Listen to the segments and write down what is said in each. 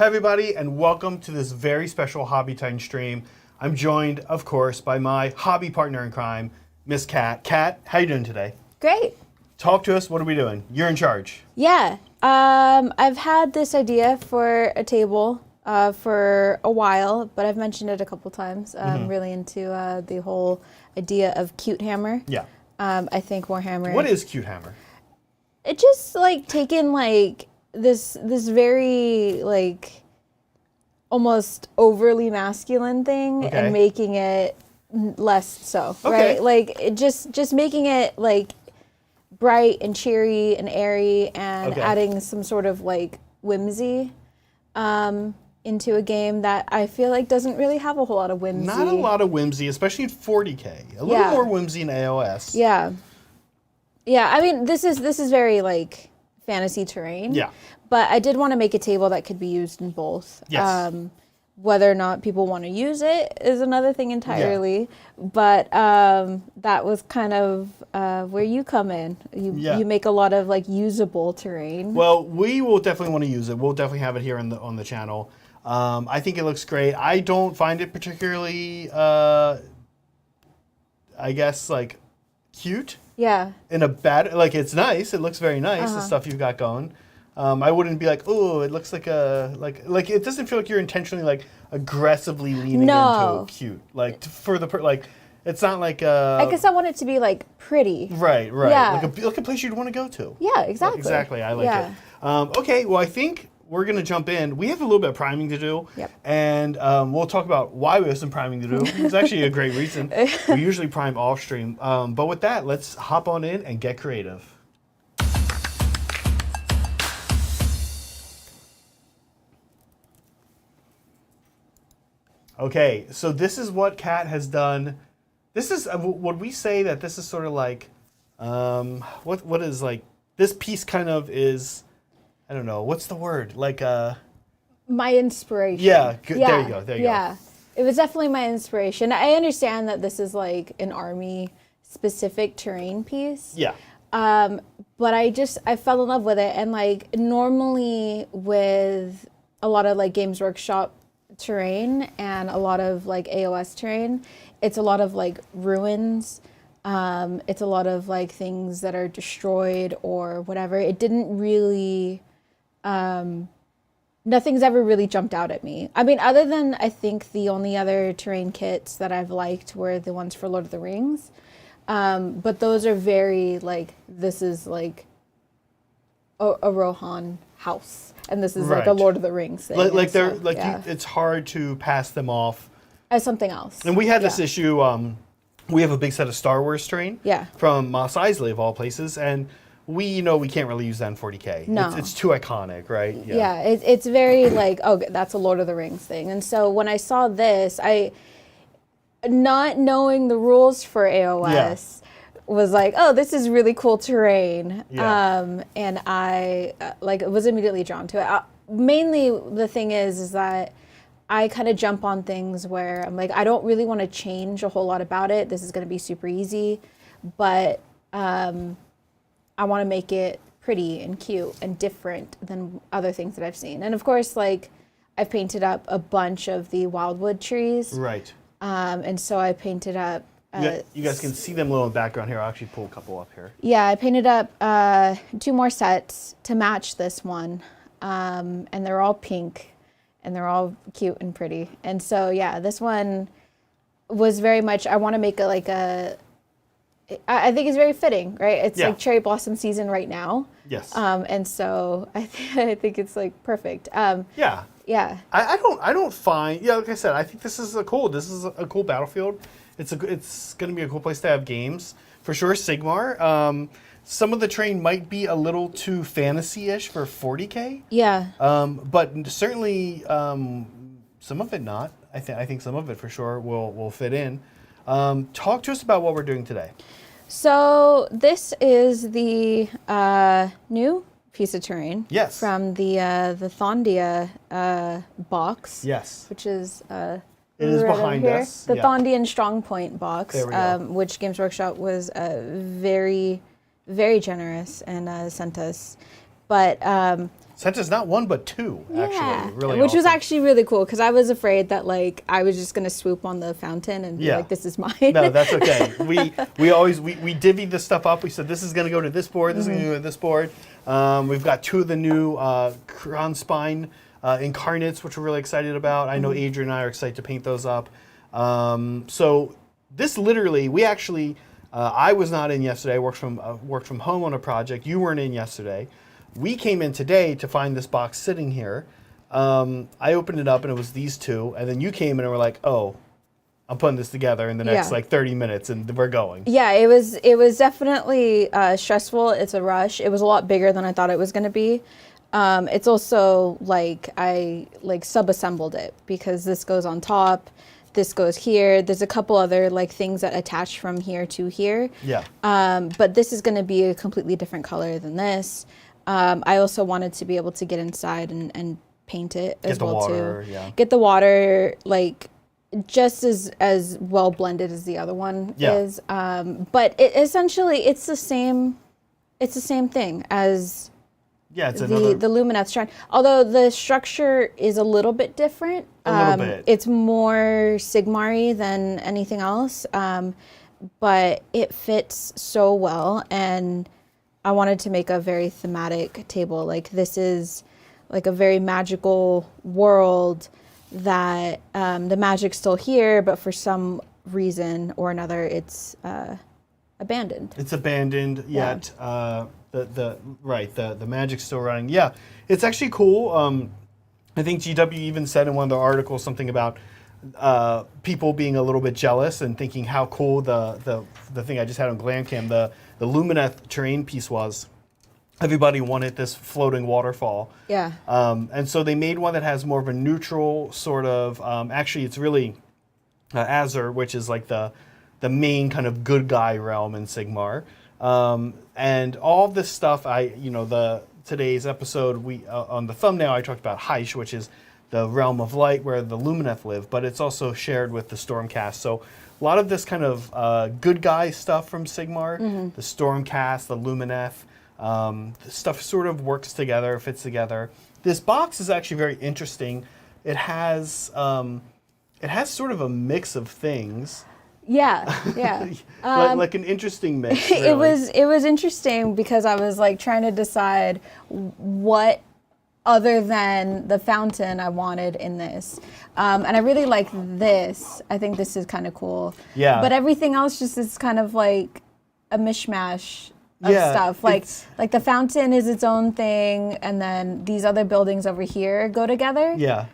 Hi everybody, and welcome to this very special Hobby Time stream. I'm joined, of course, by my hobby partner in crime, Miss Kat. Kat, how you doing today? Great. Talk to us. What are we doing? You're in charge. Yeah. I've had this idea for a table for a while, but I've mentioned it a couple times. I'm really into the whole idea of cute hammer. Yeah. I think Warhammer. What is Cute Hammer? It just like taking like this very like almost overly masculine thing and making it less so, right? Like it just making it like bright and cheery and airy and adding some sort of like whimsy into a game that I feel like doesn't really have a whole lot of whimsy. Not a lot of whimsy, especially in 40K. A little more whimsy in AOS. Yeah. Yeah, I mean, this is very like fantasy terrain. Yeah. But I did want to make a table that could be used in both. Yes. Whether or not people want to use it is another thing entirely. Yeah. But that was kind of where you come in. You make a lot of like usable terrain. Well, we will definitely want to use it. We'll definitely have it here on the channel. I think it looks great. I don't find it particularly, I guess, like cute. Yeah. In a bad, like it's nice. It looks very nice. The stuff you've got going. I wouldn't be like, oh, it looks like a like it doesn't feel like you're intentionally like aggressively leaning into cute. Like for the like, it's not like. I guess I want it to be like pretty. Right. Yeah. Like a place you'd want to go to. Yeah, exactly. Exactly. I like it. Okay. Well, I think we're gonna jump in. We have a little bit of priming to do. Yep. And we'll talk about why we have some priming to do. It's actually a great reason. We usually prime off stream. But with that, let's hop on in and get creative. Okay, so this is what Kat has done. This is, would we say that this is sort of like, what is like, this piece kind of is, I don't know, what's the word? Like my inspiration. Yeah, there you go, there you go. Yeah, it was definitely my inspiration. I understand that this is like an army-specific terrain piece. Yeah. But I fell in love with it. And like normally with a lot of like Games Workshop terrain and a lot of like AOS terrain, it's a lot of like ruins. It's a lot of like things that are destroyed or whatever. It didn't really, nothing's ever really jumped out at me. I mean, other than I think the only other terrain kits that I've liked were the ones for Lord of the Rings. But those are very like, this is like a Rohan house. And this is like a Lord of the Rings thing. Like they're like it's hard to pass them off as something else. And we had this issue. We have a big set of Star Wars terrain. From Mos Eisley of all places, and we know we can't really use that in 40K. No, it's too iconic, right? Yeah, it's very like, oh, that's a Lord of the Rings thing. And so when I saw this, not knowing the rules for AOS. Was like, oh, this is really cool terrain. And I like was immediately drawn to it. Mainly the thing is that I kind of jump on things where I'm like, I don't really want to change a whole lot about it. This is going to be super easy, but I want to make it pretty and cute and different than other things that I've seen. And of course, like I've painted up a bunch of the wildwood trees. Right. And so I painted up. You guys can see them a little in the background here. I'll actually pull a couple up here. Yeah, I painted up 2 more sets to match this one. And they're all pink and they're all cute and pretty. And so, yeah, this one was very much, I want to make it like I think it's very fitting, right? It's like cherry blossom season right now. Yes. And so I think it's like perfect. Yeah. Yeah. I don't find, like I said, I think this is a cool battlefield. It's going to be a cool place to have games. For sure, Sigmar. Some of the terrain might be a little too fantasy-ish for 40K. Yeah. But certainly some of it not. I think some of it for sure will fit in. Talk to us about what we're doing today. So this is the new piece of terrain. Yes. From the Thondia box. Yes. Which is it is behind us. The Thondian Strongpoint box, there we go. Which Games Workshop was very, very generous and sent us. But sent us not one but two, actually. Really which was awesome. actually really cool because I was afraid that like I was just gonna swoop on the fountain and be like, this is mine. No, that's okay. we always divvied this stuff up. We said this is gonna go to this board, this is gonna go to this board. We've got two of the new crown spine incarnates, which we're really excited about. I know Adrian and I are excited to paint those up. So this literally, we actually, I was not in yesterday. I worked from home on a project. You weren't in yesterday. We came in today to find this box sitting here. I opened it up and it was these two, and then you came in and were like, "Oh, I'm putting this together in the next like 30 minutes, and we're going." Yeah, it was definitely stressful. It's a rush. It was a lot bigger than I thought it was going to be. It's also like I like sub-assembled it because this goes on top, this goes here. There's a couple other like things that attach from here to here. Yeah. But this is going to be a completely different color than this. I also wanted to be able to get inside and paint it as well too. Yeah. Get the water like just as well blended as the other one is. But essentially it's the same thing as it's the Lumineth shrine. Although the structure is a little bit different. A little bit. It's more Sigmar-y than anything else. But it fits so well, and I wanted to make a very thematic table. Like this is like a very magical world that the magic's still here, but for some reason or another, it's abandoned. It's abandoned, yet the magic's still running. Yeah, it's actually cool. I think GW even said in one of the articles something about people being a little bit jealous and thinking how cool the thing I just had on GlamCam, the Lumineth terrain piece was. Everybody wanted this floating waterfall. Yeah. And so they made one that has more of a neutral sort of, actually it's really Azur, which is like the main kind of good guy realm in Sigmar. And all this stuff, today's episode, on the thumbnail, I talked about Hysh, which is the realm of light where the Lumineth live, but it's also shared with the Stormcast. So a lot of this kind of good guy stuff from Sigmar, the Stormcast, the Lumineth, the stuff sort of works together, fits together. This box is actually very interesting. It has sort of a mix of things. Yeah. like an interesting mix. Really. It was interesting because I was like trying to decide what other than the fountain I wanted in this. And I really like this. I think this is kind of cool. Yeah. But everything else just is kind of like a mishmash of stuff. Like the fountain is its own thing, and then these other buildings over here go together. Yeah.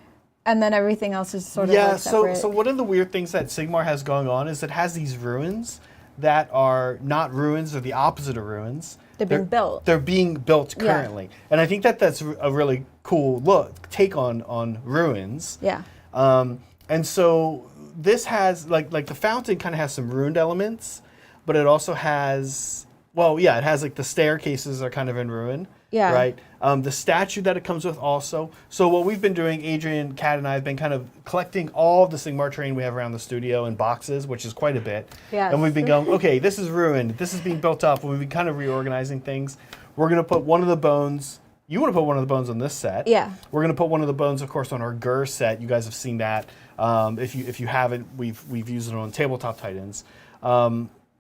And then everything else is sort of like separate. So one of the weird things that Sigmar has going on is it has these ruins that are not ruins, they're the opposite of ruins. They're being built. They're being built currently. Yeah. And I think that's a really cool take on ruins. Yeah. And so this has, like the fountain kind of has some ruined elements, but it also has, it has like the staircases are kind of in ruin. Yeah. Right? The statue that it comes with also. So what we've been doing, Adrian, Kat, and I have been kind of collecting all of the Sigmar terrain we have around the studio in boxes, which is quite a bit. Yes. And we've been going, okay, this is ruined. This is being built up. And we've been kind of reorganizing things. We're going to put one of the bones. You want to put one of the bones on this set. Yeah. We're going to put one of the bones, of course, on our Gur set. You guys have seen that. If you haven't, we've used it on Tabletop Titans.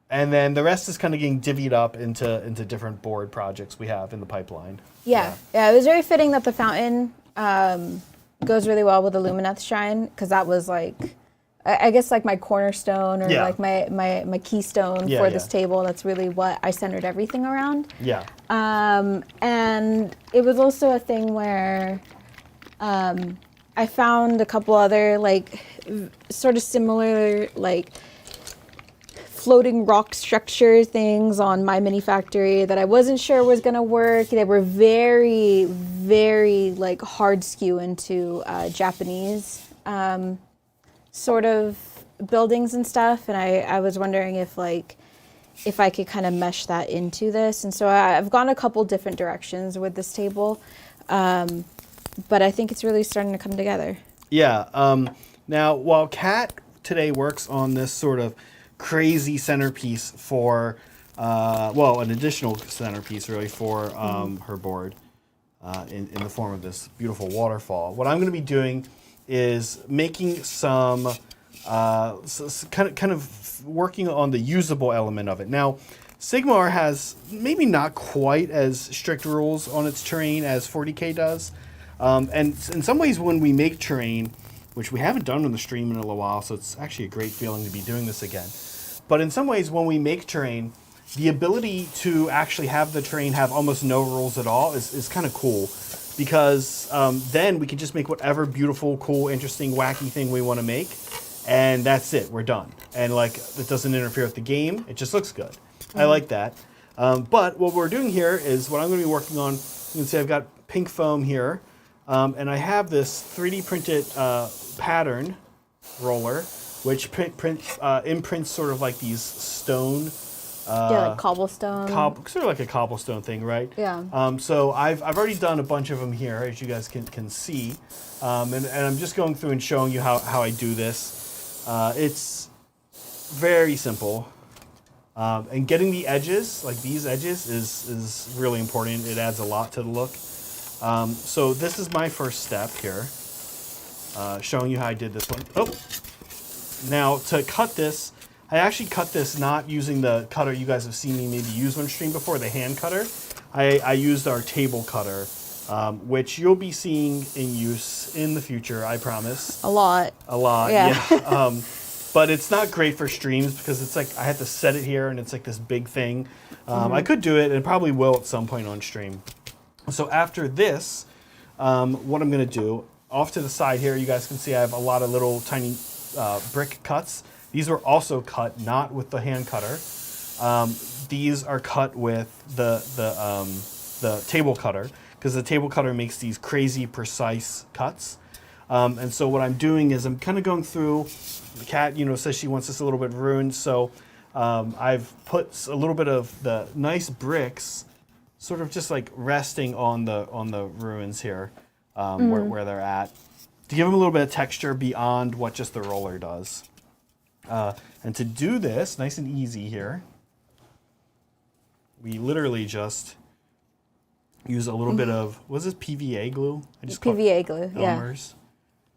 And then the rest is kind of getting divvied up into different board projects we have in the pipeline. Yeah, it was very fitting that the fountain goes really well with the Lumineth shrine, because that was like, I guess like my cornerstone or like my keystone for this table. That's really what I centered everything around. Yeah. And it was also a thing where I found a couple other like sort of similar like floating rock structure things on my mini factory that I wasn't sure was going to work. They were very, very like hard skew into Japanese sort of buildings and stuff. And I was wondering if I could kind of mesh that into this. And so I've gone a couple different directions with this table. But I think it's really starting to come together. Yeah. Now, while Kat today works on this sort of crazy centerpiece for, an additional centerpiece really for her board. in the form of this beautiful waterfall. What I'm going to be doing is making some kind of working on the usable element of it. Now, Sigmar has maybe not quite as strict rules on its terrain as 40K does. And in some ways, when we make terrain, which we haven't done on the stream in a little while, so it's actually a great feeling to be doing this again. But in some ways, when we make terrain, the ability to actually have the terrain have almost no rules at all is kind of cool, because then we can just make whatever beautiful, cool, interesting, wacky thing we want to make, and that's it. We're done. And like, it doesn't interfere with the game. It just looks good. I like that. But what we're doing here is what I'm going to be working on. You can see I've got pink foam here, and I have this 3D printed pattern roller, which imprints sort of like these stone. Like cobblestone. Sort of like a cobblestone thing, right? Yeah. So I've already done a bunch of them here, as you guys can see, and I'm just going through and showing you how I do this. It's very simple, and getting the edges, like these edges, is really important. It adds a lot to the look. So this is my first step here, showing you how I did this one. Oh, now to cut this, I actually cut this not using the cutter you guys have seen me maybe use on stream before, the hand cutter. I used our table cutter, which you'll be seeing in use in the future, I promise. A lot. Yeah. But it's not great for streams because it's like I had to set it here and it's like this big thing. I could do it and probably will at some point on stream. So after this, what I'm going to do, off to the side here, you guys can see I have a lot of little tiny brick cuts. These were also cut not with the hand cutter. These are cut with the table cutter, because the table cutter makes these crazy precise cuts. And so what I'm doing is I'm kind of going through. The cat, says she wants this a little bit ruined, so I've put a little bit of the nice bricks, sort of just like resting on the ruins here, where they're at, to give them a little bit of texture beyond what just the roller does. And to do this, nice and easy here, we literally just use a little bit of, what's this, PVA glue? I just PVA glue, Elmer's.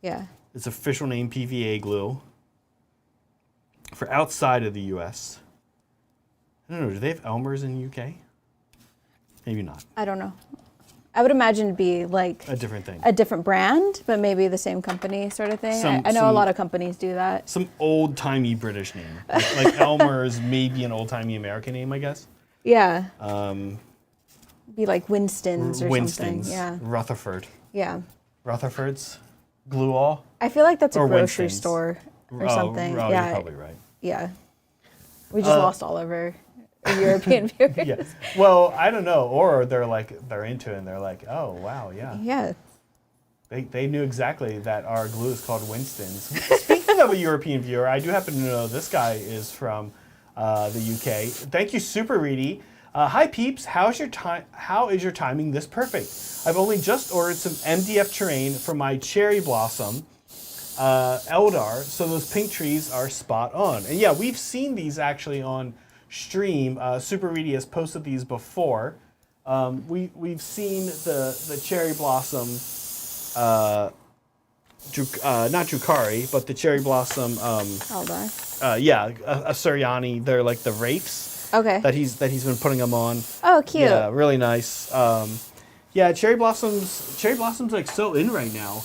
Yeah. It's official name, PVA glue, for outside of the U.S. I don't know, do they have Elmer's in the UK? Maybe not. I don't know. I would imagine it'd be like a different thing. A different brand, but maybe the same company sort of thing. I know a lot of companies do that. Some old-timey British name. Like Elmer's, maybe an old-timey American name, I guess. Yeah. Be like Winston's or something. Yeah. Rutherford. Yeah. Rutherford's? Glue All? I feel like that's a grocery Winston's. Store or something. Yeah. You're probably right. Yeah. We just lost all of our European viewers. Yeah. Well, I don't know. Or they're into it and they're like, oh, wow, yeah. Yeah. They knew exactly that our glue is called Winston's. Speaking of a European viewer, I do happen to know this guy is from the UK. Thank you, Super Reedy. Hi peeps, how is your timing this perfect? I've only just ordered some MDF terrain for my cherry blossom Eldar, so those pink trees are spot on. And yeah, we've seen these actually on stream. Super Reedy has posted these before. We've seen the cherry blossom, not Drukhari, but the cherry blossom. Eldar. Yeah, Asuryani. They're like the wraiths. Okay. That he's been putting them on. Oh, cute. Yeah, really nice. Yeah, cherry blossoms like so in right now.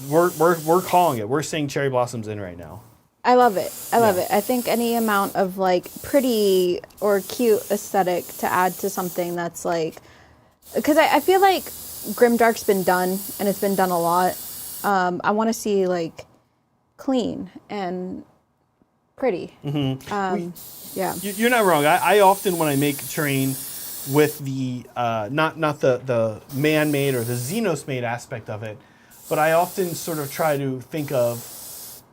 We're calling it. We're saying cherry blossoms in right now. I love it. I love it. I think any amount of like pretty or cute aesthetic to add to something that's like, because I feel like Grimdark's been done and it's been done a lot. I want to see like clean and pretty. Mm-hmm. Yeah. You're not wrong. I often, when I make terrain with the, not the man-made or the Xenos-made aspect of it, but I often sort of try to think of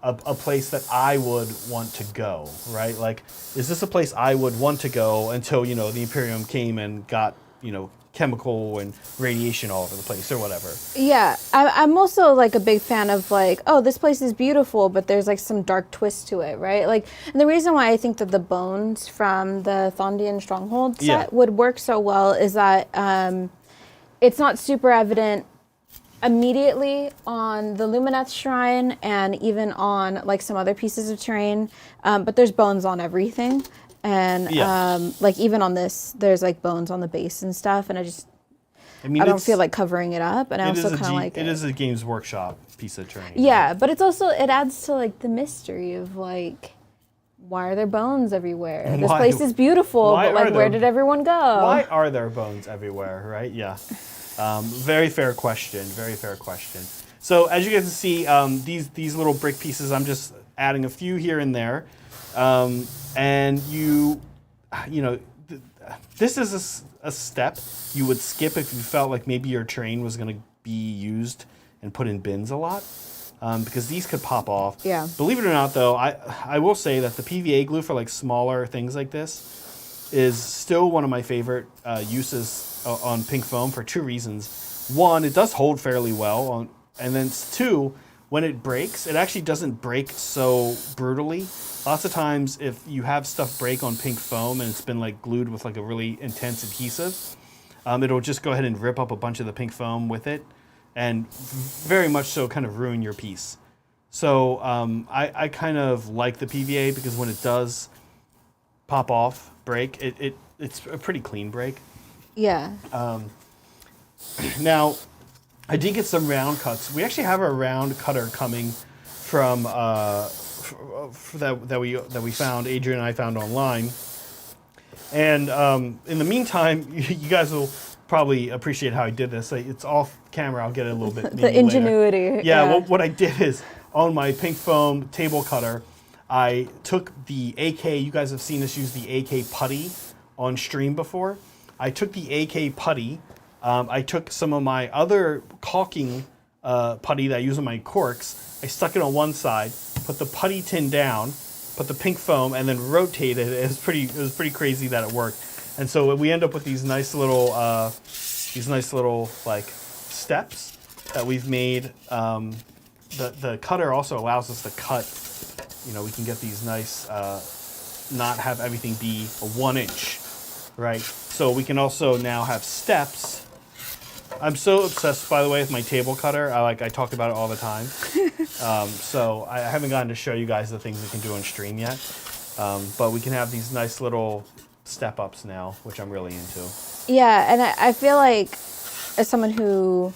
a place that I would want to go, right? Like, is this a place I would want to go until, the Imperium came and got, chemical and radiation all over the place or whatever. Yeah, I'm also like a big fan of like, oh, this place is beautiful, but there's like some dark twist to it, right? Like, and the reason why I think that the bones from the Thondian Stronghold set would work so well is that it's not super evident immediately on the Lumineth shrine and even on like some other pieces of terrain, but there's bones on everything. And like even on this, there's like bones on the base and stuff, and I don't feel like covering it up, and I also kind of like it is a Games Workshop piece of terrain. Yeah, right? But it's also, it adds to like the mystery of like, why are there bones everywhere? This place is beautiful, but like where did everyone go? Why are there bones everywhere, right? Yeah. Very fair question. Very fair question. So as you guys can see, these little brick pieces, I'm just adding a few here and there. And you know, this is a step you would skip if you felt like maybe your terrain was going to be used and put in bins a lot, because these could pop off. Yeah. Believe it or not, though, I will say that the PVA glue for like smaller things like this is still one of my favorite uses on pink foam for two reasons. One, it does hold fairly well, and then two, when it breaks, it actually doesn't break so brutally. Lots of times, if you have stuff break on pink foam and it's been like glued with like a really intense adhesive, it'll just go ahead and rip up a bunch of the pink foam with it, and very much so kind of ruin your piece. So I kind of like the PVA because when it does pop off, break, it's a pretty clean break. Yeah. Now, I did get some round cuts. We actually have a round cutter coming from that we found. Adrian and I found online. And in the meantime, you guys will probably appreciate how I did this. It's off camera. I'll get it a little bit. The ingenuity. Later. Yeah. Well, what I did is on my pink foam table cutter, I took the AK. You guys have seen us use the AK putty on stream before. I took the AK putty. I took some of my other caulking putty that I use on my corks. I stuck it on one side, put the putty tin down, put the pink foam, and then rotated it. It was pretty crazy that it worked. And so we end up with these nice little like steps that we've made. The cutter also allows us to cut. You know, we can get these nice, not have everything be a 1 inch, right? So we can also now have steps. I'm so obsessed, by the way, with my table cutter. I talk about it all the time. So I haven't gotten to show you guys the things we can do on stream yet. But we can have these nice little step ups now, which I'm really into. Yeah, and I feel like as someone who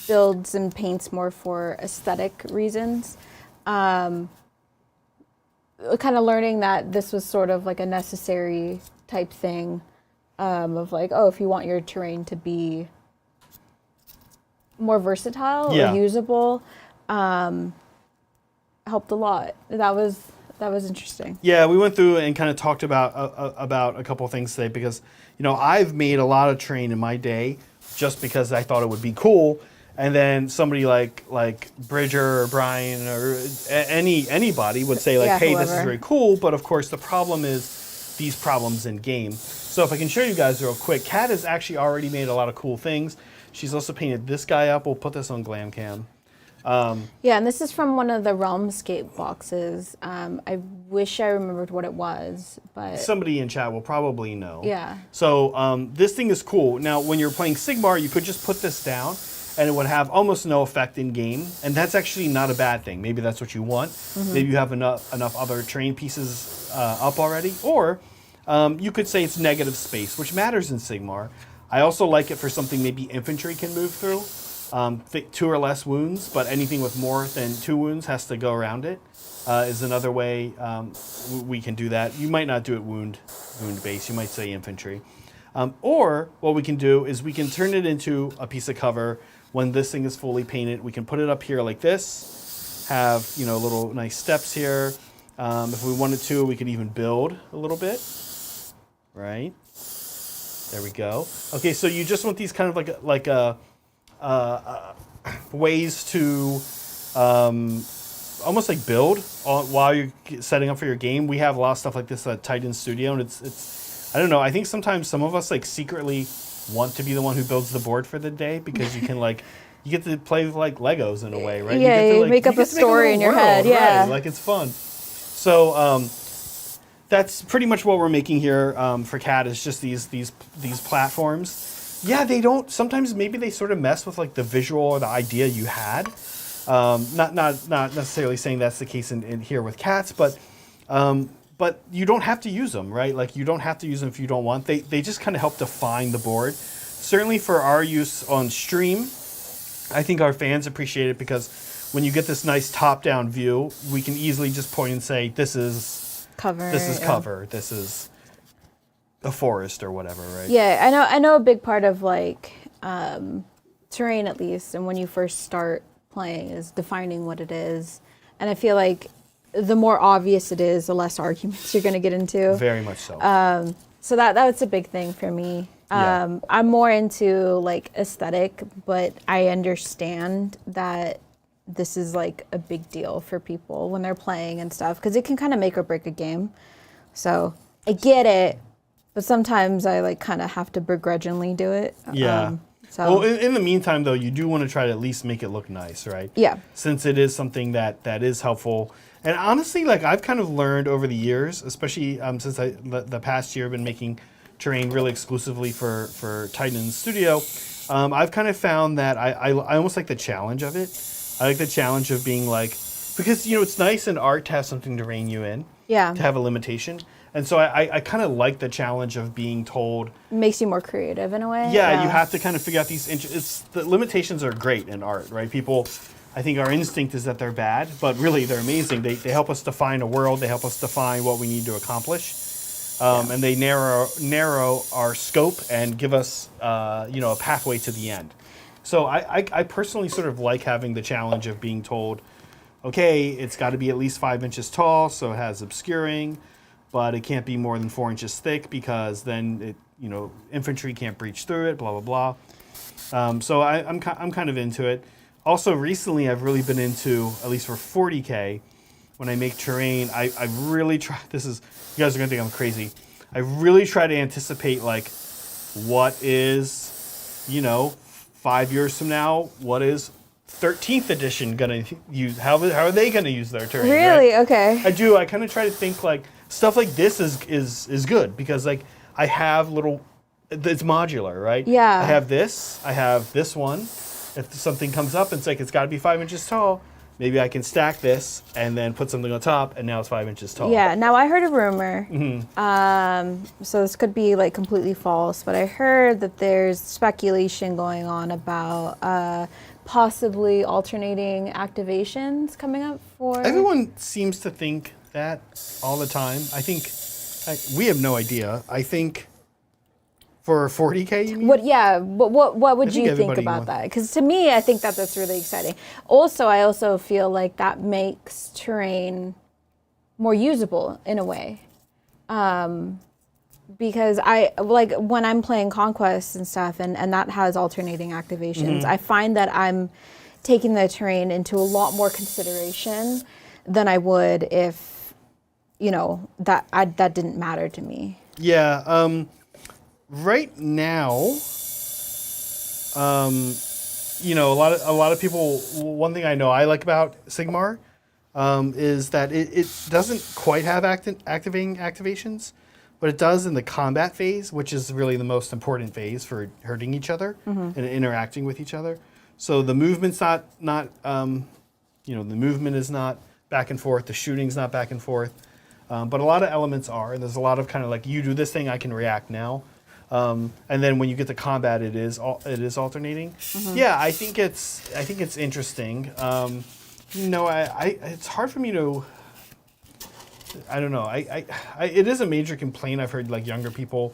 builds and paints more for aesthetic reasons, kind of learning that this was sort of like a necessary type thing, of like, oh, if you want your terrain to be more versatile or usable, helped a lot. That was interesting. Yeah, we went through and kind of talked about a couple of things today because, you know, I've made a lot of terrain in my day just because I thought it would be cool, and then somebody like Bridger or Brian or anybody would say like, hey, whoever. This is very cool, but of course the problem is these problems in game. So if I can show you guys real quick, Kat has actually already made a lot of cool things. She's also painted this guy up. We'll put this on Glam Cam. Yeah, and this is from one of the Realmscape boxes. I wish I remembered what it was, but somebody in chat will probably know. Yeah. So this thing is cool. Now, when you're playing Sigmar, you could just put this down, and it would have almost no effect in game, and that's actually not a bad thing. Maybe that's what you want. Mm-hmm. Maybe you have enough other terrain pieces up already, or you could say it's negative space, which matters in Sigmar. I also like it for something maybe infantry can move through. 2 or less wounds, but anything with more than 2 wounds has to go around it, is another way we can do that. You might not do it wound base, you might say infantry. Or what we can do is we can turn it into a piece of cover when this thing is fully painted. We can put it up here like this, have, you know, little nice steps here. If we wanted to, we could even build a little bit, right? There we go. Okay, so you just want these kind of like ways to almost like build while you're setting up for your game. We have a lot of stuff like this at Titan Studio, and it's I don't know. I think sometimes some of us like secretly want to be the one who builds the board for the day because you can like you get to play with like Legos in a way, right? Yeah, you get to, make up a story in your head. Yeah, right? Like it's fun. So that's pretty much what we're making here for Cat is just these platforms. Yeah, they don't. Sometimes maybe they sort of mess with like the visual or the idea you had. Not necessarily saying that's the case in here with cats, but you don't have to use them, right? Like you don't have to use them if you don't want. They just kind of help define the board. Certainly for our use on stream, I think our fans appreciate it because when you get this nice top-down view, we can easily just point and say, this is cover. This is cover. This is a forest or whatever, right? Yeah, I know a big part of like terrain, at least, and when you first start playing, is defining what it is. And I feel like the more obvious it is, the less arguments you're going to get into. Very much so. So that's a big thing for me. Yeah. I'm more into like aesthetic, but I understand that this is like a big deal for people when they're playing and stuff, because it can kind of make or break a game. So I get it, but sometimes I like kind of have to begrudgingly do it. Yeah. So Well, in the meantime, though, you do want to try to at least make it look nice, right? yeah. Since it is something that is helpful. And honestly, like I've kind of learned over the years, especially since the past year I've been making terrain really exclusively for Titan in the studio, I've kind of found that I almost like the challenge of it. I like the challenge of being like, because, you know, it's nice in art to have something to rein you in, Yeah. to have a limitation. And so I kind of like the challenge of being told. It makes you more creative in a way. Yeah, you have to kind of figure out these, the limitations are great in art, right? People, I think our instinct is that they're bad, but really they're amazing. They help us define a world. They help us define what we need to accomplish. And they narrow our scope and give us, a pathway to the end. So I personally sort of like having the challenge of being told, okay, it's got to be at least 5 inches tall, so it has obscuring, but it can't be more than 4 inches thick because then infantry can't breach through it, blah, blah, blah. So I'm kind of into it. Also, recently I've really been into, at least for 40K, when I make terrain, I really try, you guys are going to think I'm crazy. I really try to anticipate, like, what is, 5 years from now, what is 13th edition going to use? How are they going to use their terrain? Really? Right? Okay. I do. I kind of try to think, like, stuff like this is good because, like, I have it's modular, right? Yeah. I have this one. If something comes up, it's like, it's got to be 5 inches tall. Maybe I can stack this and then put something on top, and now it's 5 inches tall. Yeah. Now I heard a rumor. Mm-hmm. So this could be like completely false, but I heard that there's speculation going on about possibly alternating activations coming up for. Everyone seems to think that all the time. I think we have no idea. I think for 40K, you mean? What would you think about that? Because to me, I think that's really exciting. Also, I also feel like that makes terrain more usable in a way. Because I like when I'm playing Conquest and stuff, and that has alternating activations, I find that I'm taking the terrain into a lot more consideration than I would if, that didn't matter to me. Yeah. Right now, a lot of people. One thing I know I like about Sigmar is that it doesn't quite have activating activations, but it does in the combat phase, which is really the most important phase for hurting each other and interacting with each other. So the movement's not the movement is not back and forth. The shooting's not back and forth, but a lot of elements are. And there's a lot of kind of like, you do this thing, I can react now. And then when you get to combat, it is alternating. Yeah, I think it's interesting. It's hard for me to. I don't know. It is a major complaint I've heard, like, younger people,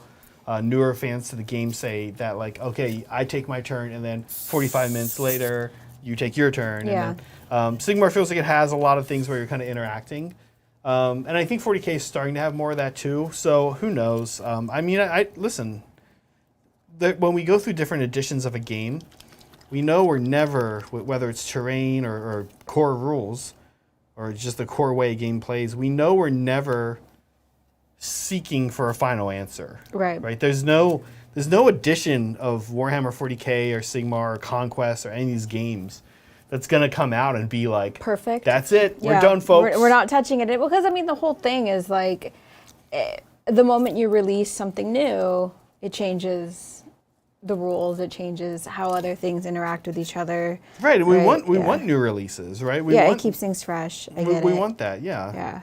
newer fans to the game say that, like, okay, I take my turn and then 45 minutes later you take your turn. Yeah. And then Sigmar feels like it has a lot of things where you're kind of interacting. And I think 40K is starting to have more of that too. So who knows? Listen. When we go through different editions of a game, we know we're never, whether it's terrain or core rules, or just the core way a game plays, we know we're never seeking for a final answer. Right. Right. There's no edition of Warhammer 40K or Sigmar or Conquest or any of these games that's gonna come out and be like, perfect. That's it. We're done, folks. We're not touching it because the whole thing is like, the moment you release something new, it changes the rules. It changes how other things interact with each other. Right, and we want new releases, right? It keeps things fresh. We want that, yeah.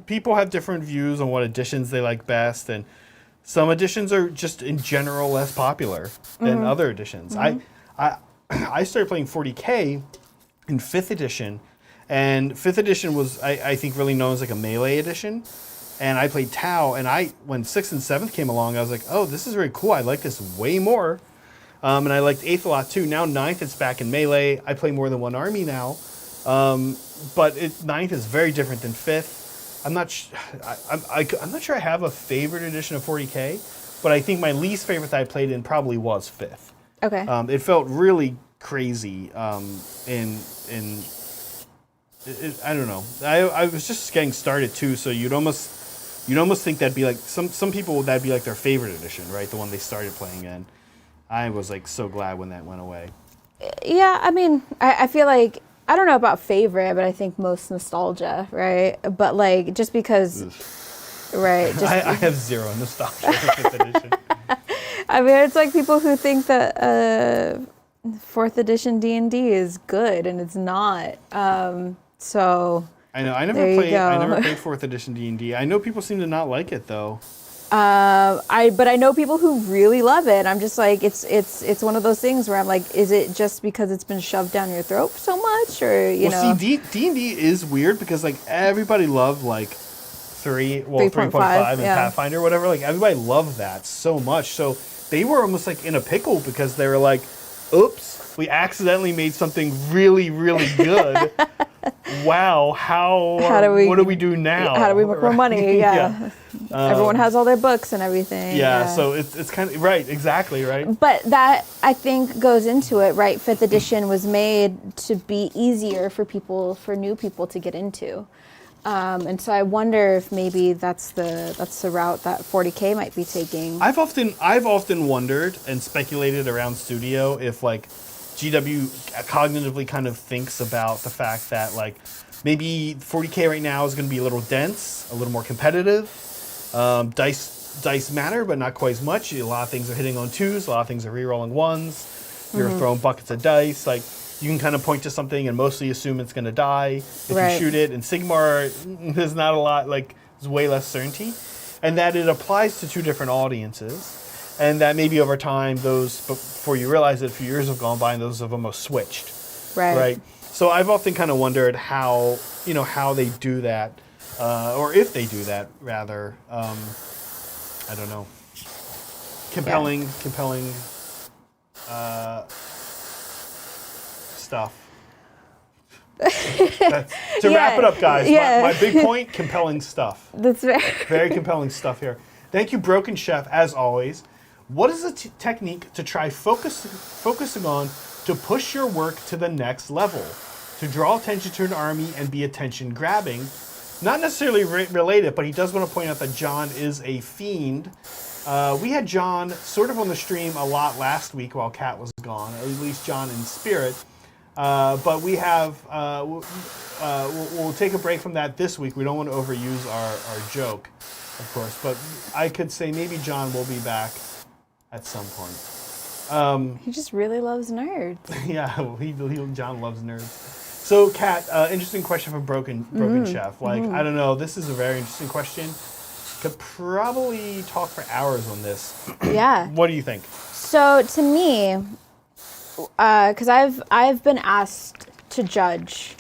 People have different views on what editions they like best, and some editions are just in general less popular than other editions. I started playing 40K in 5th edition, and 5th edition was, I think, really known as like a melee edition. And I played Tau, and when 6th and 7th came along, I was like, oh, this is very cool. I like this way more. And I liked 8th a lot too. Now 9th, it's back in melee. I play more than one army now. But 9th is very different than 5th. I'm not sure I have a favorite edition of 40K, but I think my least favorite that I played in probably was 5th. Okay. It felt really crazy I don't know. I was just getting started too, so you'd almost think that'd be like some people, that'd be like their favorite edition, right? The one they started playing in. I was like so glad when that went away. Yeah, I mean, I feel like, I don't know about favorite, but I think most nostalgia, right? But like, just because, right? I have zero nostalgia for 5th edition. I mean, it's like people who think that 4th edition D&D is good, and it's not. So I know. I never played 4th edition D&D. I know people seem to not like it though. But I know people who really love it. I'm just like, it's one of those things where I'm like, is it just because it's been shoved down your throat so much, or you know? See, D&D is weird because like everybody loved like 3.5 and Pathfinder or whatever. Like everybody loved that so much. So they were almost like in a pickle because they were like, oops, we accidentally made something really, really good. Wow, what do we do now? How do we make more money? Yeah. Everyone has all their books and everything. Yeah, so it's kind of, right, exactly, right? But that, I think, goes into it, right? 5th edition was made to be easier for new people to get into. And so I wonder if maybe that's the route that 40K might be taking. I've often wondered and speculated around studio if like GW cognitively kind of thinks about the fact that like maybe 40K right now is going to be a little dense, a little more competitive. Dice matter, but not quite as much. A lot of things are hitting on 2s, a lot of things are re-rolling 1s. You're throwing buckets of dice. Like you can kind of point to something and mostly assume it's going to die if you shoot it. In Sigmar, there's not a lot, like there's way less certainty. And that it applies to 2 different audiences. And that maybe over time, those, before you realize it, a few years have gone by and those have almost switched. Right. So I've often kind of wondered how they do that, or if they do that, rather. I don't know. Compelling stuff. To wrap it up, guys, my big point, compelling stuff. That's very compelling stuff here. Thank you, Broken Chef, as always. What is a technique to try focusing on to push your work to the next level? To draw attention to an army and be attention-grabbing? Not necessarily related, but he does want to point out that John is a fiend. We had John sort of on the stream a lot last week while Kat was gone, at least John in spirit. But we have, we'll take a break from that this week. We don't want to overuse our joke, of course. But I could say maybe John will be back at some point. He just really loves nerds. Yeah, John loves nerds. So, Kat, interesting question from Broken Chef. Like, I don't know, this is a very interesting question. Could probably talk for hours on this. Yeah. What do you think? So, to me, because I've been asked to judge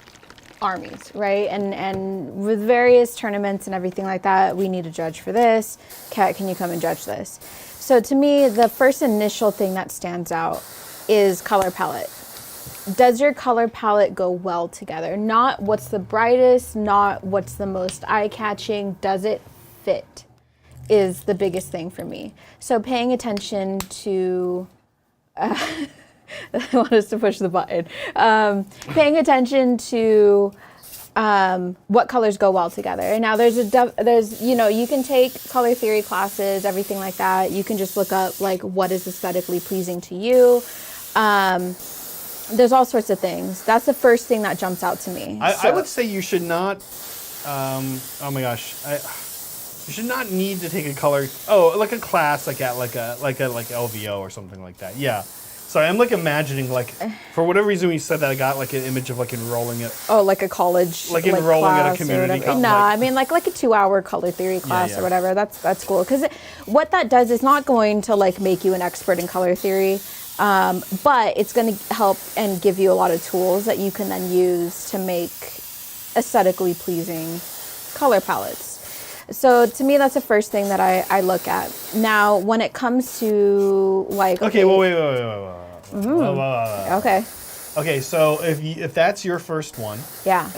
armies, right? And with various tournaments and everything like that, we need a judge for this. Kat, can you come and judge this? So to me, the first initial thing that stands out is color palette. Does your color palette go well together? Not what's the brightest, not what's the most eye-catching. Does it fit is the biggest thing for me. So paying attention to... I want us to push the button. Paying attention to what colors go well together. And now there's you can take color theory classes, everything like that. You can just look up like what is aesthetically pleasing to you. There's all sorts of things. That's the first thing that jumps out to me. I would say you should not. Oh my gosh. You should not need to take a color. Oh, like a class, like at like LVO or something like that. Yeah. Sorry, I'm like imagining like for whatever reason when you said that I got like an image of like enrolling it. Oh, like a college, like enrolling at a community college. No, I mean like a 2-hour color theory class or whatever. That's cool because what that does is not going to like make you an expert in color theory, but it's going to help and give you a lot of tools that you can then use to make aesthetically pleasing color palettes. So to me, that's the first thing that I look at. Now, when it comes to like wait. Okay. Okay, so if that's your first one, yeah.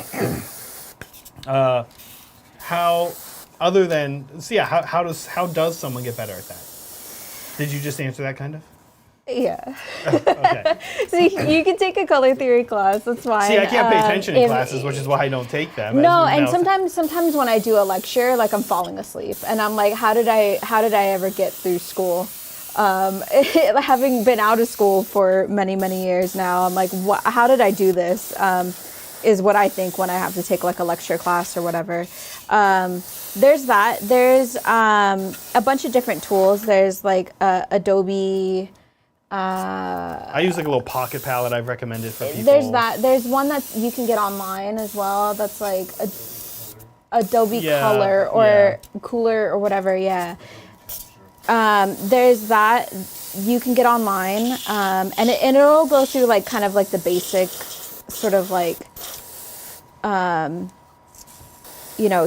How other than how does someone get better at that? Did you just answer that kind of? Yeah. Okay. So you can take a color theory class. That's fine. See, I can't pay attention in classes, which is why I don't take them. No, and sometimes when I do a lecture, like I'm falling asleep, and I'm like, how did I ever get through school? Having been out of school for many years now, I'm like, how did I do this? Is what I think when I have to take like a lecture class or whatever. There's that. There's a bunch of different tools. There's like Adobe. I use like a little pocket palette I've recommended for people. There's that. There's one that you can get online as well. That's like Adobe Color or Cooler or whatever. Yeah. There's that you can get online, and it'll go through like kind of like the basic sort of like,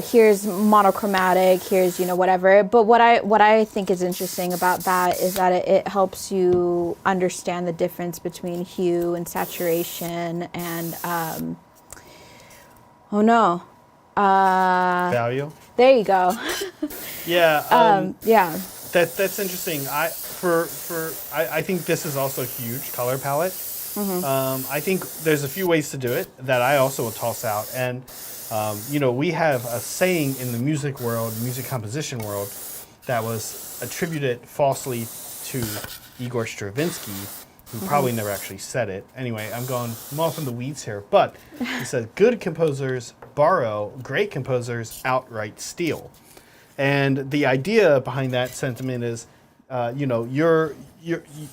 here's monochromatic, here's, whatever. But what I think is interesting about that is that it helps you understand the difference between hue and saturation and, value. There you go. Yeah. Yeah. That's interesting. I think this is also a huge color palette. Mm-hmm. I think there's a few ways to do it that I also will toss out. And, we have a saying in the music composition world that was attributed falsely to Igor Stravinsky, who probably never actually said it. Anyway, I'm off in the weeds here. But he said, good composers borrow, great composers outright steal. And the idea behind that sentiment is, you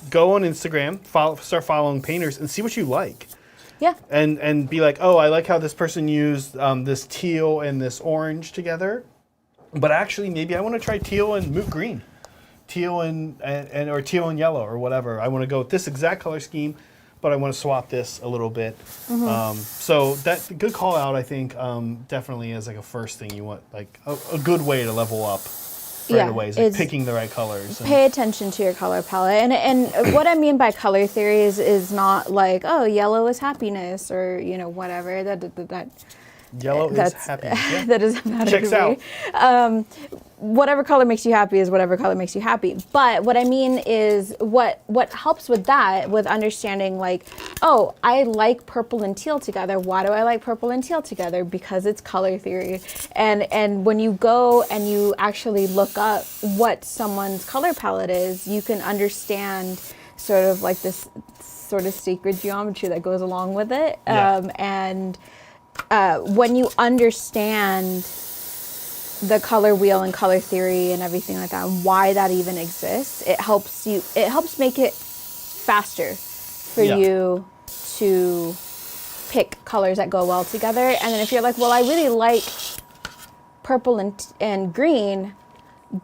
go on Instagram, start following painters, and see what you like. Yeah. And be like, oh, I like how this person used this teal and this orange together, but actually maybe I want to try teal and moot green, teal and or teal and yellow or whatever. I want to go with this exact color scheme, but I want to swap this a little bit. Mm-hmm. So that good call out, I think, definitely is like a first thing you want, like a good way to level up right away is like picking the right colors. Pay attention to your color palette. And what I mean by color theory is not like, oh, yellow is happiness or, whatever. That Yellow is happiness. Yeah. That doesn't matter Checks to me. out. Whatever color makes you happy is whatever color makes you happy. But what I mean is what helps with that, with understanding like, oh, I like purple and teal together. Why do I like purple and teal together? Because it's color theory. And when you go and you actually look up what someone's color palette is, you can understand sort of like this sort of sacred geometry that goes along with it. And when you understand the color wheel and color theory and everything like that, and why that even exists, it helps make it faster for you to pick colors that go well together. And then if you're like, well, I really like purple and green,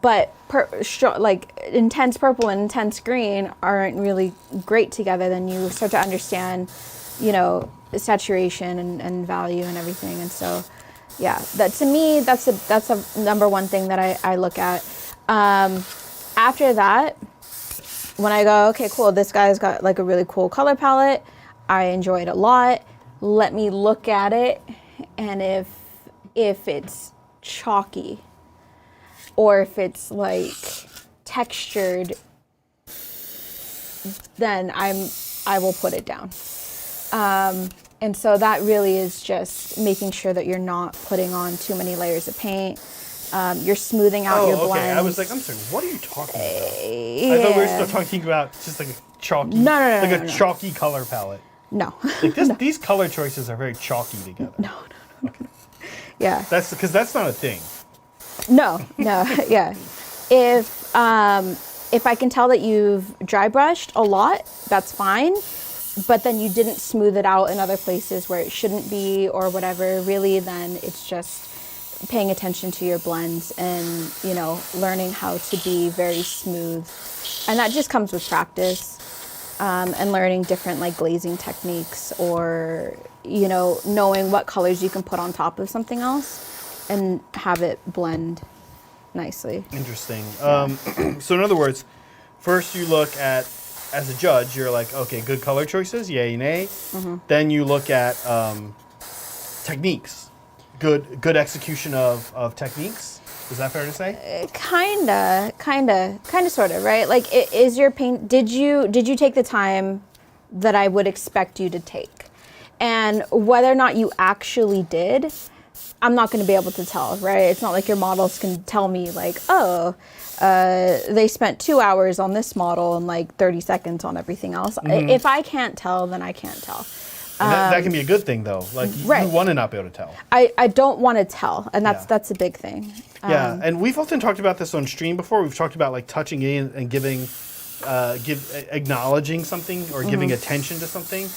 but like intense purple and intense green aren't really great together, then you start to understand, saturation and value and everything. And so that to me, that's a number one thing that I look at. After that, when I go, okay, cool, this guy's got like a really cool color palette, I enjoy it a lot, let me look at it, and if it's chalky or if it's like textured, then I will put it down. And so that really is just making sure that you're not putting on too many layers of paint. You're smoothing out your blends. I was like, I'm sorry, what are you talking about? I thought we were still talking about just like a chalky, chalky color palette. No. Like these color choices are very chalky together. No. Okay. Yeah. That's because that's not a thing. No, yeah. If I can tell that you've dry brushed a lot, that's fine. But then you didn't smooth it out in other places where it shouldn't be or whatever, really, then it's just paying attention to your blends and, you know, learning how to be very smooth. And that just comes with practice, and learning different like glazing techniques, or, you know, knowing what colors you can put on top of something else and have it blend nicely. Interesting. So in other words, first you look at, as a judge, you're like, okay, good color choices, yay, nay. Then you look at techniques, good execution of techniques. Is that fair to say? Kinda, sort of, right? Like, is your paint? Did you take the time that I would expect you to take? And whether or not you actually did, I'm not going to be able to tell, right? It's not like your models can tell me like, oh, they spent 2 hours on this model and like 30 seconds on everything else. If I can't tell, then I can't tell. That can be a good thing, though. Like, right. You want to not be able to tell. I don't want to tell, and that's a big thing. Yeah, and we've often talked about this on stream before. We've talked about like touching in and acknowledging something or giving attention to something.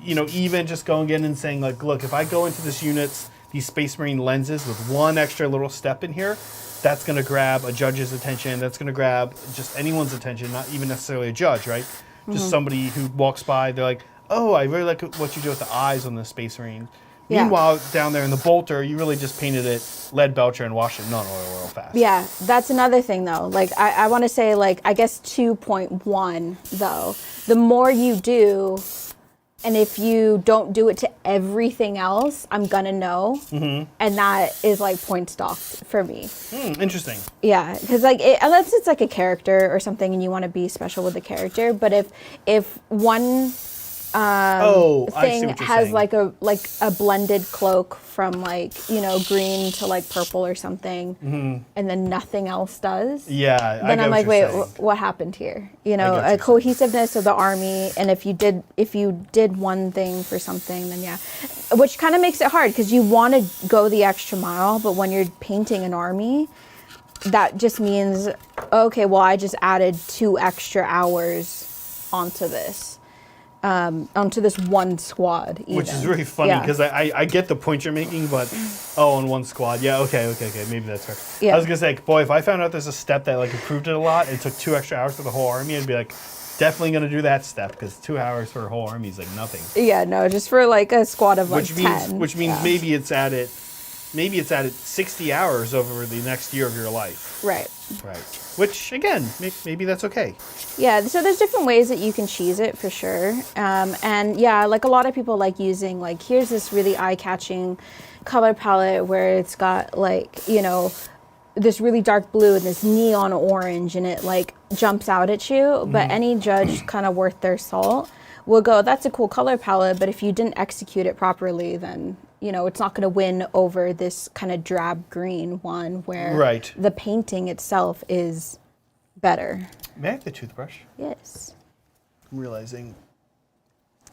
You know, even just going in and saying like, look, if I go into this unit's, these Space Marine lenses with one extra little step in here, that's going to grab a judge's attention. That's going to grab just anyone's attention, not even necessarily a judge, right? Just somebody who walks by, they're like, oh, I really like what you do with the eyes on the Space Marine. Yeah. Meanwhile, down there in the bolter, you really just painted it lead belcher and washed it non-oil real fast. Yeah, that's another thing, though. Like, I want to say, like, I guess 2.1, though. The more you do, and if you don't do it to everything else, I'm going to know. And that is, like, point stocked for me. Interesting. Yeah, because, like, unless it's, like, a character or something and you want to be special with the character. But if one... thing has saying. like a blended cloak from like, you know, green to like purple or something, and then nothing else does. Yeah, then I'm like, wait, what happened here? You know, a cohesiveness of the army, and if you did one thing for something, then yeah, which kind of makes it hard because you want to go the extra mile, but when you're painting an army, that just means, okay, well, I just added 2 extra hours onto this. Onto this one squad, even. Which is really funny because I get the point you're making, but on one squad, yeah, okay, maybe that's fair. Yeah. I was gonna say, boy, if I found out there's a step that like improved it a lot, it took 2 extra hours for the whole army, I'd be like, definitely gonna do that step because 2 hours for a whole army is like nothing. Yeah, no, just for like a squad of like 10. Which means maybe it's added 60 hours over the next year of your life. Right. Which, again, maybe that's okay. Yeah, so there's different ways that you can cheese it for sure. And yeah, like a lot of people like using, like, here's this really eye-catching color palette where it's got like, you know, this really dark blue and this neon orange and it like jumps out at you. But any judge kind of worth their salt will go, that's a cool color palette, but if you didn't execute it properly, then, you know, it's not going to win over this kind of drab green one where the painting itself is better. May I have the toothbrush? Yes. I'm realizing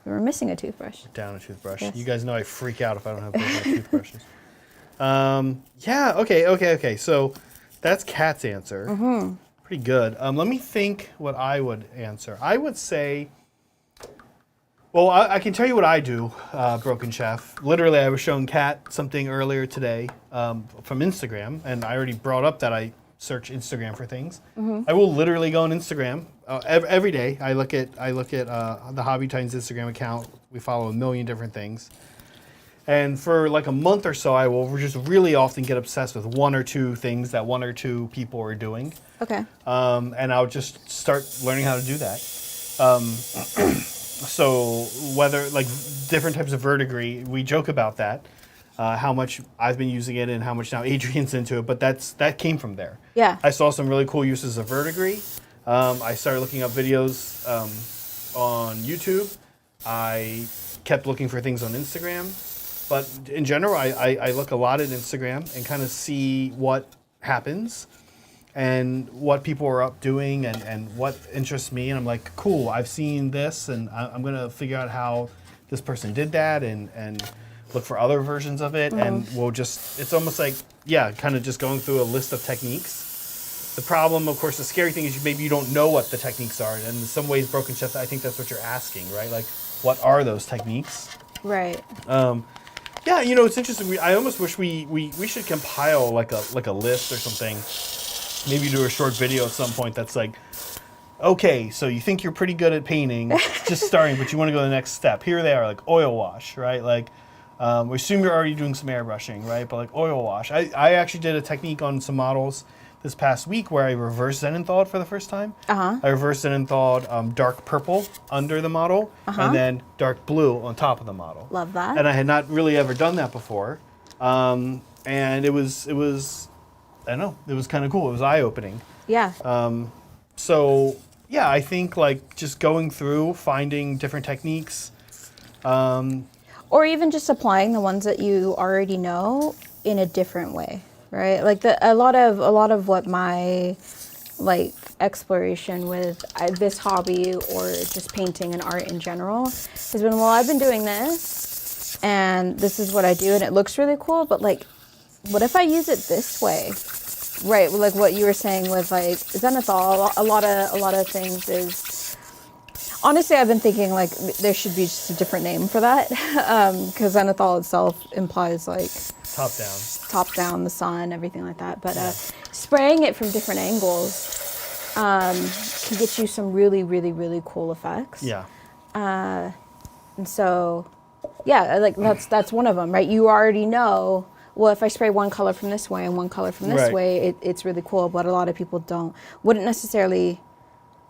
we're missing a toothbrush. Down a toothbrush. Yes. You guys know I freak out if I don't have both my toothbrushes. Yeah, okay. So that's Kat's answer. Pretty good. Let me think what I would answer. I would say... Well, I can tell you what I do, Broken Chef. Literally, I was showing Kat something earlier today from Instagram, and I already brought up that I search Instagram for things. I will literally go on Instagram every day. I look at the Hobby Titans Instagram account. We follow a million different things. And for like a month or so, I will just really often get obsessed with 1 or 2 things that 1 or 2 people are doing. Okay. And I'll just start learning how to do that. So whether like different types of verdigris, we joke about that, how much I've been using it and how much now Adrian's into it, but that came from there. Yeah. I saw some really cool uses of verdigris. I started looking up videos on YouTube. I kept looking for things on Instagram. But in general, I look a lot at Instagram and kind of see what happens and what people are up doing and what interests me. And I'm like, cool, I've seen this and I'm going to figure out how this person did that and look for other versions of it, and we'll just, it's almost like, yeah, kind of just going through a list of techniques. The problem, of course, the scary thing is maybe you don't know what the techniques are, and in some ways, Broken Chef, I think that's what you're asking, right? Like, what are those techniques? Right. Yeah, you know, it's interesting. I almost wish we should compile like a list or something. Maybe do a short video at some point that's like, okay, so you think you're pretty good at painting, just starting, but you want to go to the next step. Here they are, like oil wash, right? Like, we assume you're already doing some airbrushing, right? But like oil wash. I actually did a technique on some models this past week where I reverse Zenithawed for the first time. I reverse Zenithawed dark purple under the model and then dark blue on top of the model. Love that. And I had not really ever done that before. And it was, I don't know, it was kind of cool. It was eye-opening. Yeah. So yeah, I think like just going through, finding different techniques. Or even just applying the ones that you already know in a different way. Right, like a lot of what my like exploration with this hobby or just painting and art in general has been, well, I've been doing this and this is what I do and it looks really cool, but like, what if I use it this way? Right, like what you were saying with like Zenithal, a lot of things is, honestly, I've been thinking like there should be just a different name for that, because Zenithal itself implies like top down, the sun, everything like that. But spraying it from different angles can get you some really, really, really cool effects. Yeah. And so, yeah, like that's one of them, right? You already know, well, if I spray one color from this way and one color from this way, it's really cool. But a lot of people wouldn't necessarily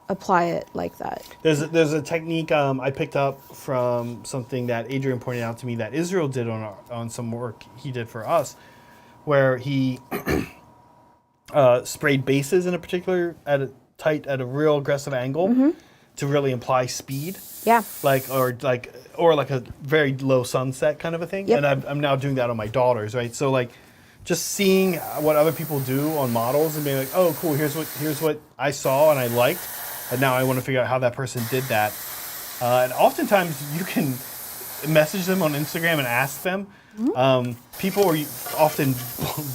apply it like that. There's a technique I picked up from something that Adrian pointed out to me that Israel did on some work he did for us, where he sprayed bases in a particular at a real aggressive angle to really imply speed. Yeah. Or like a very low sunset kind of a thing. Yep. And I'm now doing that on my daughters, right? So like just seeing what other people do on models and being like, oh cool, here's what I saw and I liked. And now I want to figure out how that person did that. And oftentimes you can message them on Instagram and ask them. People are often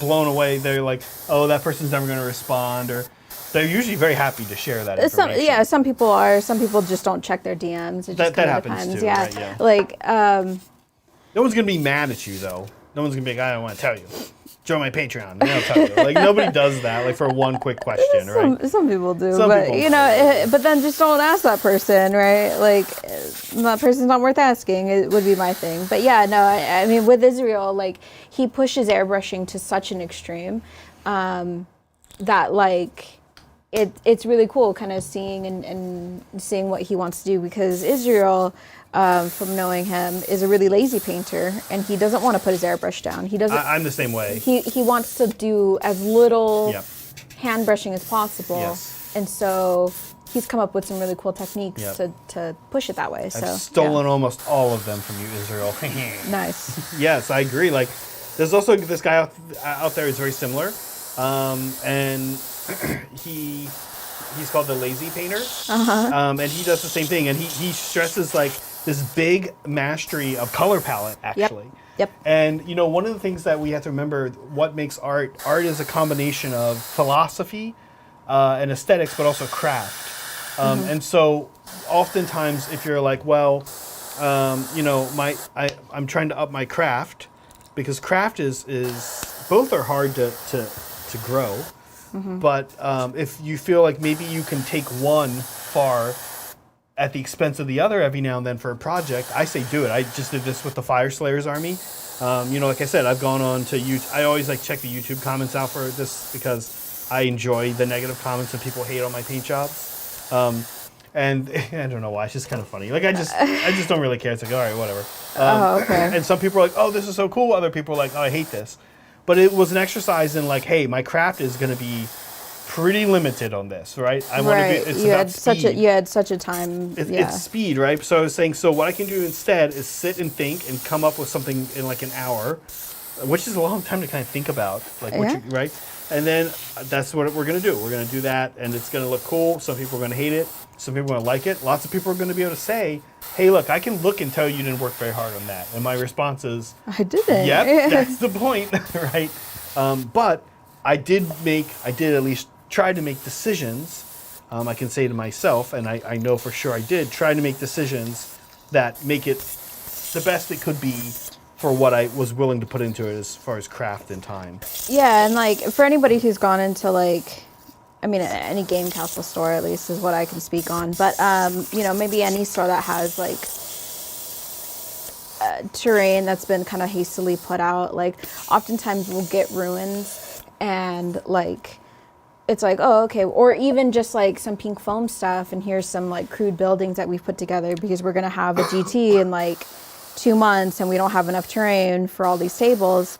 blown away. They're like, oh, that person's never going to respond. Or they're usually very happy to share that information. Some people are. Some people just don't check their DMs. It just that happens depends. too, Yeah. right? Yeah. Like, no one's going to be mad at you, though. No one's going to be like, I don't want to tell you. Join my Patreon. And I'll tell you. Like, nobody does that, like, for one quick question, right? Some people do. Some but, people you know, but then just don't ask that person, right? Like, that person's not worth asking. It would be my thing. But, yeah, no, I mean, with Israel, like, he pushes airbrushing to such an extreme that, like, it's really cool kind of seeing and seeing what he wants to do, because Israel, from knowing him, is a really lazy painter, and he doesn't want to put his airbrush down. He doesn't. I'm the same way. He wants to do as little hand brushing as possible, and so he's come up with some really cool techniques to push it that way. I've stolen almost all of them from you, Israel. Nice. Yes, I agree. Like, there's also this guy out there who's very similar, and he's called the Lazy Painter, and he does the same thing, and he stresses like this big mastery of color palette, actually. Yep. And you know, one of the things that we have to remember, what makes art is a combination of philosophy and aesthetics, but also craft. And so oftentimes if you're like, well, you know, I'm trying to up my craft, because craft is both are hard to grow. But if you feel like maybe you can take one far at the expense of the other every now and then for a project, I say do it. I just did this with the Fire Slayers Army. You know, like I said, I've gone on to YouTube. I always like check the YouTube comments out for this because I enjoy the negative comments and people hate on my paint jobs. And I don't know why, it's just kind of funny. Like I just don't really care. It's like, all right, whatever. Okay. And some people are like, oh, this is so cool. Other people are like, oh, I hate this. But it was an exercise in like, hey, my craft is going to be pretty limited on this, right? I want to be. It's about speed. You had such a time. It's speed, right? So I was saying, so what I can do instead is sit and think and come up with something in like an hour, which is a long time to kind of think about, like what you, right? And then that's what we're going to do. We're going to do that, and it's going to look cool. Some people are going to hate it. Some people are going to like it. Lots of people are going to be able to say, hey, look, I can look and tell you didn't work very hard on that. And my response is, I didn't. yep, that's the point, right? But I did at least try to make decisions. I can say to myself, and I know for sure I did, try to make decisions that make it the best it could be for what I was willing to put into it as far as craft and time. Yeah, and like for anybody who's gone into like, I mean, any game castle store at least is what I can speak on. But you know, maybe any store that has like terrain that's been kind of hastily put out. Like oftentimes we'll get ruins and like it's like, oh, okay, or even just like some pink foam stuff, and here's some like crude buildings that we've put together because we're gonna have a GT in like 2 months and we don't have enough terrain for all these tables.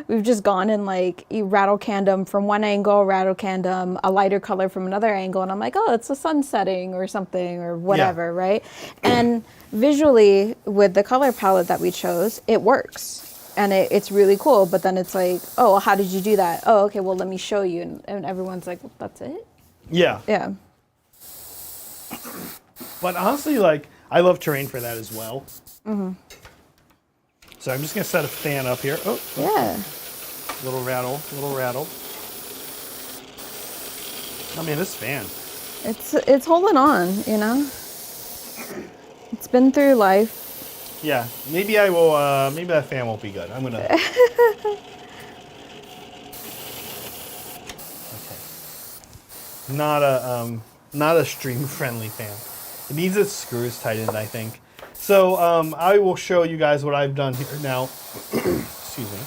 We've just gone and like you rattle canned them from one angle, rattle canned them a lighter color from another angle, and I'm like, oh, it's the sun setting or something or whatever, right? And visually with the color palette that we chose, it works. And it's really cool, but then it's like, oh, well, how did you do that? Oh, okay, well, let me show you. And everyone's like, well, that's it? Yeah. Yeah. But honestly, like, I love terrain for that as well. Mm-hmm. So I'm just going to set a fan up here. Oh. Yeah. Little rattle, little rattle. I mean, this fan. It's holding on, you know? It's been through life. Yeah, maybe I will, maybe that fan won't be good. I'm gonna... Okay. Not a stream-friendly fan. It needs its screws tightened, I think. So, I will show you guys what I've done here now. Excuse me.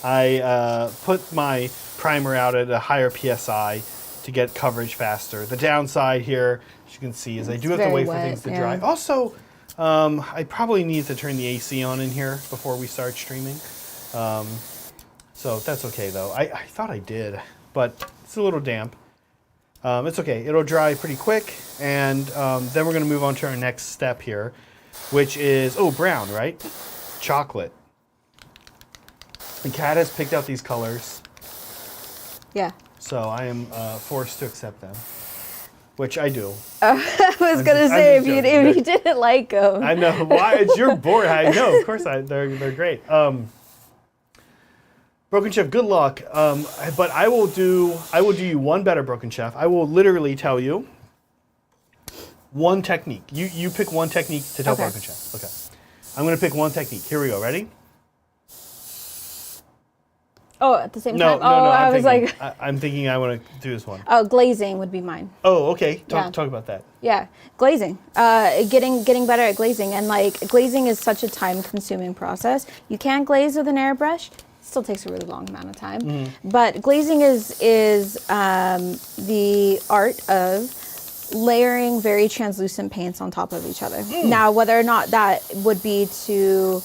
I put my primer out at a higher PSI to get coverage faster. The downside here, as you can see, is I do have to wait for things to dry. Also, I probably need to turn the AC on in here before we start streaming. So that's okay though. I thought I did, but it's a little damp. It's okay. It'll dry pretty quick, and then we're going to move on to our next step here, which is, brown, right? Chocolate. The cat has picked out these colors. Yeah. So I am forced to accept them, which I do. I was going to say, if you didn't like them. I know. Why? It's your board. I know. Of course, they're great. Broken Chef, good luck. But I will do you one better, Broken Chef. I will literally tell you one technique. You pick one technique to tell Broken Chef. Okay. I'm going to pick one technique. Here we go. Ready? Oh, at the same No, time? I was like... I'm thinking I want to do this one. Oh, glazing would be mine. Oh, okay. Talk about that. Yeah, glazing. Getting better at glazing. And like, glazing is such a time-consuming process. You can glaze with an airbrush. It still takes a really long amount of time. Mm-hmm. But glazing is the art of layering very translucent paints on top of each other. Now, whether or not that would be to...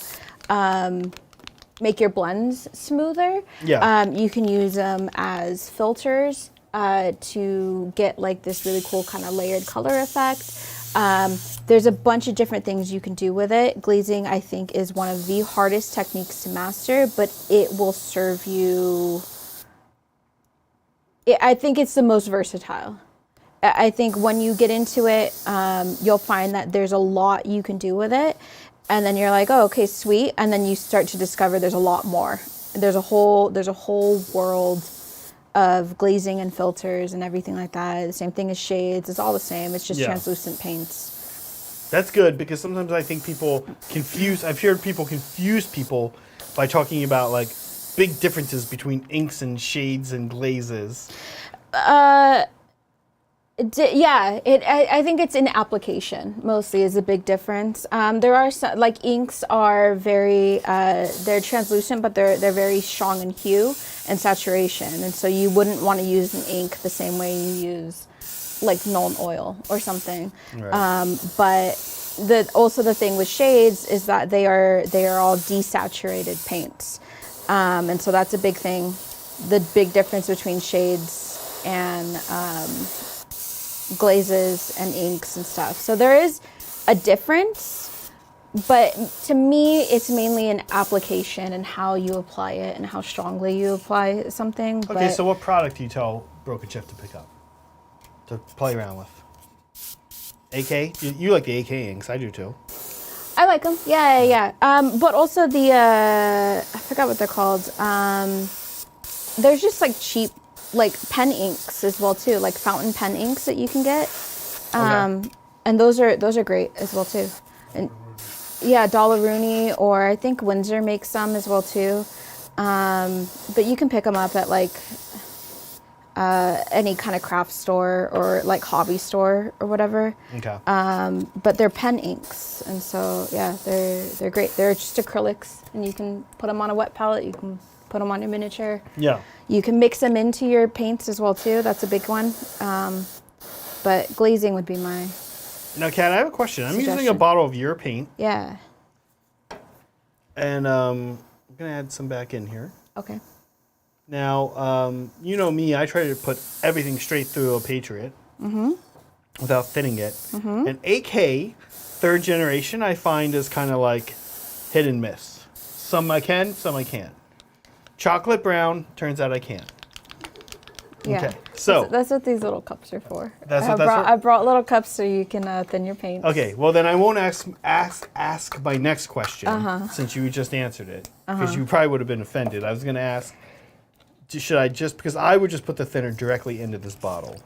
make your blends smoother. Yeah. You can use them as filters to get like this really cool kind of layered color effect. There's a bunch of different things you can do with it. Glazing, I think, is one of the hardest techniques to master, but it will serve you. I think it's the most versatile. I think when you get into it, you'll find that there's a lot you can do with it. And then you're like, oh, okay, sweet. And then you start to discover there's a lot more. There's a whole world of glazing and filters and everything like that. The same thing as shades. It's all the same. It's just translucent paints. That's good, because sometimes I think I've heard people confuse people by talking about like big differences between inks and shades and glazes. I think it's in application mostly is a big difference. There are some, like inks are very, they're translucent, but they're very strong in hue and saturation. And so you wouldn't want to use an ink the same way you use like Nuln Oil or something. Right. But also the thing with shades is that they are all desaturated paints. And so that's a big thing. The big difference between shades and, glazes and inks and stuff. So there is a difference, but to me it's mainly an application and how you apply it and how strongly you apply something. Okay, so what product do you tell Broken Chef to pick up? to play around with. AK? You like the AK inks. I do too. I like them. Yeah. But also the, I forgot what they're called. There's just like cheap, like pen inks as well too, like fountain pen inks that you can get. Okay. And those are great as well too. And yeah, Dollaroonie, or I think Windsor makes some as well too. But you can pick them up at like any kind of craft store or like hobby store or whatever. Okay. But they're pen inks, and so yeah, they're great. They're just acrylics, and you can put them on a wet palette. You can put them on your miniature. Yeah. You can mix them into your paints as well too. That's a big one. But glazing would be my Now, Kat, I have a question. I'm using a suggestion. bottle of your paint, Yeah. and I'm gonna add some back in here. Okay. Now, you know me, I try to put everything straight through a Patriot without thinning it. And AK, third generation, I find is kind of like hit and miss. Some I can, some I can't. Chocolate brown, turns out I can't. Yeah. Okay, so That's what these little cups are for. That's what that's for? I brought little cups so you can thin your paints. okay, well then I won't ask my next question since you just answered it, because you probably would have been offended. I was going to ask, should I just, because I would just put the thinner directly into this bottle,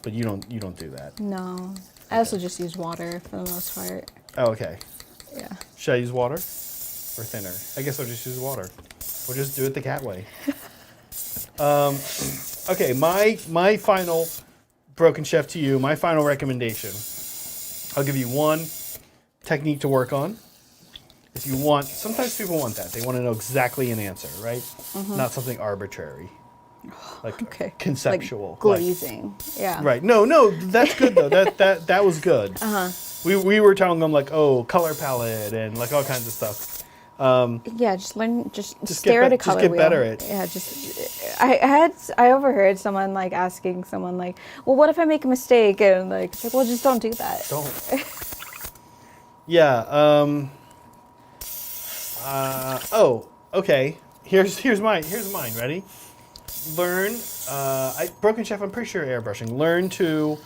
but you don't do that. No. I also just use water for the most part. Oh, okay. Yeah. Should I use water or thinner? I guess I'll just use water. We'll just do it the cat way. Okay, my final Broken Chef to you, my final recommendation. I'll give you one technique to work on. If you want, sometimes people want that. They want to know exactly an answer, right? Not something arbitrary. Like conceptual. Like glazing. Yeah. Right. No, that's good though. That was good. We were telling them like, oh, color palette and like all kinds of stuff. Yeah, just learn, just stare at a color Just get wheel. better at it. Yeah, I overheard someone like asking someone like, well, what if I make a mistake? And like, it's like, well, just don't do that. Don't. Yeah. Oh, okay. Here's mine. Ready? Learn. Broken Chef. I'm pretty sure airbrushing. Learn to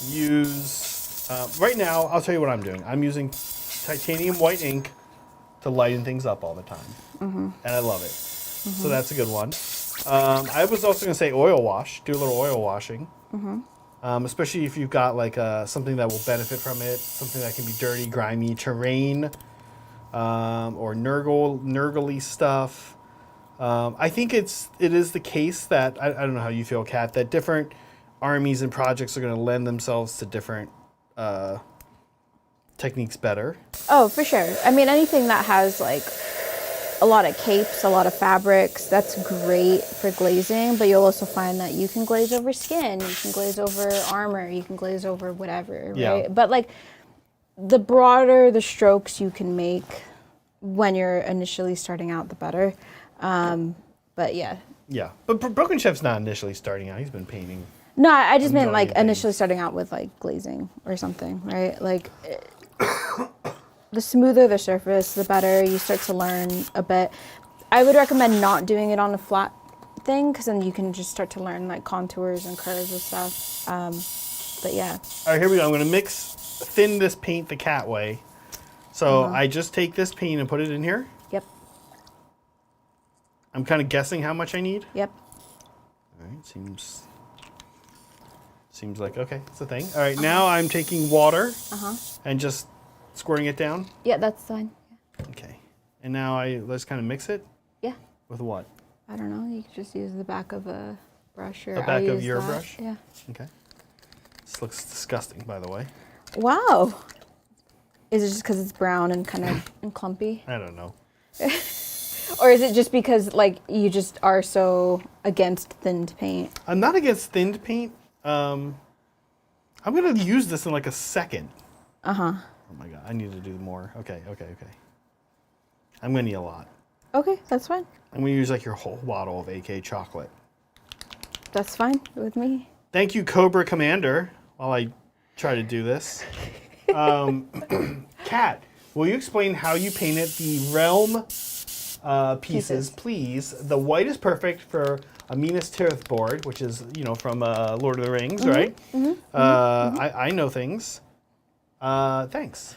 use. Right now, I'll tell you what I'm doing. I'm using titanium white ink to lighten things up all the time, and I love it. So that's a good one. I was also gonna say oil wash. Do a little oil washing, especially if you've got like something that will benefit from it, something that can be dirty, grimy, terrain, or nurgly stuff. I think it is the case that I don't know how you feel, Kat, that different armies and projects are going to lend themselves to different techniques better. Oh, for sure. I mean, anything that has like a lot of capes, a lot of fabrics, that's great for glazing, but you'll also find that you can glaze over skin, you can glaze over armor, you can glaze over whatever, right? Yeah. But like the broader the strokes you can make when you're initially starting out, the better. But yeah. Yeah, but Broken Chef's not initially starting out. He's been painting. No, I just meant like million initially starting out with like glazing or something, right? Like the smoother the surface, the better. You start to learn a bit. I would recommend not doing it on a flat thing, because then you can just start to learn like contours and curves and stuff. But yeah. All right, here we go. I'm going to thin this paint the cat way. So I just take this paint and put it in here. Yep. I'm kind of guessing how much I need. Yep. All right, seems like, okay, it's a thing. All right, now I'm taking water and just squirting it down. Yeah, that's fine. Okay. And now let's kind of mix it Yeah. with what? I don't know. You could just use the back of a brush, or The I back of use your that. brush? Yeah. Okay. This looks disgusting, by the way. Wow. Is it just because it's brown and kind of and clumpy? I don't know. Or is it just because like you just are so against thinned paint? I'm not against thinned paint. I'm going to use this in like a second. Oh my God, I need to do more. Okay. I'm going to need a lot. Okay, that's fine. I'm going to use like your whole bottle of AK chocolate. That's fine with me. Thank you, Cobra Commander, while I try to do this. Kat, will you explain how you painted the Realm pieces, please? The white is perfect for a Minas Tirith board, which is, from Lord of the Rings, right? I know things. Thanks.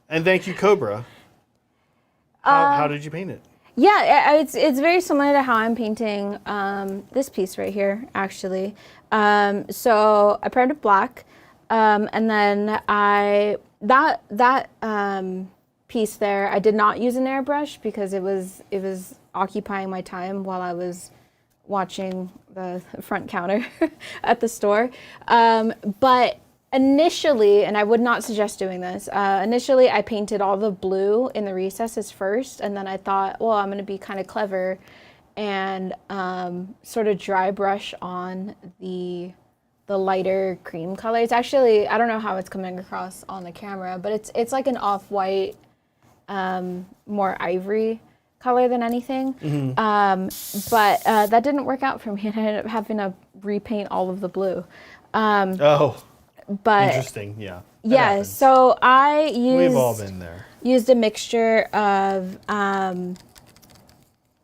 And thank you, Cobra. How did you paint it? Yeah, it's very similar to how I'm painting this piece right here, actually. So I primed it black, and then that piece there, I did not use an airbrush because it was occupying my time while I was watching the front counter at the store. But initially, and I would not suggest doing this, initially I painted all the blue in the recesses first, and then I thought, well, I'm going to be kind of clever and sort of dry brush on the lighter cream color. It's actually, I don't know how it's coming across on the camera, but it's like an off-white, more ivory color than anything. But that didn't work out for me, and I ended up having to repaint all of the blue. But interesting, yeah. Yeah, happens. So we've all been there. Used a mixture of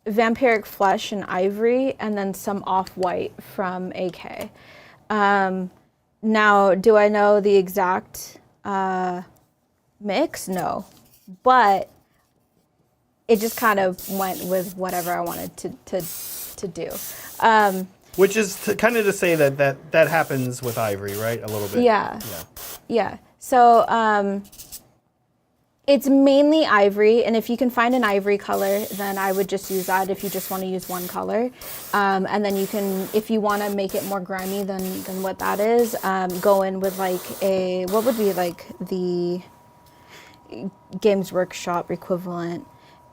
vampiric flesh and ivory, and then some off-white from AK. Now, do I know the exact mix? No, but it just kind of went with whatever I wanted to do. Which is kind of to say that happens with ivory, right? A little bit. Yeah. So it's mainly ivory, and if you can find an ivory color, then I would just use that if you just want to use one color. And then you can, if you want to make it more grimy than what that is, go in with like what would be like the Games Workshop equivalent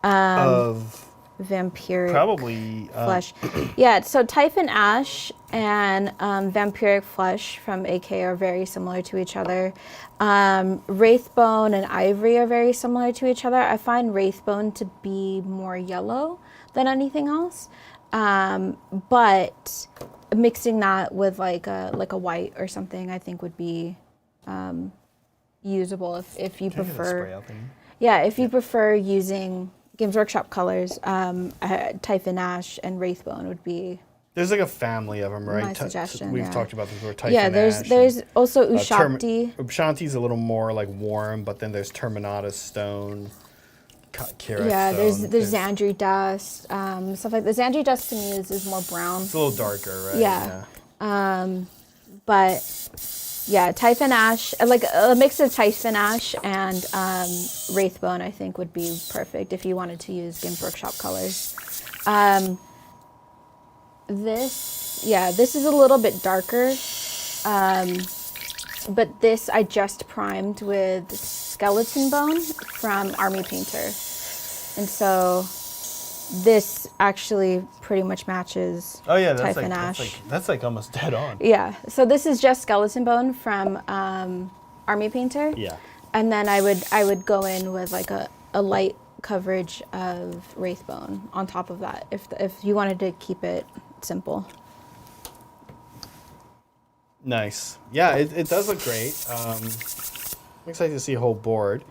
of vampiric probably flesh. Yeah, so Typhon Ash and vampiric flesh from AK are very similar to each other. Wraithbone and ivory are very similar to each other. I find Wraithbone to be more yellow than anything else, but mixing that with like a white or something, I think would be usable if you prefer. Yeah, if you prefer using Games Workshop colors, Typhon Ash and Wraithbone would be. There's like a family of them, right? My suggestion. We've talked about this before. Typhon Ash. There's also Ushabti. Ushabti's a little more like warm, but then there's Terminata Stone, Kira Stone. There's Xandri Dust, stuff like that. Xandri Dust to me is more brown. It's a little darker, right? Yeah. But yeah, Typhon Ash, like a mix of Typhon Ash and Wraithbone, I think would be perfect if you wanted to use Games Workshop colors. This is a little bit darker, but this I just primed with Skeleton Bone from Army Painter, and so this actually pretty much matches Typhon Ash. That's like almost dead on. Yeah, so this is just Skeleton Bone from Army Painter. Yeah. And then I would go in with like a light coverage of Wraithbone on top of that if you wanted to keep it simple. Nice. Yeah, it does look great. I'm excited to see a whole board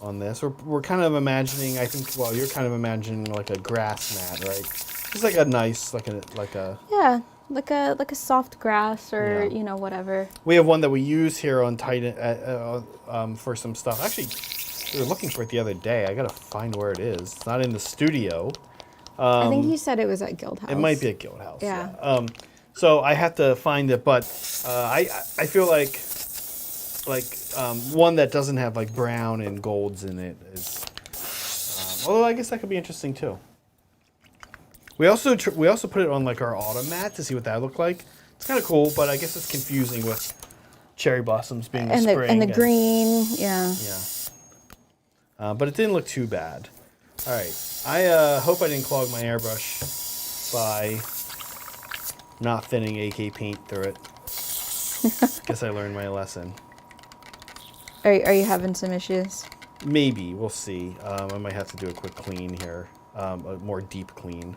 on this. We're kind of imagining, I think, well, you're kind of imagining like a grass mat, right? Just like a nice, like a yeah, like a soft grass or whatever. We have one that we use here on Titan for some stuff. Actually, we were looking for it the other day. I gotta find where it is. It's not in the studio. I think you said it was at Guildhouse. It might be at Guildhouse. Yeah. So I have to find it, but I feel like one that doesn't have like brown and golds in it is. Although I guess that could be interesting too. We also put it on like our autumn mat to see what that looked like. It's kind of cool, but I guess it's confusing with cherry blossoms being the spring and the green. Yeah. Yeah. But it didn't look too bad. All right. I hope I didn't clog my airbrush by not thinning AK paint through it. Guess I learned my lesson. Are you having some issues? Maybe. We'll see. I might have to do a quick clean here. A more deep clean.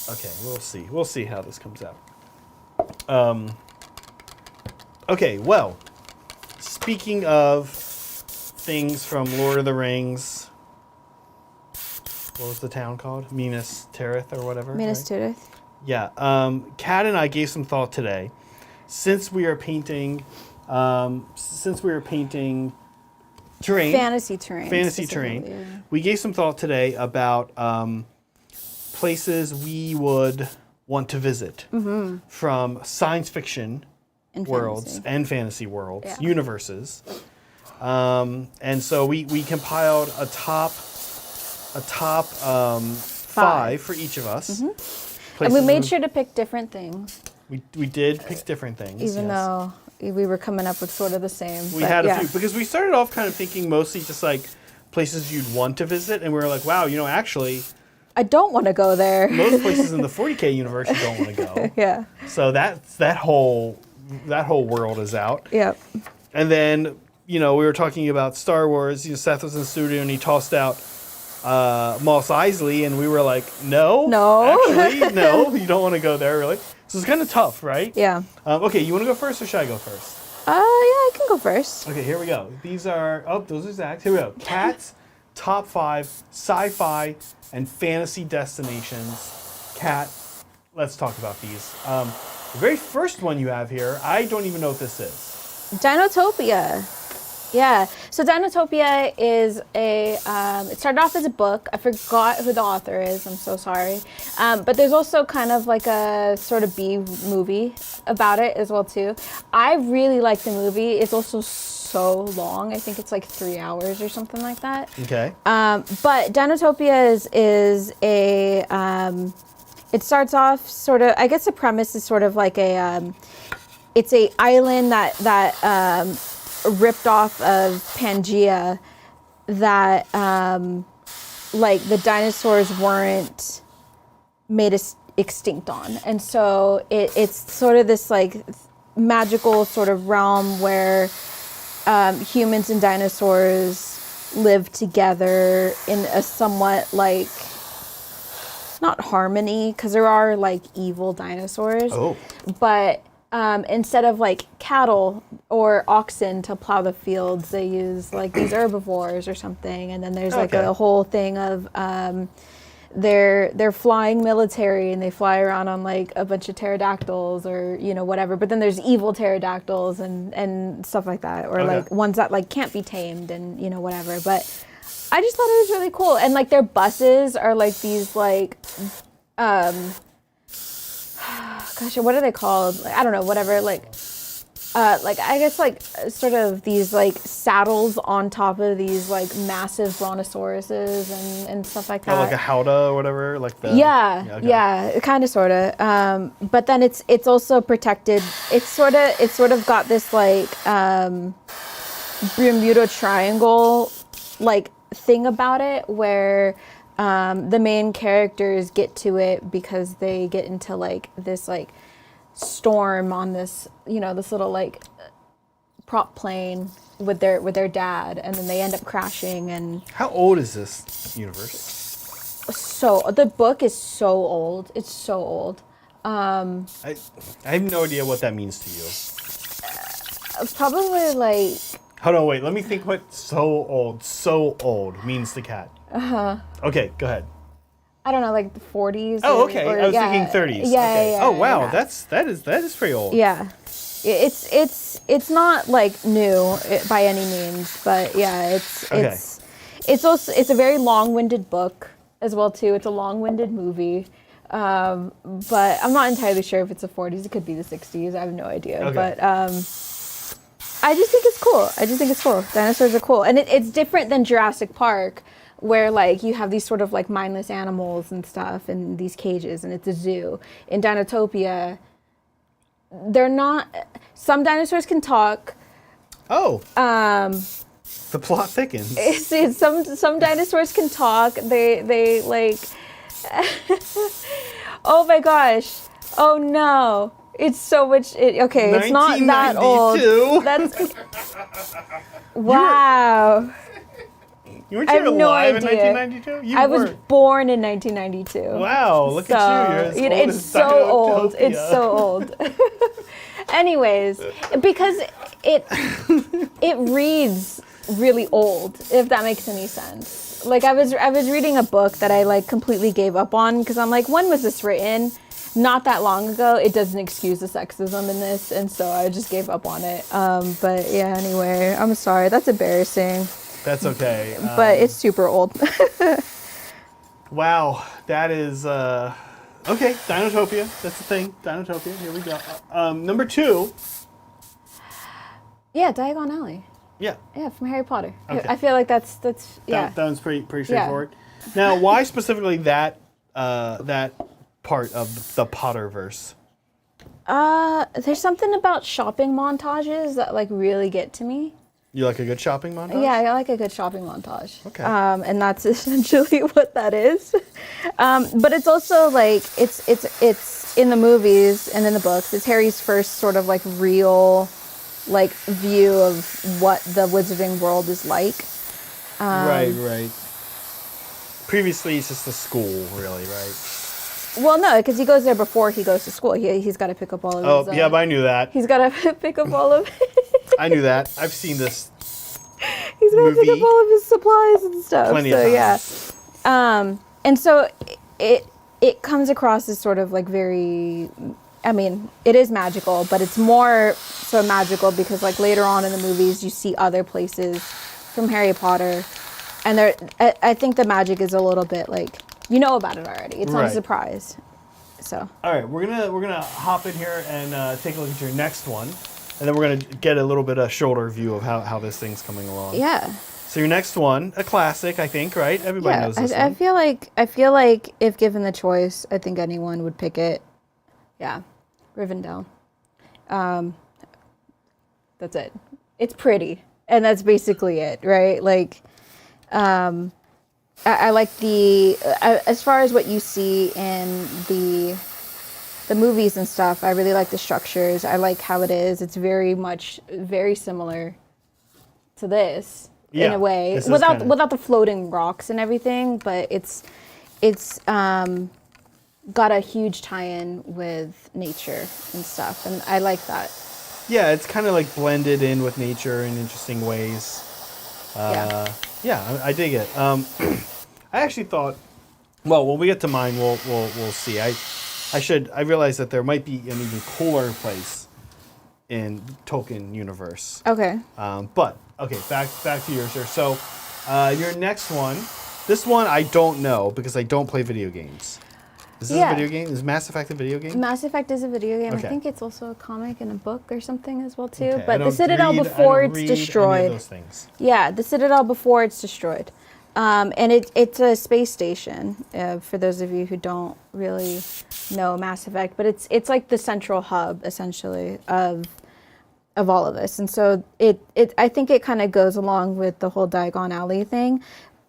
Okay, we'll see. We'll see how this comes out. Okay, well, speaking of things from Lord of the Rings, what was the town called? Minas Tirith or whatever. Minas right? Tirith. Yeah. Kat and I gave some thought today. Since we are painting terrain. Fantasy terrain. Yeah. We gave some thought today about places we would want to visit from science fiction And worlds fantasy. and fantasy worlds, Yeah. universes. And so we compiled a top 5 for each of us. And we Places made sure to pick different things, we did pick different things. even yes. though we were coming up with sort of the same. We but had a yeah. few because we started off kind of thinking mostly just like places you'd want to visit, and we were like, wow, actually, I don't want to go there. most places in the 40K universe you don't want to go. Yeah. So that whole world is out. Yep. And then we were talking about Star Wars. Seth was in the studio and he tossed out Mos Eisley, and we were like, no, actually, no, you don't want to go there, really. So it's kind of tough, right? Yeah. Okay, you want to go first, or should I go first? Yeah, I can go first. Okay, here we go. These are those are Zach's. Here we go. Cat's top 5 sci-fi and fantasy destinations. Kat, let's talk about these. The very first one you have here, I don't even know what this is. Dinotopia. Yeah. So Dinotopia is it started off as a book. I forgot who the author is. I'm so sorry. But there's also kind of like a sort of B movie about it as well too. I really like the movie. It's also so long. I think it's like 3 hours or something like that. Okay. But Dinotopia is a it starts off sort of, I guess the premise is sort of like it's a island that ripped off of Pangea that like the dinosaurs weren't made extinct on. And so it's sort of this like magical sort of realm where humans and dinosaurs live together in a somewhat like, not harmony, because there are like evil dinosaurs. Oh. But instead of like cattle or oxen to plow the fields, they use like these herbivores or something. And then there's like Okay. a whole thing of they're flying military, and they fly around on like a bunch of pterodactyls or whatever. But then there's evil pterodactyls and stuff like that, or Okay. like ones that like can't be tamed and whatever. But I just thought it was really cool. And like their buses are like these like gosh, what are they called? Like, I don't know, whatever. Like I guess like sort of these like saddles on top of these like massive brontosauruses and stuff like that. Oh, like a howdah or whatever, like the. Yeah, kind of, sort of. But then it's also protected. It's sort of got this like Bermuda Triangle like thing about it where the main characters get to it because they get into like this like storm on this this little like prop plane with their dad, and then they end up crashing. And How old is this universe? so the book is so old. It's so old. I have no idea what that means to you. Probably like Hold on, wait. Let me think what so old means to Kat. Okay, go ahead. I don't know, like the 40s. Oh, okay. I was thinking 30s. Yeah, okay. yeah, Oh, wow. yeah. That is pretty old. Yeah, it's not like new by any means, but yeah, it's also it's a very long-winded book as well too. It's a long-winded movie, but I'm not entirely sure if it's the 40s. It could be the 60s. I have no idea. Okay. But I just think it's cool. Dinosaurs are cool, and it's different than Jurassic Park, where like you have these sort of like mindless animals and stuff in these cages, and it's a zoo. In Dinotopia, they're not. Some dinosaurs can talk. Oh. The plot thickens. Some dinosaurs can talk. They like. Oh my gosh! Oh no! It's so much. Okay, it's not that old. 1992. That's. Wow. You weren't I have even no alive idea. in 1992? I was born in 1992. Wow, look at you. You're as old it's as so old. Dinotopia. It's so old. Anyways, because it reads really old, if that makes any sense. Like I was reading a book that I like completely gave up on because I'm like, when was this written? Not that long ago. It doesn't excuse the sexism in this, and so I just gave up on it. But yeah, anyway, I'm sorry. That's embarrassing. That's okay. But it's super old. Wow, that is okay. Dinotopia. That's the thing. Dinotopia. Here we go. Number 2. Yeah, Diagon Alley. Yeah. Yeah, from Harry Potter. Okay. I feel like that's yeah. That one's pretty straightforward. Now, why specifically that part of the Potterverse? There's something about shopping montages that like really get to me. You like a good shopping montage? Yeah, I like a good shopping montage. Okay. And that's essentially what that is. But it's also like it's in the movies and in the books. It's Harry's first sort of like real like view of what the wizarding world is like. Right. Previously, it's just a school, really, right? Well, no, because he goes there before he goes to school. He's got to pick up all of his... Oh, yeah, but I knew that. He's got to pick up all of... I knew that. I've seen this He's got to pick movie up all of his supplies and stuff. plenty of times. Yeah. And so it comes across as sort of like very... I mean, it is magical, but it's more so magical because like later on in the movies, you see other places from Harry Potter. And I think the magic is a little bit like... You know about it already. It's not a surprise. So. All right, we're gonna hop in here and take a look at your next one, and then we're gonna get a little bit of shoulder view of how this thing's coming along. Yeah. So your next one, a classic, I think, right? Everybody knows this one. I feel like if given the choice, I think anyone would pick it. Yeah, Rivendell. That's it. It's pretty, and that's basically it, right? Like, I like as far as what you see in the movies and stuff, I really like the structures. I like how it is. It's very similar to this in a way, without the floating rocks and everything, but it's got a huge tie-in with nature and stuff, and I like that. Yeah, it's kind of like blended in with nature in interesting ways. Yeah, I dig it. I actually thought, well, when we get to mine, we'll see. I realized that there might be an even cooler place in Tolkien universe. Okay. But okay, back to yours here. So, your next one, this one I don't know because I don't play video games. Is this a video game? Is Mass Effect a video game? Mass Effect is a video game. Okay. I think it's also a comic and a book or something as well too. Okay. But the Citadel before it's destroyed. Any of those things. Yeah, the Citadel before it's destroyed. And it's a space station, for those of you who don't really know Mass Effect, but it's like the central hub essentially of all of this. And so I think it kind of goes along with the whole Diagon Alley thing,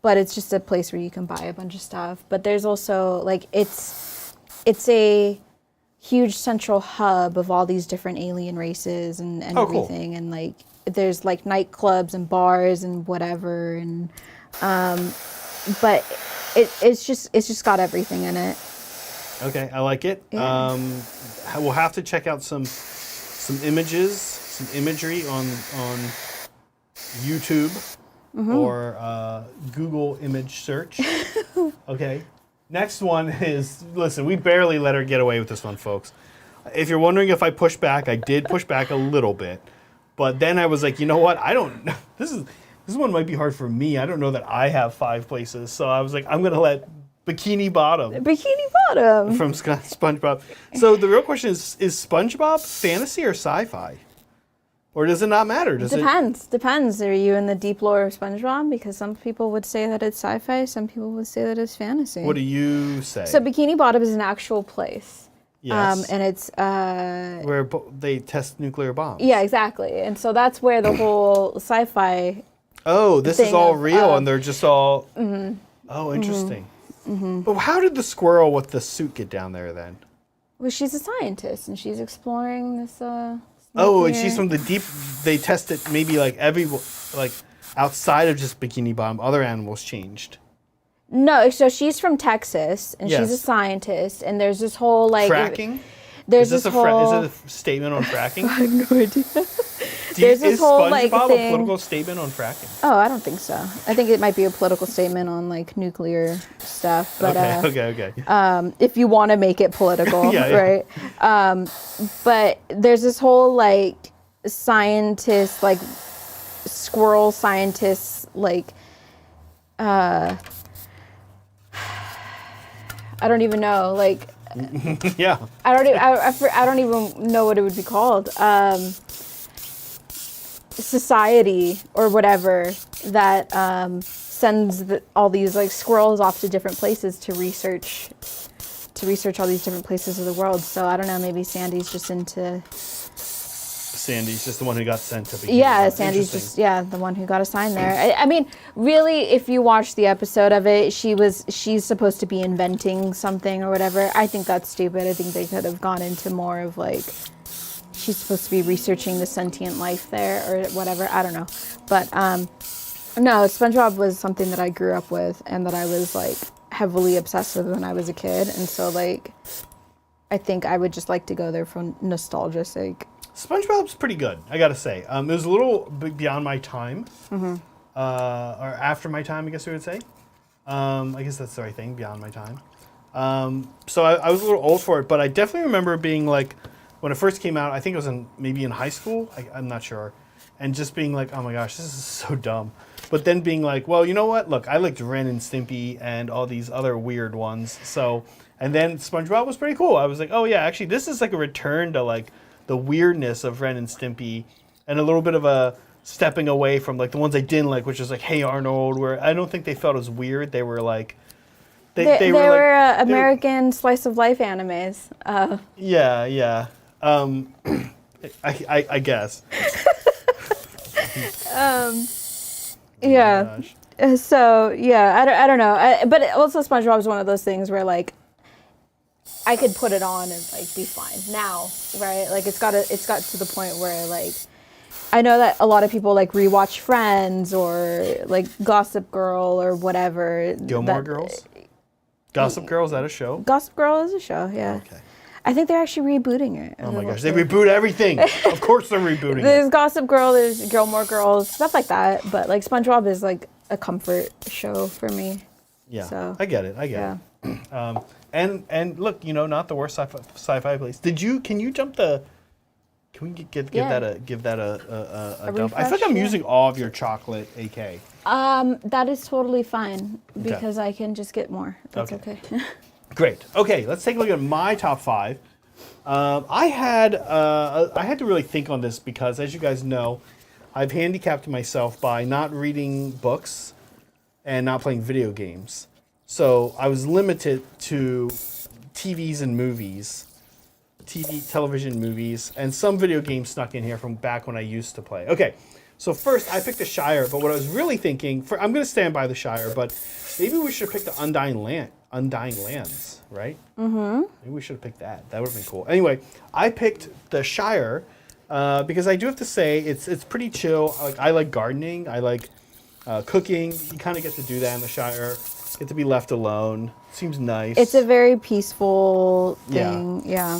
but it's just a place where you can buy a bunch of stuff. But there's also like it's a huge central hub of all these different alien races and everything. Cool. And like there's like nightclubs and bars and whatever, and but it's just got everything in it. Okay, I like it. Yeah. We'll have to check out some images, some imagery on YouTube or Google image search. Okay. Next one is, listen, we barely let her get away with this one, folks. If you're wondering if I pushed back, I did push back a little bit. But then I was like, you know what? This one might be hard for me. I don't know that I have 5 places. So I was like, I'm going to let Bikini Bottom. Bikini Bottom. From SpongeBob. So the real question is SpongeBob fantasy or sci-fi? Or does it not matter? Depends. Are you in the deep lore of SpongeBob? Because some people would say that it's sci-fi. Some people would say that it's fantasy. What do you say? So Bikini Bottom is an actual place. Yes. And it's... where they test nuclear bombs. Yeah, exactly. And so that's where the whole sci-fi... Oh, this is all real and they're just all... Mm-hmm. Oh, interesting. Mm-hmm. But how did the squirrel with the suit get down there then? Well, she's a scientist and she's exploring this... Oh, and she's from the deep. They test it maybe like outside of just Bikini Bottom. Other animals changed. No, so she's from Texas and she's a scientist, and there's this whole like fracking. There's is this whole. Is it a statement on fracking? I have no idea. There's this is whole SpongeBob like a thing. political statement on fracking? Oh, I don't think so. I think it might be a political statement on like nuclear stuff. But Okay. if you want to make it political, Yeah. right? But there's this whole like scientist, like squirrel scientists, like I don't even know, like Yeah. I don't even know what it would be called. Society or whatever that sends all these like squirrels off to different places to research all these different places of the world. So I don't know, maybe Sandy's just into. Sandy's just the one who got sent to begin. Yeah, Sandy's just the one who got assigned there. I mean, really, if you watch the episode of it, she's supposed to be inventing something or whatever. I think that's stupid. I think they could have gone into more of like she's supposed to be researching the sentient life there or whatever. I don't know, but no, SpongeBob was something that I grew up with and that I was like heavily obsessed with when I was a kid, and so like I think I would just like to go there for nostalgia's sake. SpongeBob's pretty good, I gotta say. It was a little beyond my time, or after my time, I guess we would say. I guess that's the right thing, beyond my time. So I was a little old for it, but I definitely remember being like, when it first came out, I think it was maybe in high school, I'm not sure, and just being like, oh my gosh, this is so dumb. But then being like, well, you know what? Look, I liked Ren and Stimpy and all these other weird ones. So, and then SpongeBob was pretty cool. I was like, oh yeah, actually, this is like a return to like the weirdness of Ren and Stimpy, and a little bit of a stepping away from like the ones I didn't like, which is like Hey Arnold, where I don't think they felt as weird. They were like, they were like, American slice of life animes. Yeah. I guess. Yeah. So yeah, I don't know. But also SpongeBob is one of those things where like I could put it on and like be fine now, right? Like it's got to the point where like I know that a lot of people like rewatch Friends or like Gossip Girl or whatever. Gilmore Girls? Gossip Girl, is that a show? Gossip Girl is a show, yeah. Okay. I think they're actually rebooting it. Oh my gosh, they reboot everything. Of course they're rebooting There's it. Gossip Girl, there's Gilmore Girls, stuff like that. But like SpongeBob is like a comfort show for me. Yeah, So, I get it. yeah. And look, not the worst sci-fi place. Can you jump the? Can we give that a dump? I feel like I'm using all of your chocolate, AK. That is totally fine because I can just get more. That's okay. Great. Okay, let's take a look at my top 5. I had to really think on this because, as you guys know, I've handicapped myself by not reading books and not playing video games. So I was limited to television movies, and some video games snuck in here from back when I used to play. Okay, so first I picked the Shire, but what I was really thinking, I'm going to stand by the Shire, but maybe we should pick the Undying Lands, right? Mm-hmm. Maybe we should have picked that. That would have been cool. Anyway, I picked the Shire because I do have to say it's pretty chill. Like I like gardening. I like cooking. You kind of get to do that in the Shire. Get to be left alone. Seems nice. It's a very peaceful thing. Yeah.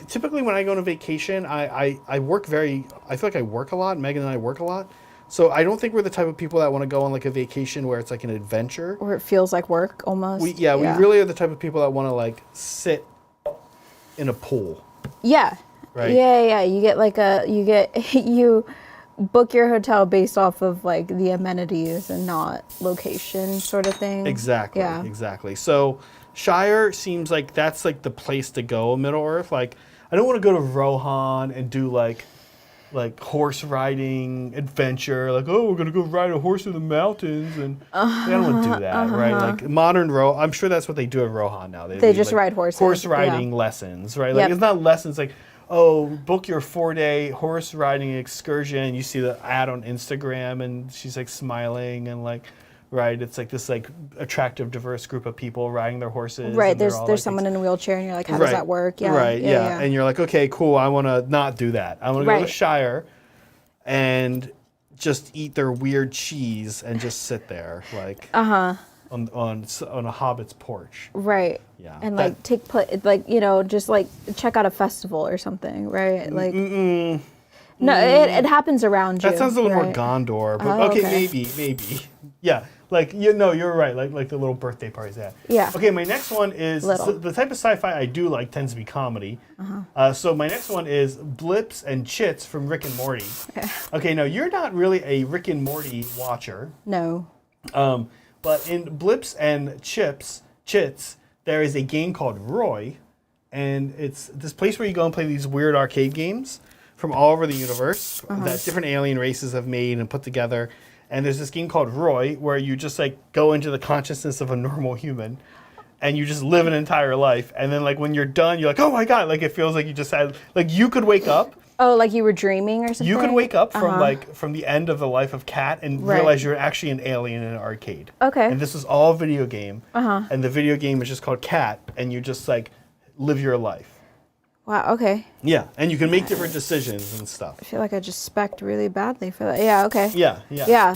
Typically when I go on a vacation, I work I feel like I work a lot. Megan and I work a lot. So I don't think we're the type of people that want to go on like a vacation where it's like an adventure. Or it feels like work almost. We really are the type of people that want to like sit in a pool. Yeah. Right? Yeah. You book your hotel based off of like the amenities and not location sort of thing. Exactly. Yeah. Exactly. So Shire seems like that's like the place to go in Middle Earth. Like I don't want to go to Rohan and do like horse riding adventure, like, oh, we're gonna go ride a horse in the mountains, and they don't want to do that, right? Like modern I'm sure that's what they do at Rohan now. They just like, ride horses. Horse riding lessons, right? Like it's not lessons like, oh, book your 4-day horse riding excursion. You see the ad on Instagram, and she's like smiling and like. Right, it's like this like attractive, diverse group of people riding their horses. Right, there's someone in a wheelchair, and you're like, how does that work? Yeah, right, yeah. And you're like, okay, cool. I want to not do that. I want to go to Shire, and just eat their weird cheese and just sit there, like, on a hobbit's porch. Right. Yeah. And like just like check out a festival or something, right? Like. No, it happens around you. That sounds a little more right? Gondor, but Oh, okay, okay. maybe. Yeah, like you're right. Like the little birthday parties. Yeah. Okay, my next one is Little. the type of sci-fi I do like tends to be comedy. So my next one is Blips and Chits from Rick and Morty. Okay, now you're not really a Rick and Morty watcher. No. But in Blips and Chits, there is a game called Roy, and it's this place where you go and play these weird arcade games from all over the universe that different alien races have made and put together. And there's this game called Roy where you just like go into the consciousness of a normal human and you just live an entire life. And then like when you're done, you're like, oh my God, like it feels like you just had, like you could wake up. Oh, like you were dreaming or something? You could wake up from the end of the life of Kat and realize you're actually an alien in an arcade. Okay. And this is all a video game. And the video game is just called Kat, and you just like live your life. Wow, okay. Yeah, and you can make different decisions and stuff. I feel like I just spec'd really badly for that. Yeah, okay. Yeah. Yeah.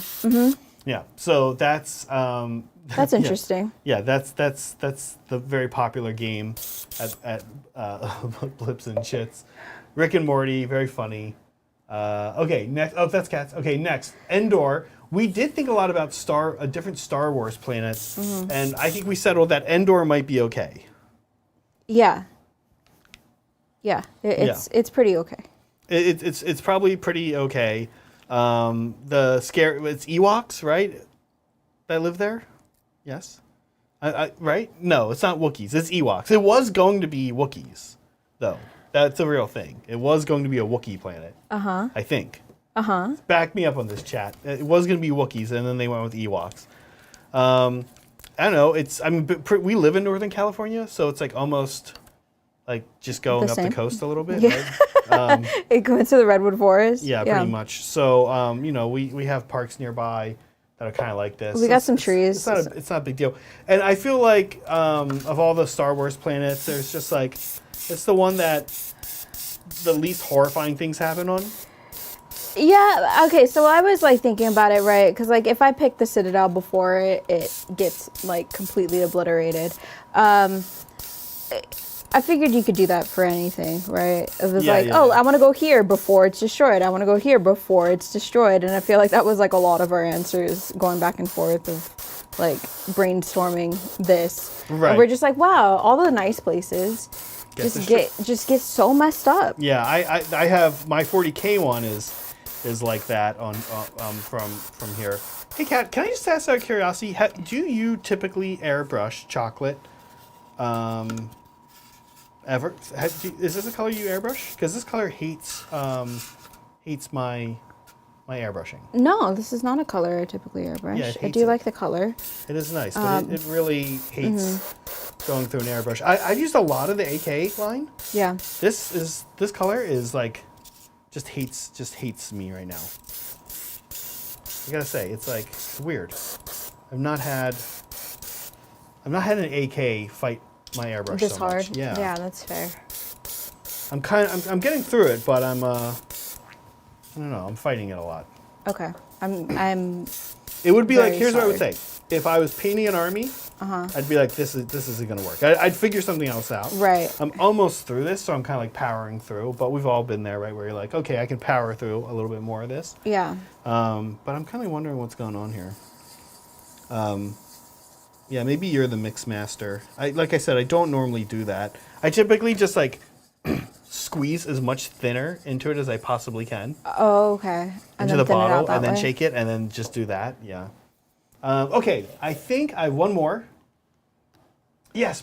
Yeah. So that's That's interesting. Yeah, that's the very popular game at Blips and Chits. Rick and Morty, very funny. Okay, next. Oh, that's cats. Okay, next. Endor. We did think a lot about different Star Wars planets, and I think we settled that Endor might be okay. Yeah. Yeah, it's pretty okay. It's probably pretty okay. It's Ewoks, right? That live there? Yes. Right? No, it's not Wookiees. It's Ewoks. It was going to be Wookiees, though. That's a real thing. It was going to be a Wookiee planet. I think. Back me up on this, chat. It was going to be Wookiees, and then they went with Ewoks. I don't know. We live in Northern California, so it's like almost like just going up the coast a little bit. Yeah. Right? It goes to the Redwood Forest. Yeah, pretty much. So, we have parks nearby that are kind of like this. We got some trees. It's not a big deal. And I feel like of all the Star Wars planets, there's just like, it's the one that the least horrifying things happen on. Yeah, okay, so I was like thinking about it, right? Because like if I pick the Citadel before it gets like completely obliterated, I figured you could do that for anything, right? It was I want to go here before it's destroyed. I want to go here before it's destroyed. And I feel like that was like a lot of our answers going back and forth of like brainstorming this. Right. And we're just like, wow, all the nice places just get so messed up. Yeah, I have my 40K one is like that on from here. Hey, Kat, can I just ask out of curiosity, do you typically airbrush chocolate? Ever? Is this a color you airbrush? Because this color hates my airbrushing. No, this is not a color I typically airbrush. Yeah, I do like the color. It is nice, but it really hates going through an airbrush. I've used a lot of the AK line. Yeah. This color is like just hates me right now. I gotta say, it's like weird. I've not had an AK fight my airbrush this so hard. much. Yeah. Yeah, that's fair. I'm getting through it, but I don't know, I'm fighting it a lot. Okay. I'm It would be like, here's sorry. what I would say. If I was painting an army, I'd be like, this isn't gonna work. I'd figure something else out. right. I'm almost through this, so I'm kind of like powering through, but we've all been there, right? Where you're like, okay, I can power through a little bit more of this. Yeah. But I'm kind of wondering what's going on here. Yeah, maybe you're the mix master. Like I said, I don't normally do that. I typically just like squeeze as much thinner into it as I possibly can. Oh, okay. And Into the thin it out bottle, that and then way? shake it, and then just do that. Yeah. Okay, I think I have one more. Yes,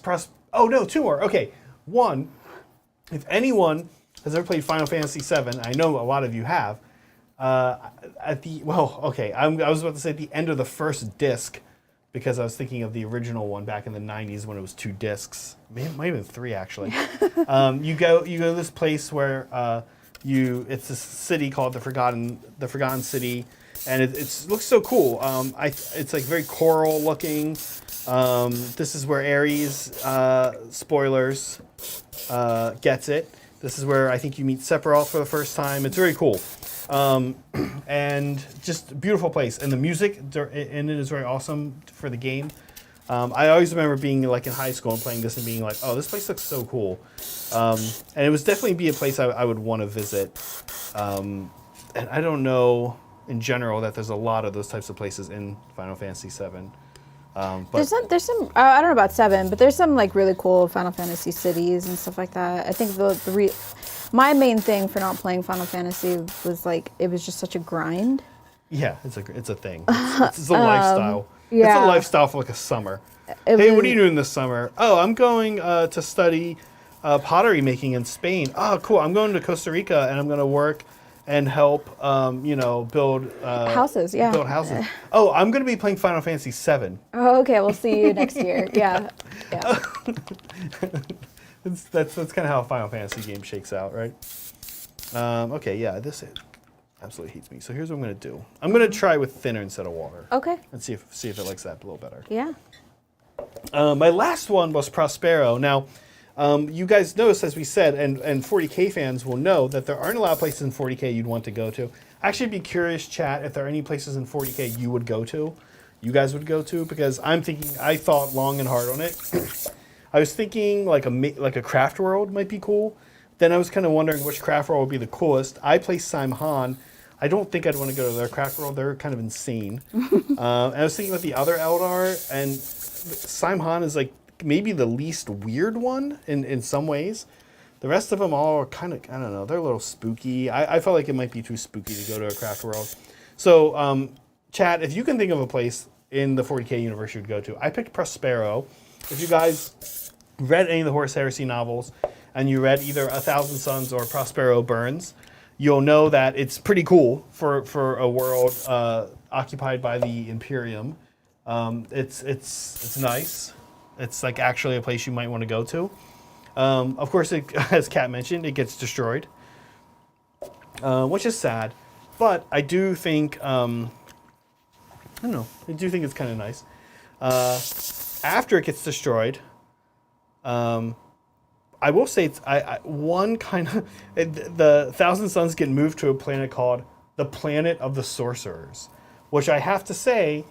oh no, two more. Okay, one. If anyone has ever played Final Fantasy VII, I know a lot of you have. I was about to say at the end of the first disc, because I was thinking of the original one back in the 90s when it was 2 discs. It might have been 3 actually. You go to this place where it's this city called the Forgotten City, and it looks so cool. It's like very coral looking. This is where Ares, spoilers, gets it. This is where I think you meet Sephiroth for the first time. It's very cool. And just a beautiful place. And the music in it is very awesome for the game. I always remember being like in high school and playing this and being like, oh, this place looks so cool. And it would definitely be a place I would want to visit. And I don't know in general that there's a lot of those types of places in Final Fantasy VII. But there's some I don't know about 7, but there's some like really cool Final Fantasy cities and stuff like that. I think my main thing for not playing Final Fantasy was like it was just such a grind. Yeah, it's a thing. It's a lifestyle. Yeah. It's a lifestyle for like a summer. Hey, what are you doing this summer? Oh, I'm going to study pottery making in Spain. Oh, cool. I'm going to Costa Rica and I'm going to work and help, build houses. Yeah. Build houses. Oh, I'm going to be playing Final Fantasy VII. Oh, okay. We'll see you next year. Yeah. Yeah. That's kind of how a Final Fantasy game shakes out, right? Okay, yeah, this absolutely hates me. So here's what I'm going to do. I'm going to try with thinner instead of water. Okay. And see if it likes that a little better. Yeah. My last one was Prospero. Now, you guys noticed, as we said, and 40K fans will know that there aren't a lot of places in 40K you'd want to go to. Actually, be curious, chat, if there are any places in 40K you would go to, you guys would go to, because I thought long and hard on it. I was thinking like a craft world might be cool. Then I was kind of wondering which craft world would be the coolest. I play Simhan. I don't think I'd want to go to their craft world. They're kind of insane. And I was thinking about the other Eldar, and Simhan is like maybe the least weird one in some ways. The rest of them all are kind of, I don't know, they're a little spooky. I felt like it might be too spooky to go to a craft world. So, chat, if you can think of a place in the 40K universe you would go to, I picked Prospero. If you guys read any of the Horus Heresy novels, and you read either A Thousand Suns or Prospero Burns, you'll know that it's pretty cool for a world occupied by the Imperium. It's nice. It's like actually a place you might want to go to. Of course, as Kat mentioned, it gets destroyed, which is sad. But I do think, I don't know, I do think it's kind of nice. After it gets destroyed, I will say it's one kind of the Thousand Suns get moved to a planet called the Planet of the Sorcerers, which I have to say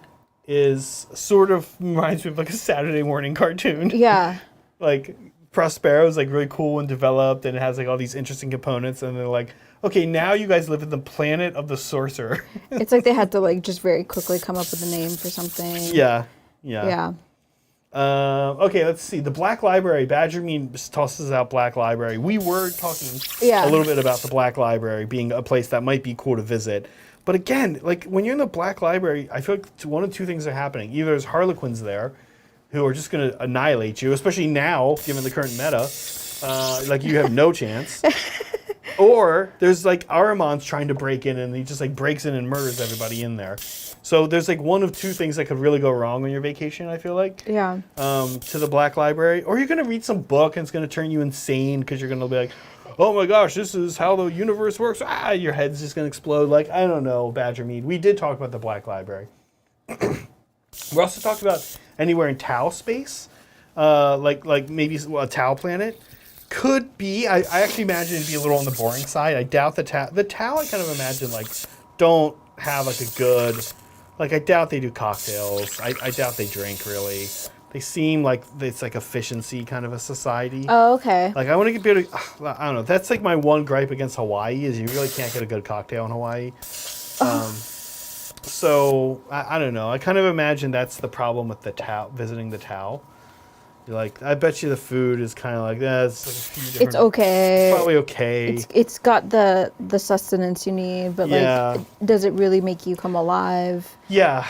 is sort of reminds me of like a Saturday morning cartoon. Yeah. Like Prospero is like really cool and developed, and it has like all these interesting components, and they're like, okay, now you guys live in the Planet of the Sorcerer. It's like they had to like just very quickly come up with a name for something. Yeah. Okay, let's see. The Black Library. Badger Mean tosses out Black Library. We were talking a little bit about the Black Library being a place that might be cool to visit. But again, like when you're in the Black Library, I feel like one of two things are happening. Either there's Harlequins there who are just going to annihilate you, especially now, given the current meta. Like you have no chance. Or there's like Ahriman's trying to break in, and he just like breaks in and murders everybody in there. So there's like one of two things that could really go wrong on your vacation, I feel like. Yeah. To the Black Library. Or you're going to read some book and it's going to turn you insane because you're going to be like, oh my gosh, this is how the universe works. Your head's just going to explode. Like, I don't know, Badger Mead. We did talk about the Black Library. We also talked about anywhere in Tau space. Like maybe a Tau planet. Could be. I actually imagine it'd be a little on the boring side. I doubt the Tau. The Tau, I kind of imagine, like, don't have, like, a good... Like, I doubt they do cocktails. I doubt they drink, really. They seem like it's, like, efficiency kind of a society. Oh, okay. Like, I want to be able to... I don't know. That's, like, my one gripe against Hawaii is you really can't get a good cocktail in Hawaii. So, I don't know. I kind of imagine that's the problem with the Tau, visiting the Tau. Like, I bet you the food is kind of like, it's like a few different... It's okay. It's probably okay. It's got the sustenance you need, but like, does it really make you come alive? Yeah.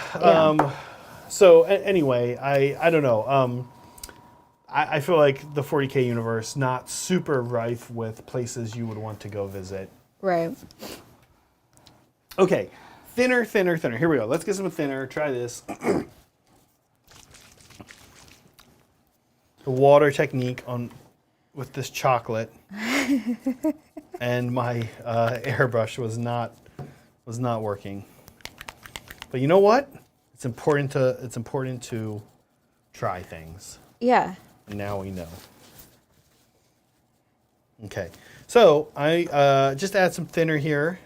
So anyway, I don't know. I feel like the 40K universe, not super rife with places you would want to go visit. Right. Okay. Thinner. Here we go. Let's get some thinner. Try this. The water technique with this chocolate, and my airbrush was not working. But you know what? It's important to try things. Yeah. And now we know. Okay, so I just add some thinner here.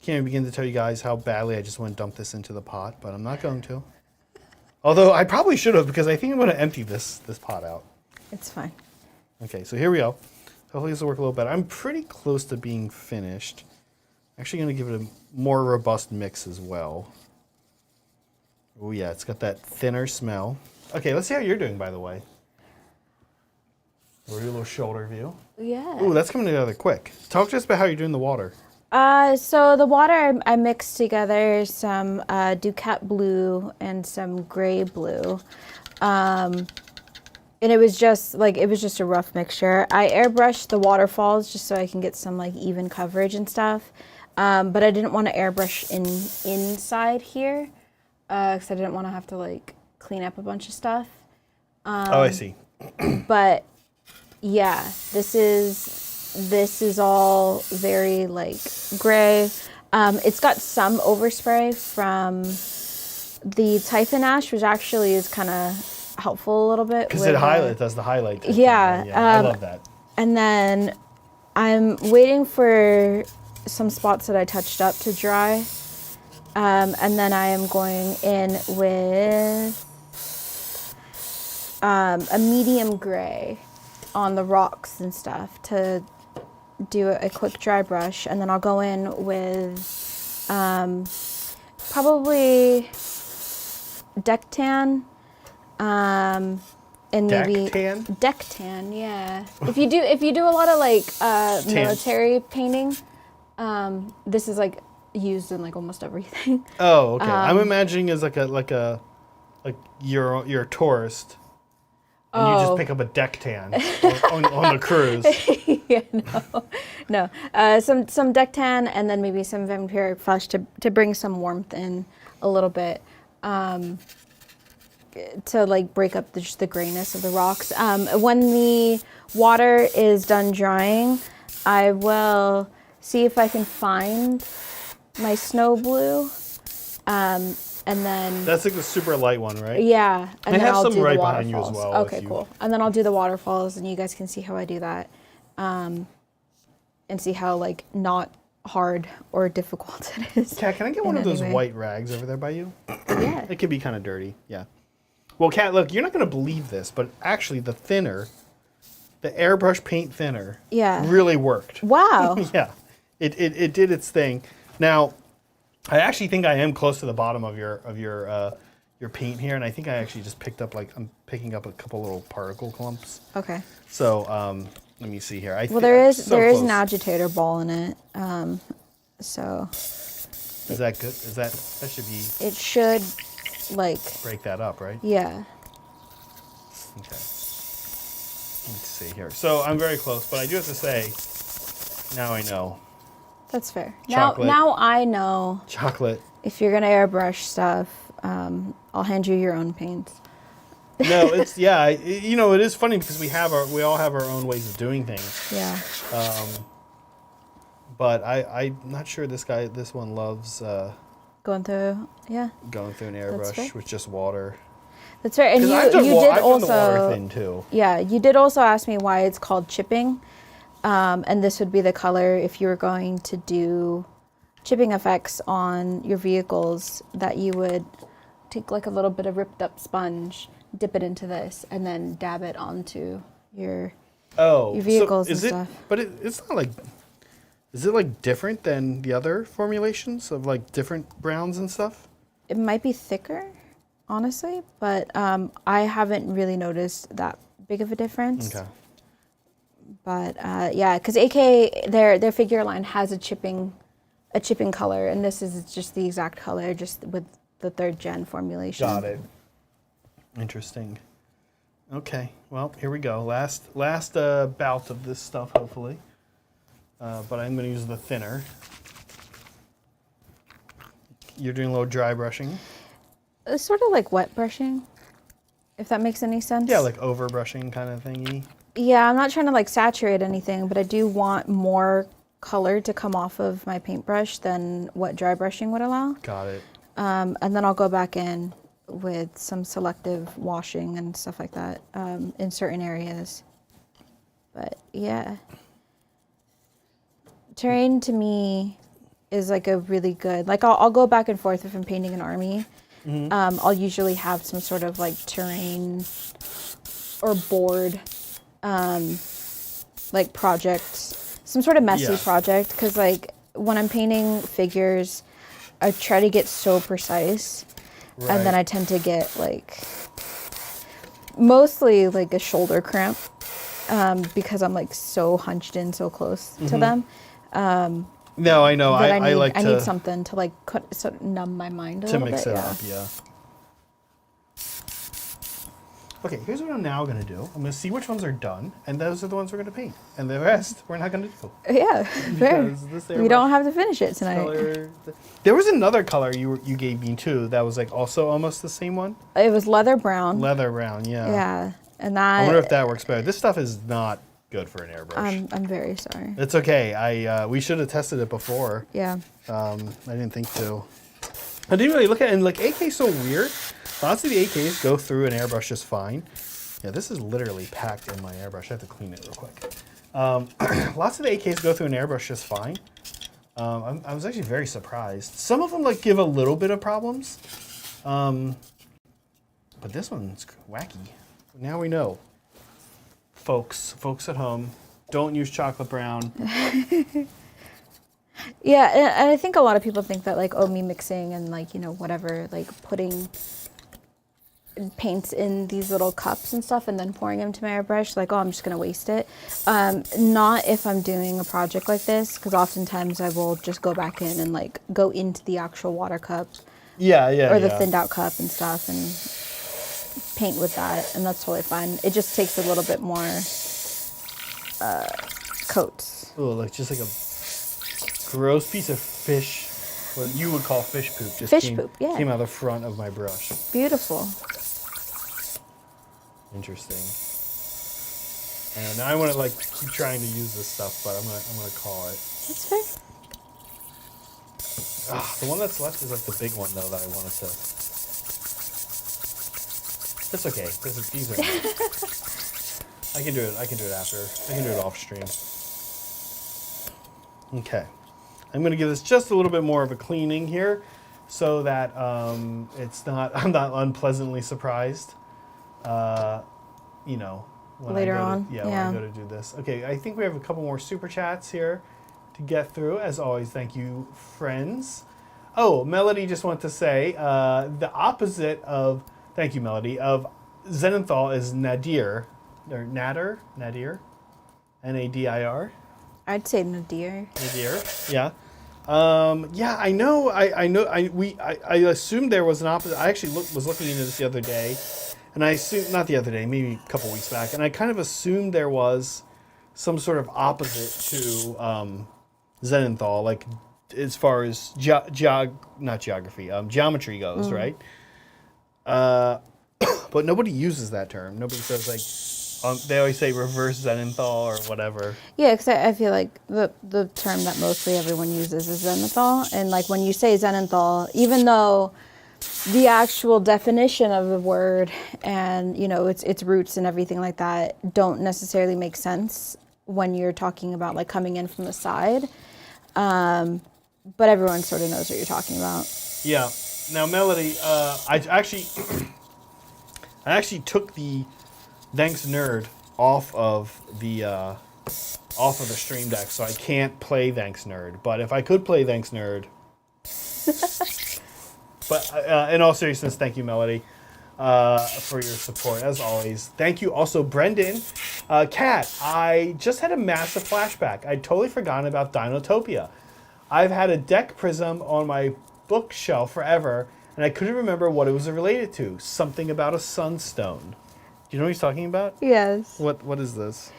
Can't even begin to tell you guys how badly I just want to dump this into the pot, but I'm not going to. Although I probably should have, because I think I'm going to empty this pot out. It's fine. Okay, so here we go. Hopefully this will work a little better. I'm pretty close to being finished. Actually going to give it a more robust mix as well. Oh yeah, it's got that thinner smell. Okay, let's see how you're doing, by the way. We'll do a little shoulder view. Yeah. Ooh, that's coming together quick. Talk to us about how you're doing the water. So the water, I mixed together some Ducat blue and some gray blue. And it was just a rough mixture. I airbrushed the waterfalls just so I can get some like even coverage and stuff. But I didn't want to airbrush inside here because I didn't want to have to like clean up a bunch of stuff. Oh, I see. But yeah, this is all very like gray. It's got some overspray from the Typhon ash, which actually is kind of helpful a little bit. Because it does the highlight. Yeah. I love that. And then I'm waiting for some spots that I touched up to dry. And then I am going in with a medium gray on the rocks and stuff to do a quick dry brush, and then I'll go in with probably deck tan, and maybe deck tan. Yeah, if you do a lot of like military painting, this is like used in like almost everything. Oh, okay. I'm imagining as like you're a tourist. And you just pick up a deck tan on the cruise. Yeah, no. Some deck tan and then maybe some vampiric flush to bring some warmth in a little bit, to like break up just the grayness of the rocks. When the water is done drying, I will see if I can find my snow blue. And then that's like the super light one, right? Yeah, and then I'll do right the behind you as waterfalls. well. Okay, cool. And then I'll do the waterfalls, and you guys can see how I do that, and see how like not hard or difficult it is. Kat, can I get one of those white rags over there by you? Yeah. It can be kind of dirty. Yeah. Well, Kat, look, you're not going to believe this, but actually the airbrush paint thinner, really worked. Wow. Yeah, it did its thing. Now, I actually think I am close to the bottom of your paint here, and I think I actually just I'm picking up a couple little particle clumps. Okay. So let me see here. There is an agitator ball in it. So. Is that good? That should be? It should, like. Break that up, right? Yeah. Okay. Let's see here. So I'm very close, but I do have to say, now I know. That's fair. Chocolate. Now I know. Chocolate. If you're gonna airbrush stuff, I'll hand you your own paints. No, it's it is funny because we all have our own ways of doing things. Yeah. But I'm not sure this one loves going through an airbrush with just water. That's right. And I've done the also water thing too. Yeah, you did also ask me why it's called chipping. And this would be the color if you were going to do chipping effects on your vehicles, that you would take like a little bit of ripped up sponge, dip it into this, and then dab it onto your vehicles and stuff. But it's not like, is it like different than the other formulations of like different browns and stuff? It might be thicker, honestly, but I haven't really noticed that big of a difference. Okay. But yeah, because AK, their figure line has a chipping color, and this is just the exact color, just with the 3rd gen formulation. Got it. Interesting. Okay, well, here we go. Last bout of this stuff, hopefully. But I'm going to use the thinner. You're doing a little dry brushing. It's sort of like wet brushing, if that makes any sense. Yeah, like over brushing kind of thingy. Yeah, I'm not trying to like saturate anything, but I do want more color to come off of my paintbrush than what dry brushing would allow. Got it. And then I'll go back in with some selective washing and stuff like that in certain areas. But yeah. Terrain to me is like a really good, like I'll go back and forth if I'm painting an army. Mm-hmm. I'll usually have some sort of like terrain or board like project, some sort of messy project, because like when I'm painting figures, I try to get so precise, and then I tend to get like mostly like a shoulder cramp because I'm like so hunched in so close to them. No, I know. I need something to like sort of numb my mind a little bit. To mix it up, yeah. Okay, here's what I'm now going to do. I'm going to see which ones are done, and those are the ones we're going to paint. And the rest, we're not going to do. Yeah, fair. We don't have to finish it tonight. There was another color you gave me, too, that was like also almost the same one. It was leather brown. Leather brown, yeah. Yeah, and that... I wonder if that works better. This stuff is not good for an airbrush. I'm very sorry. It's okay. We should have tested it before. Yeah. I didn't think to. I didn't really look at it, and like AK's so weird. Lots of the AKs go through an airbrush just fine. Yeah, this is literally packed in my airbrush. I have to clean it real quick. Lots of the AKs go through an airbrush just fine. I was actually very surprised. Some of them like give a little bit of problems, but this one's wacky. Now we know, folks at home, don't use chocolate brown. Yeah, and I think a lot of people think that like, oh, me mixing and like, you know, whatever, like putting paints in these little cups and stuff and then pouring them to my airbrush, like, oh, I'm just going to waste it. Not if I'm doing a project like this, because oftentimes I will just go back in and like go into the actual water cup. Or the thinned out cup and stuff and paint with that, and that's totally fine. It just takes a little bit more coats. Oh, like just like a gross piece of fish, what you would call fish poop, just came out of the front of my brush. Beautiful. Interesting. And now I want to like keep trying to use this stuff, but I'm gonna call it. That's fair. The one that's left is like the big one though that I wanted to. That's okay. These are. I can do it. I can do it after. I can do it off stream. Okay. I'm gonna give this just a little bit more of a cleaning here, so that it's not. I'm not unpleasantly surprised. You know, when later on. Yeah, when I go to do this. Okay, I think we have a couple more super chats here to get through. As always, thank you, friends. Oh, Melody just wanted to say the opposite of, thank you, Melody, of Zenithal is Nadir, or Nadir, Nadir. I'd say Nadir. Nadir, yeah. Yeah, I know. I assumed there was an opposite. I actually was looking into this the other day, and I assumed, not the other day, maybe a couple weeks back, and I kind of assumed there was some sort of opposite to Zenithal, like as far as geometry goes, right? But nobody uses that term. Nobody says like, they always say reverse Zenithal or whatever. Yeah, because I feel like the term that mostly everyone uses is Zenithal. And like when you say Zenithal, even though the actual definition of the word and, you know, its roots and everything like that don't necessarily make sense when you're talking about like coming in from the side. But everyone sort of knows what you're talking about. Yeah. Now, Melody, I actually took the Thanks Nerd off of the Stream Deck, so I can't play Thanks Nerd. But if I could play Thanks Nerd, but in all seriousness, thank you, Melody, for your support as always. Thank you also, Brendan. Kat, I just had a massive flashback. I'd totally forgotten about Dinotopia. I've had a deck prism on my bookshelf forever, and I couldn't remember what it was related to. Something about a sunstone. Do you know what he's talking about? Yes. What is this?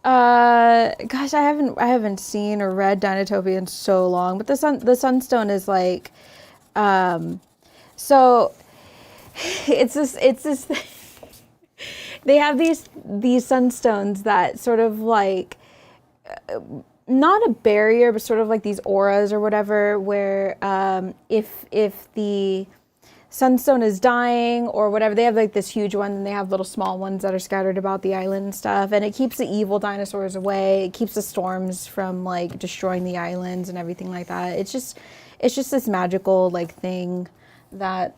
Gosh, I haven't seen or read Dinotopia in so long. But the sunstone is like, so it's this. They have these sunstones that sort of like. Not a barrier, but sort of like these auras or whatever, where if the sunstone is dying or whatever, they have like this huge one, and they have little small ones that are scattered about the island and stuff, and it keeps the evil dinosaurs away. It keeps the storms from like destroying the islands and everything like that. It's just this magical like thing that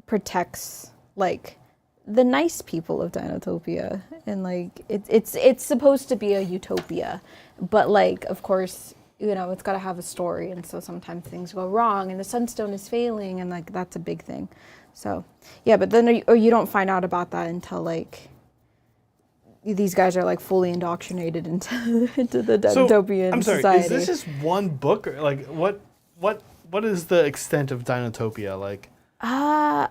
protects like the nice people of Dinotopia, and like it's supposed to be a utopia, but like of course it's got to have a story, and so sometimes things go wrong, and the sunstone is failing, and like that's a big thing. So yeah, but then you don't find out about that until like these guys are like fully indoctrinated into the Dinotopian I'm sorry, society. is this just one book, or like what is the extent of Dinotopia like?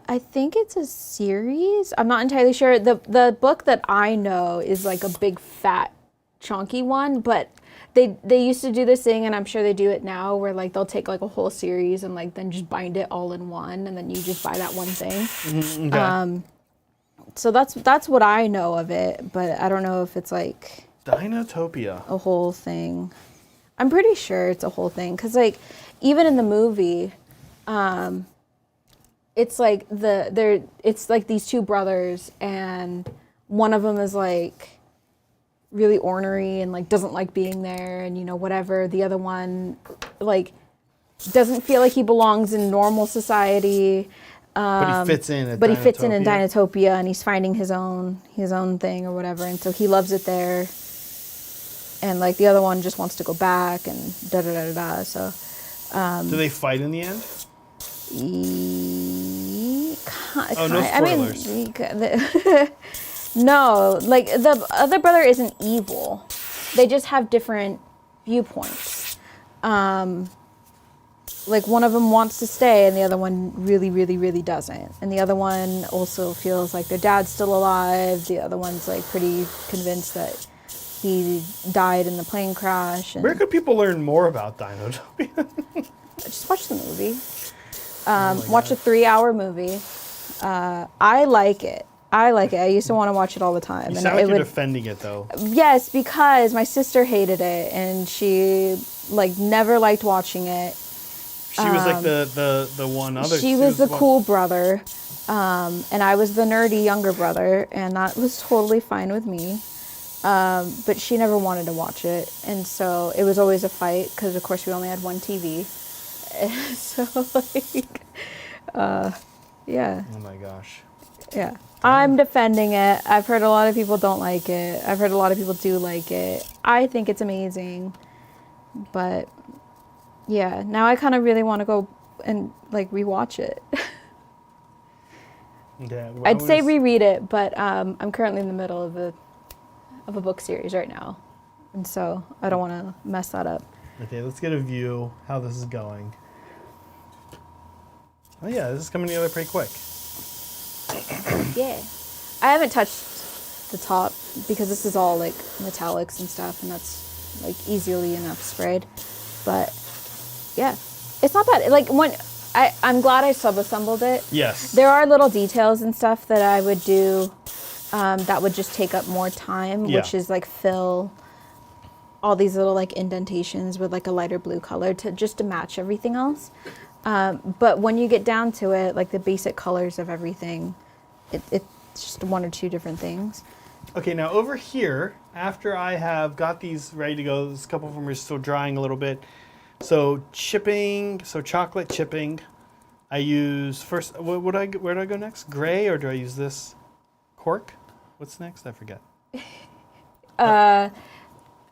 I think it's a series. I'm not entirely sure. The book that I know is like a big fat chunky one, but they used to do this thing, and I'm sure they do it now, where like they'll take like a whole series and like then just bind it all in one, and then you just buy that one thing. Mm-hmm, okay. So that's what I know of it, but I don't know if it's like Dinotopia, a whole thing. I'm pretty sure it's a whole thing, because like even in the movie, it's like it's like these two brothers, and one of them is like really ornery and like doesn't like being there, and whatever. The other one like doesn't feel like he belongs in normal society. but he fits in at He fits in Dinotopia. Dinotopia, and he's finding his own thing or whatever, and so he loves it there. And like the other one just wants to go back, and da da da da da. So do they fight in the end? Oh, no spoilers. No, like the other brother isn't evil. They just have different viewpoints. Like one of them wants to stay, and the other one really, really, really doesn't. And the other one also feels like their dad's still alive. The other one's like pretty convinced that he died in the plane crash. And Where could people learn more about Dinotopia? just watch the movie. Watch a 3-hour movie. I like it. I used to want to watch it all the time. You and sound like you're defending it, though. Yes, because my sister hated it, and she like never liked watching it. She was like the one other. She was the cool brother, and I was the nerdy younger brother, and that was totally fine with me. But she never wanted to watch it, and so it was always a fight, because of course we only had one TV. So like, yeah. Oh my gosh. Yeah. I'm defending it. I've heard a lot of people don't like it. I've heard a lot of people do like it. I think it's amazing. But yeah, now I kind of really want to go and like rewatch it. Yeah, well, I'd say reread it, but I'm currently in the middle of a book series right now. And so I don't want to mess that up. Okay, let's get a view how this is going. Oh yeah, this is coming together pretty quick. Yeah. I haven't touched the top because this is all like metallics and stuff, and that's like easily enough sprayed. But yeah, it's not bad. Like I'm glad I sub-assembled it. Yes. There are little details and stuff that I would do that would just take up more time, which is like fill all these little like indentations with like a lighter blue color to match everything else. But when you get down to it, like the basic colors of everything, it's just one or two different things. Okay, now over here, after I have got these ready to go, there's a couple of them are still drying a little bit. So chocolate chipping. I use first. Where do I go next? Gray, or do I use this? Cork. What's next? I forget.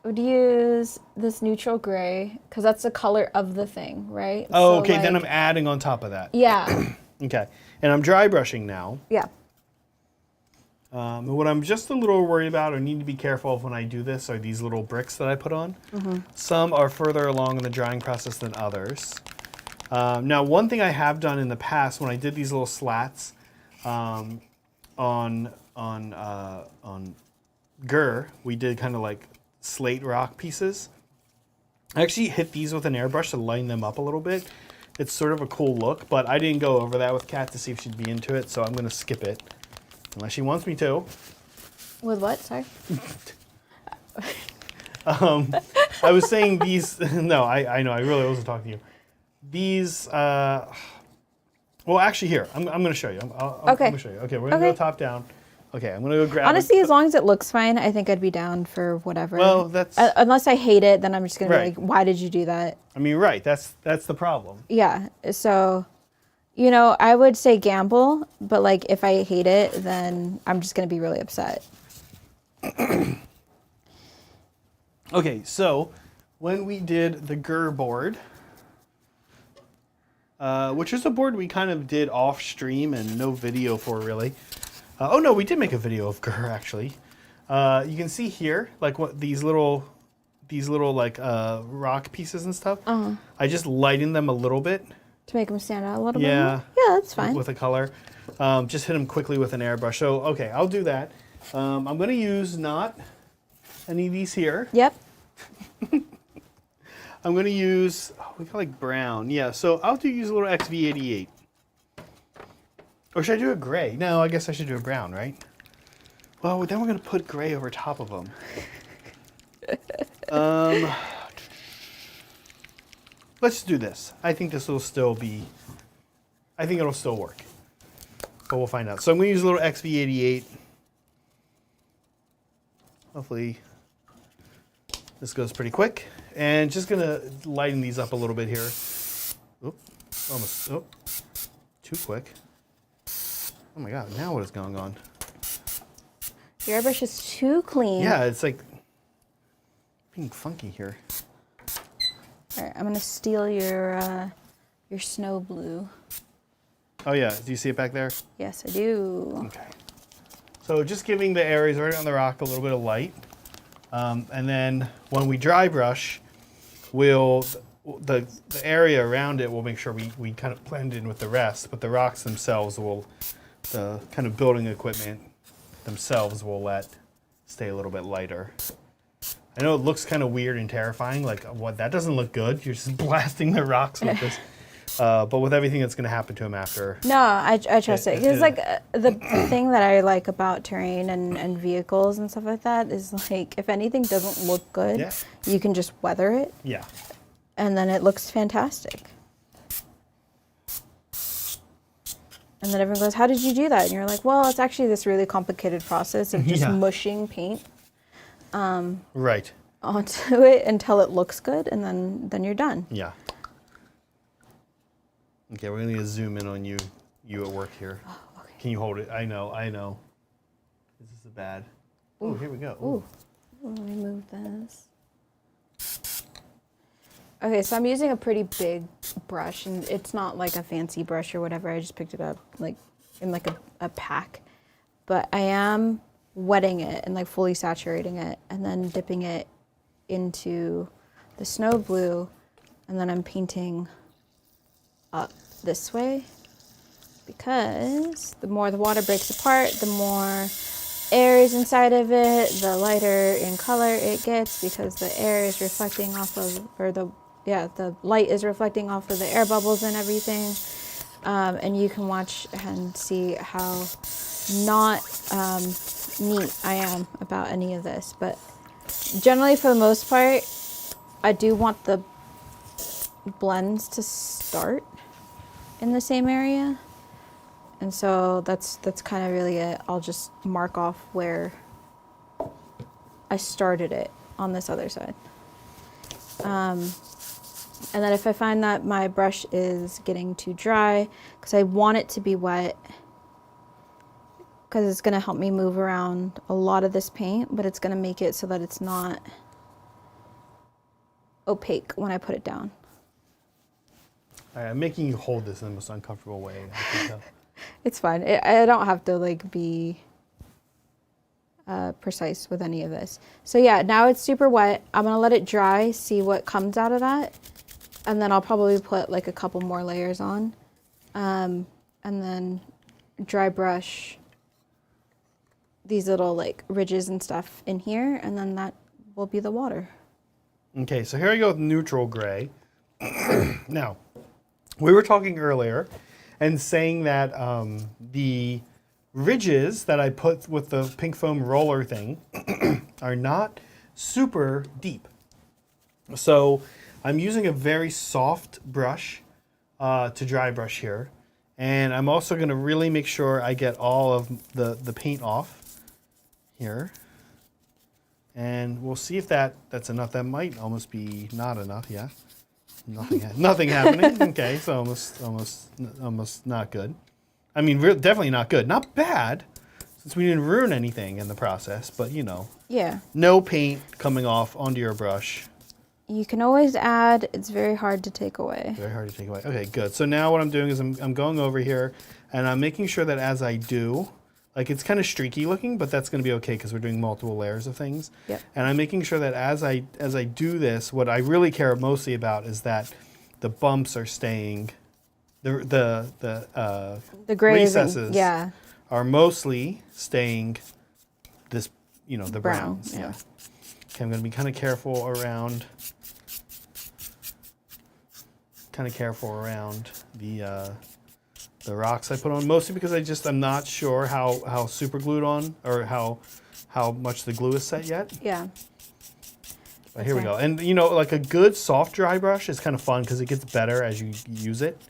Would use this neutral gray because that's the color of the thing, right? Oh, So, okay. like, Then I'm adding on top of that. Yeah. Okay, and I'm dry brushing now. Yeah. What I'm just a little worried about or need to be careful of when I do this are these little bricks that I put on. Mm-hmm. Some are further along in the drying process than others. Now, one thing I have done in the past when I did these little slats on Gur, we did kind of like slate rock pieces. I actually hit these with an airbrush to line them up a little bit. It's sort of a cool look, but I didn't go over that with Kat to see if she'd be into it, so I'm going to skip it. Unless she wants me to. With what? Sorry. I was saying these. No, I know. I really wasn't talking to you. These. Well, actually, here I'm going to show you. I'm going to show you. Okay, we're going to go top down. Okay, I'm going to go grab. Honestly, as long as it looks fine, I think I'd be down for whatever. Well, that's. Unless I hate it, then I'm just going to Right. be like, why did you do that? I mean, right. That's the problem. Yeah. So, You know, I would say gamble, but like if I hate it, then I'm just going to be really upset. Okay, so when we did the Gur board, which is a board we kind of did off stream and no video for really. Oh no, we did make a video of Gur actually. You can see here, like what these little like rock pieces and stuff. I just lightened them a little bit. To make them stand out a little bit more? Yeah. Yeah, that's fine. With a color. Just hit them quickly with an airbrush. So, okay, I'll do that. I'm going to use not any of these here. Yep. I'm going to use, we got like brown. Yeah, so I'll use a little XV88. Or should I do a gray? No, I guess I should do a brown, right? Well, then we're going to put gray over top of them. Let's do this. I think this will still be, I think it'll still work. But we'll find out. So I'm going to use a little XV88. Hopefully this goes pretty quick. And just going to lighten these up a little bit here. Oop, almost, oh, too quick. Oh my God, now what is going on? Your airbrush is too clean. Yeah, it's like being funky here. All right, I'm gonna steal your snow blue. Oh yeah, do you see it back there? Yes, I do. Okay. So just giving the areas right on the rock a little bit of light. And then when we dry brush, we'll, the area around it, we'll make sure we kind of blend in with the rest, but the rocks themselves will, the kind of building equipment themselves will let stay a little bit lighter. I know it looks kind of weird and terrifying, like what, that doesn't look good. You're just blasting the rocks with this. But with everything that's going to happen to him after. No, I trust it. Because like the thing that I like about terrain and vehicles and stuff like that is like if anything doesn't look good, Yeah. you can just weather it. Yeah. And then it looks fantastic. And then everyone goes, how did you do that? And you're like, well, it's actually this really complicated process of just Yeah. mushing paint Right. onto it until it looks good, and then you're done. Yeah. Okay, we're going to zoom in on you at work here. Oh, okay. Can you hold it? I know. This is bad. Oh, here we go. Ooh. Let me move this. Okay, so I'm using a pretty big brush, and it's not like a fancy brush or whatever. I just picked it up like in like a pack. But I am wetting it and like fully saturating it and then dipping it into the snow blue, and then I'm painting up this way, because the more the water breaks apart, the more air is inside of it, the lighter in color it gets, because the air is reflecting off of, or the light is reflecting off of the air bubbles and everything. And you can watch and see how not neat I am about any of this. But generally, for the most part, I do want the blends to start in the same area. And so that's kind of really it. I'll just mark off where I started it on this other side. And then if I find that my brush is getting too dry, because I want it to be wet, because it's going to help me move around a lot of this paint, but it's going to make it so that it's not opaque when I put it down. All right, I'm making you hold this in the most uncomfortable way. I can tell. It's fine. I don't have to like be precise with any of this. So yeah, now it's super wet. I'm gonna let it dry, see what comes out of that, and then I'll probably put like a couple more layers on, and then dry brush these little like ridges and stuff in here, and then that will be the water. Okay, so here I go with neutral gray. Now, we were talking earlier and saying that the ridges that I put with the pink foam roller thing are not super deep. So I'm using a very soft brush to dry brush here. And I'm also going to really make sure I get all of the paint off here. And we'll see if that's enough. That might almost be not enough, yeah. nothing happening. Okay, so almost not good. I mean, definitely not good. Not bad, since we didn't ruin anything in the process. But you know, Yeah. no paint coming off onto your brush. You can always add. It's very hard to take away. Very hard to take away. Okay, good. So now what I'm doing is I'm going over here, and I'm making sure that as I do, like it's kind of streaky looking, but that's going to be okay because we're doing multiple layers of things. Yep. And I'm making sure that as I do this, what I really care mostly about is that the bumps are staying. The gray recesses yeah. are mostly staying this, the Brown, browns. yeah. Okay, I'm going to be kind of careful around the rocks I put on, mostly because I'm not sure how super glued on or how much the glue is set yet. Yeah. But here we go. And like a good soft dry brush is kind of fun because it gets better as you use it,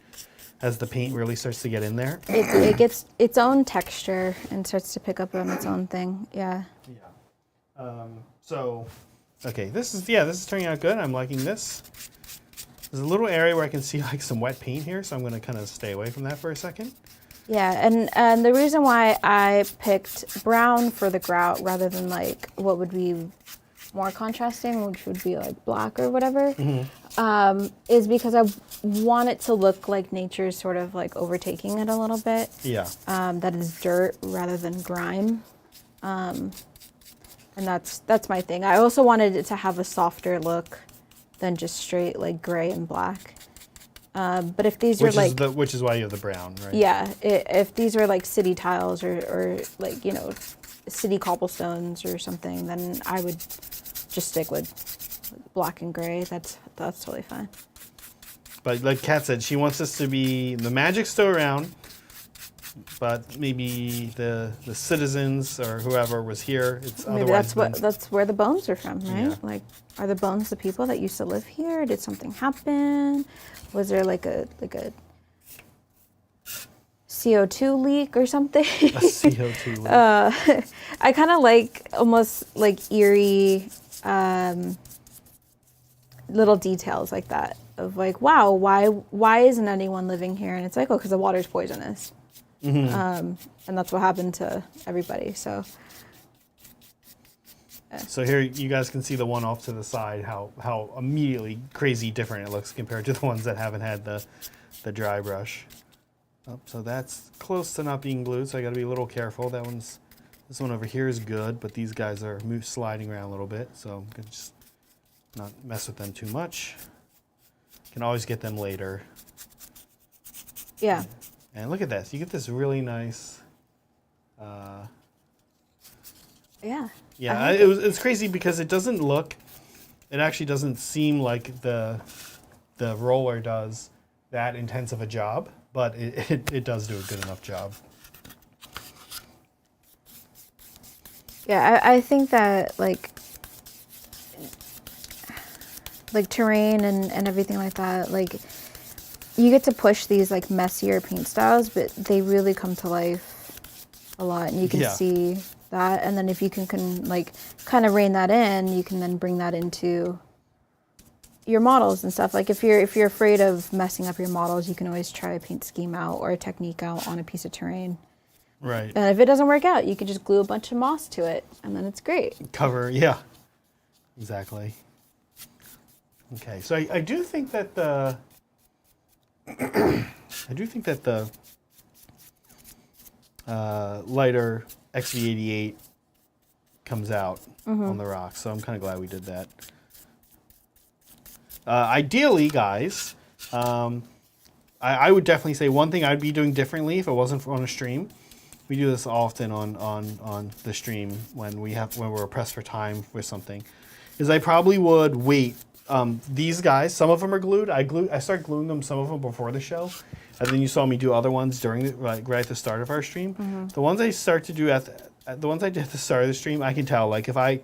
as the paint really starts to get in there. It gets its own texture and starts to pick up on its own thing. Yeah. Yeah. So, okay, this is turning out good. I'm liking this. There's a little area where I can see like some wet paint here, so I'm going to kind of stay away from that for a second. Yeah, and the reason why I picked brown for the grout rather than like what would be more contrasting, which would be like black or whatever, is because I want it to look like nature's sort of like overtaking it a little bit. Yeah. That is dirt rather than grime. And that's my thing. I also wanted it to have a softer look than just straight like gray and black. But if these are like... Which is why you have the brown, right? Yeah, if these are like city tiles or like, city cobblestones or something, then I would just stick with black and gray. That's totally fine. But like Kat said, she wants this to be, the magic's still around, but maybe the citizens or whoever was here, it's Maybe otherwise that's where the bones are from, right? Yeah. Like, are the bones the people that used to live here? Did something happen? Was there like a CO2 leak or something? a CO2 leak. I kind of like almost like eerie little details like that of like, wow, why isn't anyone living here? And it's like, oh, because the water's poisonous. And that's what happened to everybody. So here you guys can see the one off to the side, how immediately crazy different it looks compared to the ones that haven't had the dry brush. Oh, so that's close to not being glued, so I got to be a little careful. This one over here is good, but these guys are sliding around a little bit, so I'm going to just not mess with them too much. Can always get them later. yeah. And look at this. You get this really nice... Yeah. Yeah, it's crazy because it actually doesn't seem like the roller does that intense of a job, but it does do a good enough job. Yeah, I think that like terrain and everything like that, like you get to push these like messier paint styles, but they really come to life a lot, and you can see that. And then if you can like kind of rein that in, you can then bring that into your models and stuff. Like if you're afraid of messing up your models, you can always try a paint scheme out or a technique out on a piece of terrain. Right. And if it doesn't work out, you can just glue a bunch of moss to it, and then it's great. Yeah. Exactly. Okay, so I do think that the lighter XV88 comes out on the rocks, so I'm kind of glad we did that. Ideally, guys, I would definitely say one thing I'd be doing differently if it wasn't on a stream. We do this often on the stream when we're pressed for time with something, is I probably would wait. These guys, some of them are glued. I start gluing them, some of them before the show, and then you saw me do other ones during right at the start of our stream. The ones I start to do the ones I did at the start of the stream, I can tell. Like if I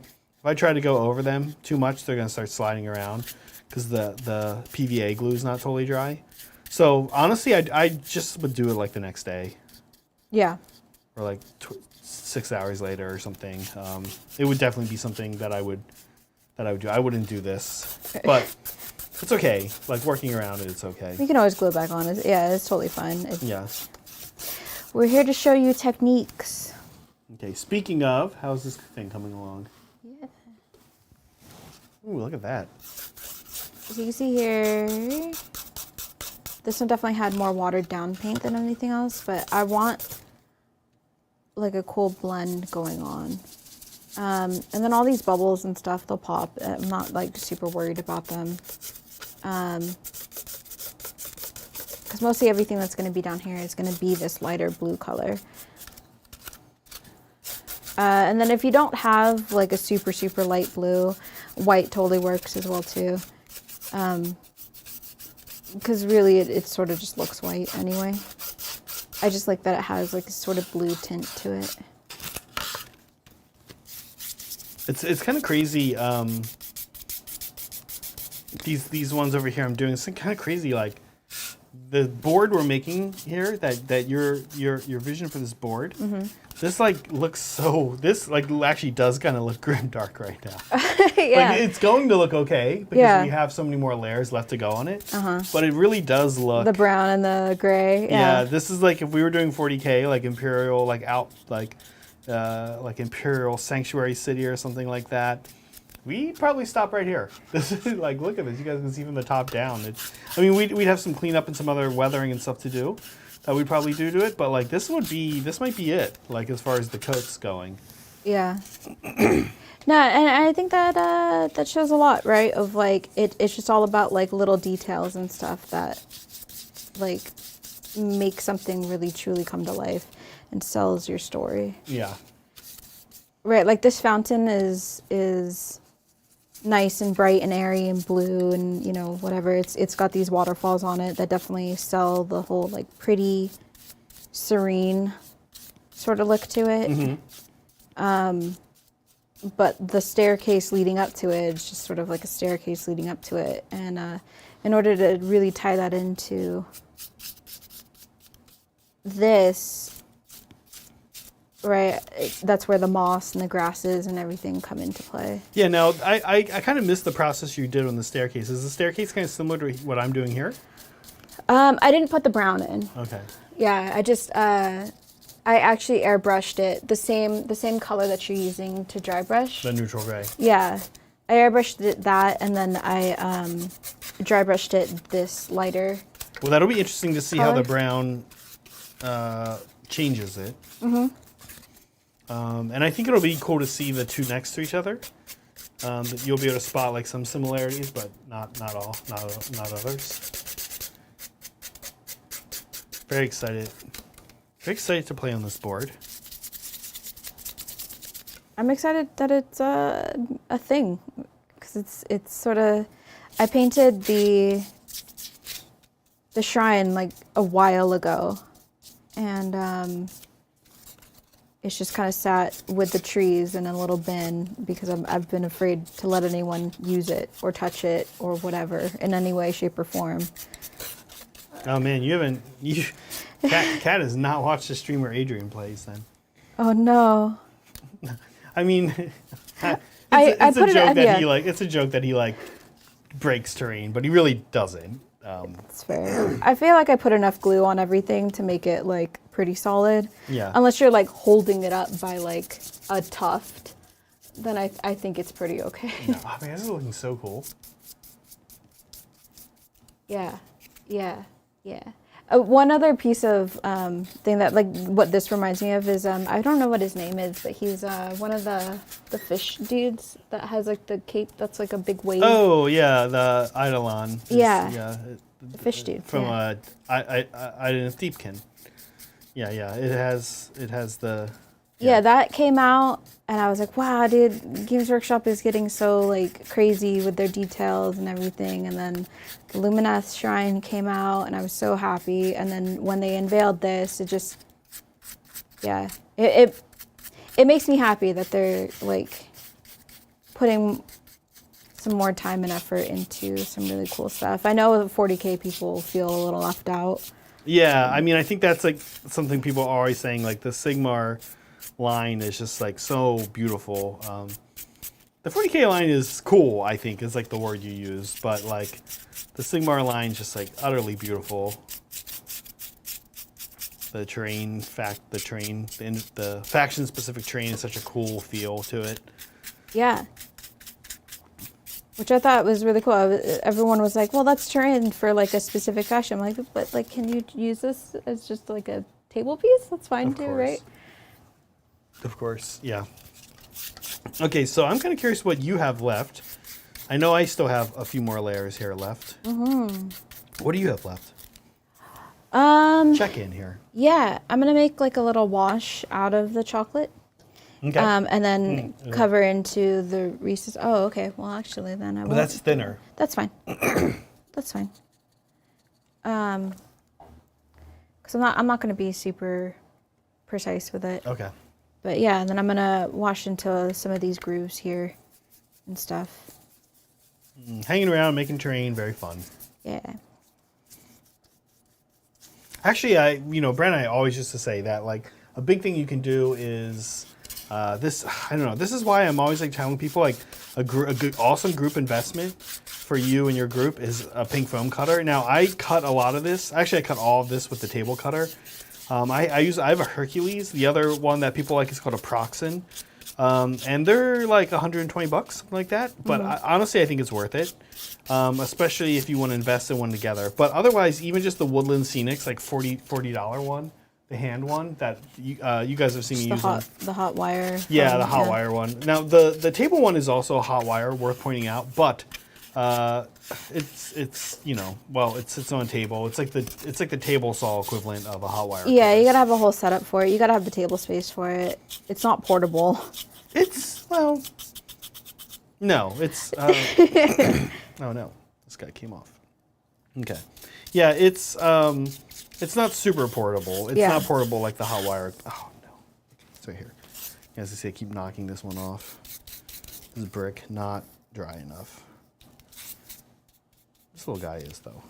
try to go over them too much, they're gonna start sliding around because the PVA glue is not totally dry. So honestly, I just would do it like the next day. Yeah. Or like 6 hours later or something. It would definitely be something that I would do. I wouldn't do this, but It's okay. Like working around it, it's okay. You can always glue it back on. Yeah, it's totally fine. Yeah. We're here to show you techniques. Okay, speaking of, how's this thing coming along? Yeah. Ooh, look at that. So you can see here, this one definitely had more watered down paint than anything else, but I want like a cool blend going on. And then all these bubbles and stuff, they'll pop. I'm not like super worried about them. Because mostly everything that's going to be down here is going to be this lighter blue color. And then if you don't have like a super, super light blue, white totally works as well too. Because really it sort of just looks white anyway. I just like that it has like a sort of blue tint to it. It's kind of crazy. These ones over here I'm doing, it's kind of crazy. Like the board we're making here, that your vision for this board, this like looks so. This like actually does kind of look grim dark right now. Yeah. Like it's going to look okay because we have so many more layers left to go on it. But it really does look the brown and the gray. Yeah, this is like if we were doing 40K, like Imperial, like Imperial Sanctuary City or something like that. We'd probably stop right here. This is like, look at this. You guys can see from the top down. We'd have some cleanup and some other weathering and stuff to do that we'd probably do to it. But like, this might be it. Like as far as the coat's going. Yeah. No, and I think that that shows a lot, right? Of like, it's just all about like little details and stuff that like make something really truly come to life and sells your story. Yeah. Right, like this fountain is nice and bright and airy and blue and, you know, whatever. It's got these waterfalls on it that definitely sell the whole like pretty, serene sort of look to it. But the staircase leading up to it is just sort of like a staircase leading up to it. And in order to really tie that into this, right, that's where the moss and the grasses and everything come into play. Yeah, now, I kind of missed the process you did on the staircase. Is the staircase kind of similar to what I'm doing here? I didn't put the brown in. Okay. Yeah, I actually airbrushed it, the same color that you're using to dry brush. The neutral gray. Yeah, I airbrushed it that, and then I dry brushed it this lighter. Well, that'll be interesting to see how the brown changes it. And I think it'll be cool to see the two next to each other. That you'll be able to spot like some similarities, but not all, not others. Very excited. Very excited to play on this board. I'm excited that it's a thing, because it's sort of. I painted the shrine like a while ago, and it's just kind of sat with the trees in a little bin because I've been afraid to let anyone use it or touch it or whatever in any way, shape, or form. Oh man, Kat has not watched the stream where Adrian plays then. Oh no. I mean, it's a joke that he like breaks terrain, but he really doesn't. It's fair. I feel like I put enough glue on everything to make it like pretty solid. Yeah. Unless you're like holding it up by like a tuft, then I think it's pretty okay. No, I mean, this is looking so cool. Yeah. One other piece of thing that like what this reminds me of is I don't know what his name is, but he's one of the fish dudes that has like the cape that's like a big wave. Oh yeah, the Eidolon. Yeah. The fish dude from Thiepken. Yeah. It has the. Yeah, that came out, and I was like, wow, dude, Games Workshop is getting so, like, crazy with their details and everything. And then the Luminath Shrine came out, and I was so happy. And then when they unveiled this, it just, yeah, it makes me happy that they're, like, putting some more time and effort into some really cool stuff. I know 40K people feel a little left out. Yeah, I mean, I think that's, like, something people are always saying, like, the Sigmar line is just like so beautiful. The 40K line is cool, I think, is like the word you use, but like the Sigmar line is just like utterly beautiful. The terrain, the faction specific terrain is such a cool feel to it. Yeah. Which I thought was really cool. Everyone was like, well, that's terrain for like a specific faction. I'm like, but like, can you use this as just like a table piece? That's fine too, right? Of course, yeah. Okay, so I'm kind of curious what you have left. I know I still have a few more layers here left. Mm-hmm. What do you have left? Check in here. Yeah, I'm gonna make like a little wash out of the chocolate. Okay. And then cover into the Reese's. Oh, okay. Well, actually, then I will. But that's thinner. That's fine. That's fine. Because I'm not gonna be super precise with it. Okay. But yeah, and then I'm gonna wash into some of these grooves here and stuff. Hanging around, making terrain, very fun. Yeah. Actually, Brent and I always used to say that, like, a big thing you can do is this. I don't know. This is why I'm always like telling people like a good, awesome group investment for you and your group is a pink foam cutter. Now I cut a lot of this. Actually, I cut all of this with the table cutter. I have a Hercules. The other one that people like is called a Proxen. And they're like $120, something like that. But honestly, I think it's worth it, especially if you want to invest in one together. But otherwise, even just the Woodland Scenics, like $40 one, the hand one that you guys have seen me using. The hot wire. Yeah, the hot wire one. Now the table one is also a hot wire, worth pointing out, but it's it's on a table. It's like the table saw equivalent of a hot wire. Yeah, you gotta have a whole setup for it. You gotta have the table space for it. It's not portable. No, it's oh no, this guy came off. Okay, yeah, it's not super portable. It's not portable like the hot wire. Oh no, it's right here. As I say, I keep knocking this one off. This brick not dry enough. This little guy is though.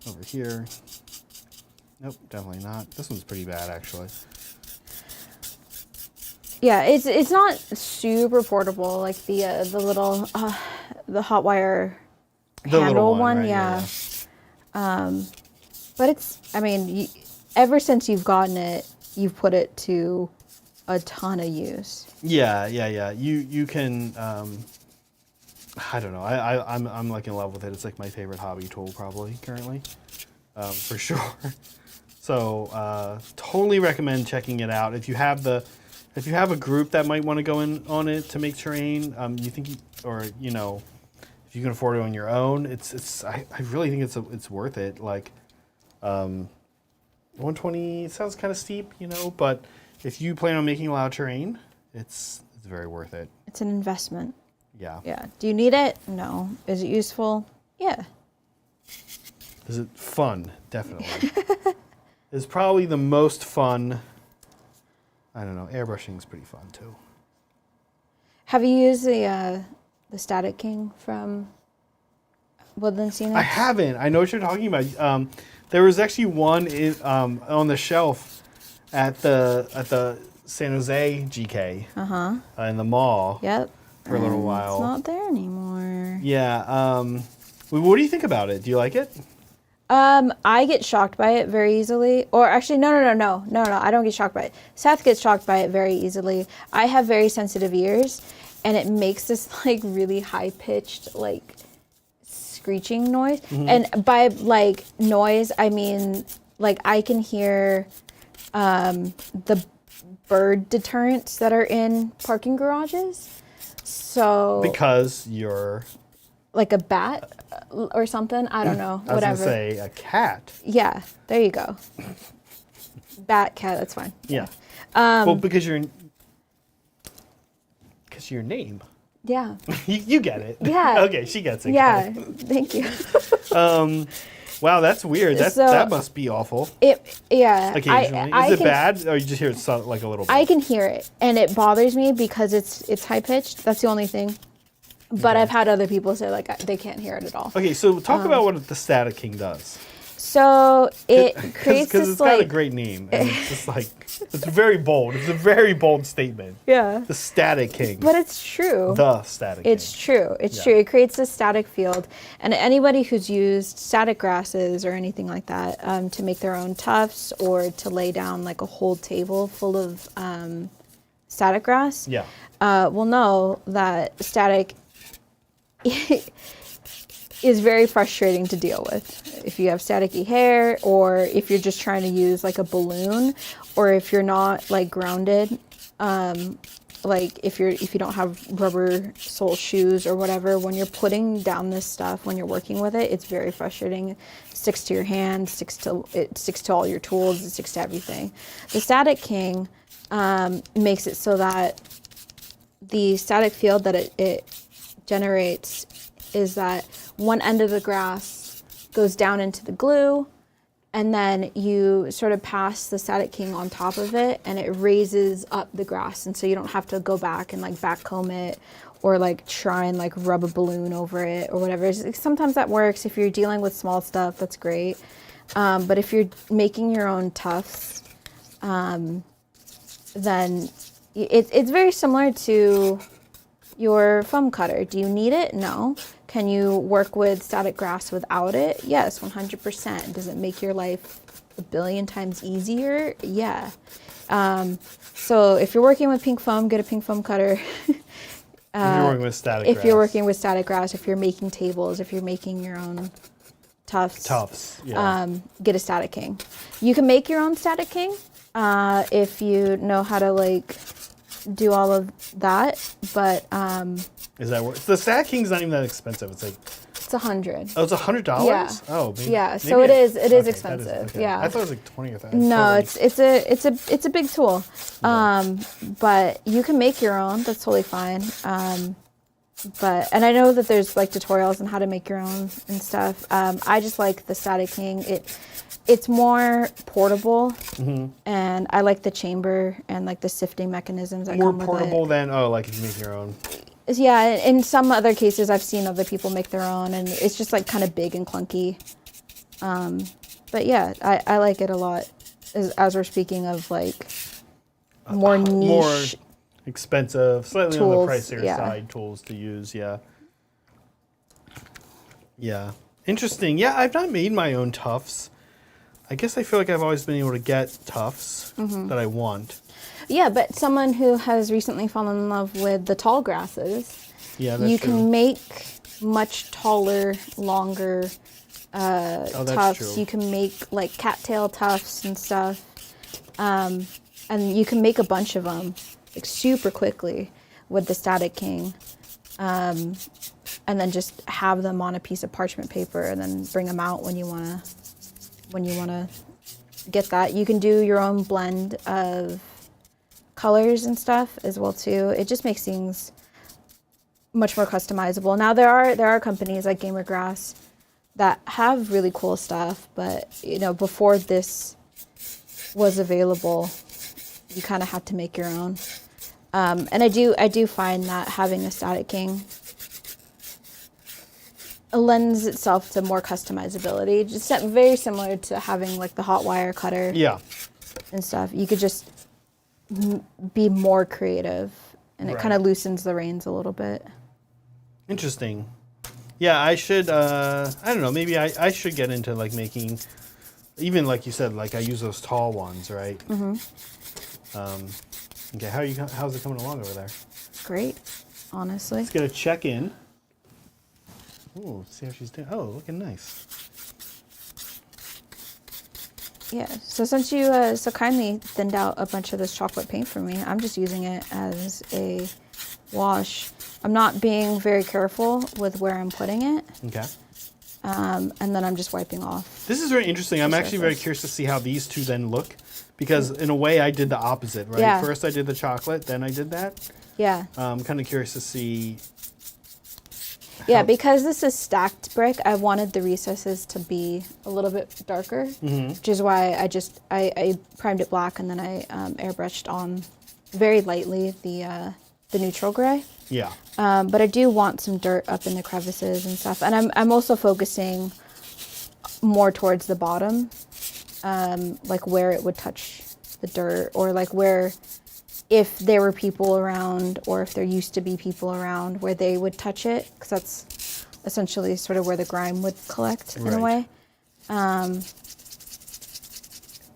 Over here. Nope, definitely not. This one's pretty bad actually. Yeah, it's not super portable like the little the hot wire handle one, right? Yeah. But it's, I mean, ever since you've gotten it, you've put it to a ton of use. Yeah. You can. I don't know. I'm like in love with it. It's like my favorite hobby tool probably currently, for sure. So totally recommend checking it out if you have a group that might want to go in on it to make terrain. If you can afford it on your own, I really think it's worth it. Like, 120 sounds kind of steep, but if you plan on making a lot of terrain, it's very worth it. It's an investment. Yeah. Yeah. Do you need it? No. Is it useful? Yeah. Is it fun? Definitely. It's probably the most fun. I don't know. Airbrushing is pretty fun too. Have you used the Static King from Woodland Scenics? I haven't. I know what you're talking about. There was actually one on the shelf at the San Jose GK. In the mall. Yep. For a little while. It's not there anymore. Yeah. What do you think about it? Do you like it? I get shocked by it very easily. Or actually, no, I don't get shocked by it. Seth gets shocked by it very easily. I have very sensitive ears, and it makes this like really high-pitched like screeching noise. Mm-hmm. And by like noise, I mean like I can hear the bird deterrents that are in parking garages. So because you're like a bat or something. I don't know. I was whatever. Gonna say a cat. Yeah, there you go. Bat, cat, that's fine. Yeah. Well, because your name. Yeah. you get it. Yeah. Okay, she gets it. Yeah. Thank you. Wow, that's weird. That must be awful. Yeah. Occasionally, is it bad, or you just hear it sound like a little bit? I can hear it, and it bothers me because it's high pitched. That's the only thing. But I've had other people say like they can't hear it at all. Okay, so talk about what the Static King does. So it creates because this it's got a like great name. And it's just like it's very bold. It's a very bold statement. yeah. The Static King. But it's true. The Static King. It's true. It's Yeah. true. It creates a static field. And anybody who's used static grasses or anything like that to make their own tufts or to lay down like a whole table full of static grass Yeah. will know that static is very frustrating to deal with. If you have staticky hair or if you're just trying to use like a balloon or if you're not like grounded, like if you don't have rubber sole shoes or whatever, when you're putting down this stuff, when you're working with it, it's very frustrating. It sticks to your hand, it sticks to all your tools, it sticks to everything. The Static King makes it so that the static field that it generates is that one end of the grass goes down into the glue, and then you sort of pass the Static King on top of it, and it raises up the grass, and so you don't have to go back and like backcomb it or like try and like rub a balloon over it or whatever. Sometimes that works if you're dealing with small stuff. That's great, but if you're making your own tufts, then it's very similar to your foam cutter. Do you need it? No. Can you work with static grass without it? Yes, 100%. Does it make your life a billion times easier? Yeah. So if you're working with pink foam, get a pink foam cutter. If you're working with static if grass. you're working with static grass, if you're making tables, if you're making your own tufts, yeah. Get a Static King. You can make your own Static King if you know how to like do all of that, but Is that worth? The Static King's not even that expensive. It's like it's $100. oh, it's $100. Yeah. Oh, maybe, Yeah, maybe so it is okay, expensive. that is- okay. Yeah. I thought it was like 20 or 30. No, it's a big tool. But you can make your own. That's totally fine. And I know that there's like tutorials on how to make your own and stuff. I just like the Static King. It's more portable, and I like the chamber and like the sifting mechanisms that more come with portable it. than like if you make your own. Yeah, in some other cases, I've seen other people make their own, and it's just like kind of big and clunky. But yeah, I like it a lot. As we're speaking of like more niche, more expensive, slightly tools, on the pricier yeah. side tools to use. Yeah. Yeah. Interesting. Yeah, I've not made my own tufts. I guess I feel like I've always been able to get tufts that I want. Yeah, but someone who has recently fallen in love with the tall grasses, Yeah, that's you true. can make much taller, longer tufts. true. You can make like cattail tufts and stuff, and you can make a bunch of them like super quickly with the Static King, and then just have them on a piece of parchment paper, and then bring them out when you wanna get that. You can do your own blend of colors and stuff as well too. It just makes things much more customizable. Now there are companies like Gamer Grass that have really cool stuff, but you know, before this was available, you kind of had to make your own. And I do find that having a Static King lends itself to more customizability. Just very similar to having like the hot wire cutter Yeah. and stuff. You could just be more creative, and it Right. kind of loosens the reins a little bit. Interesting. Yeah, I should, I don't know, maybe I should get into like making, even like you said, like I use those tall ones, right? Okay, how's it coming along over there? Great, honestly. Let's get a check-in. Ooh, see how she's doing. Oh, looking nice. Yeah, so since you so kindly thinned out a bunch of this chocolate paint for me, I'm just using it as a wash. I'm not being very careful with where I'm putting it, Okay. and then I'm just wiping off. This is very interesting. I'm actually very surface. curious to see how these two then look, because in a way I did the opposite, right? Yeah. First I did the chocolate, then I did that. Yeah, I'm kind of curious to see. yeah, how- because this is stacked brick, I wanted the recesses to be a little bit darker, which is why I primed it black, and then I airbrushed on very lightly the neutral gray. Yeah. But I do want some dirt up in the crevices and stuff, and I'm also focusing more towards the bottom, like where it would touch the dirt, or like where, if there were people around, or if there used to be people around, where they would touch it, because that's essentially sort of where the grime would collect in a way.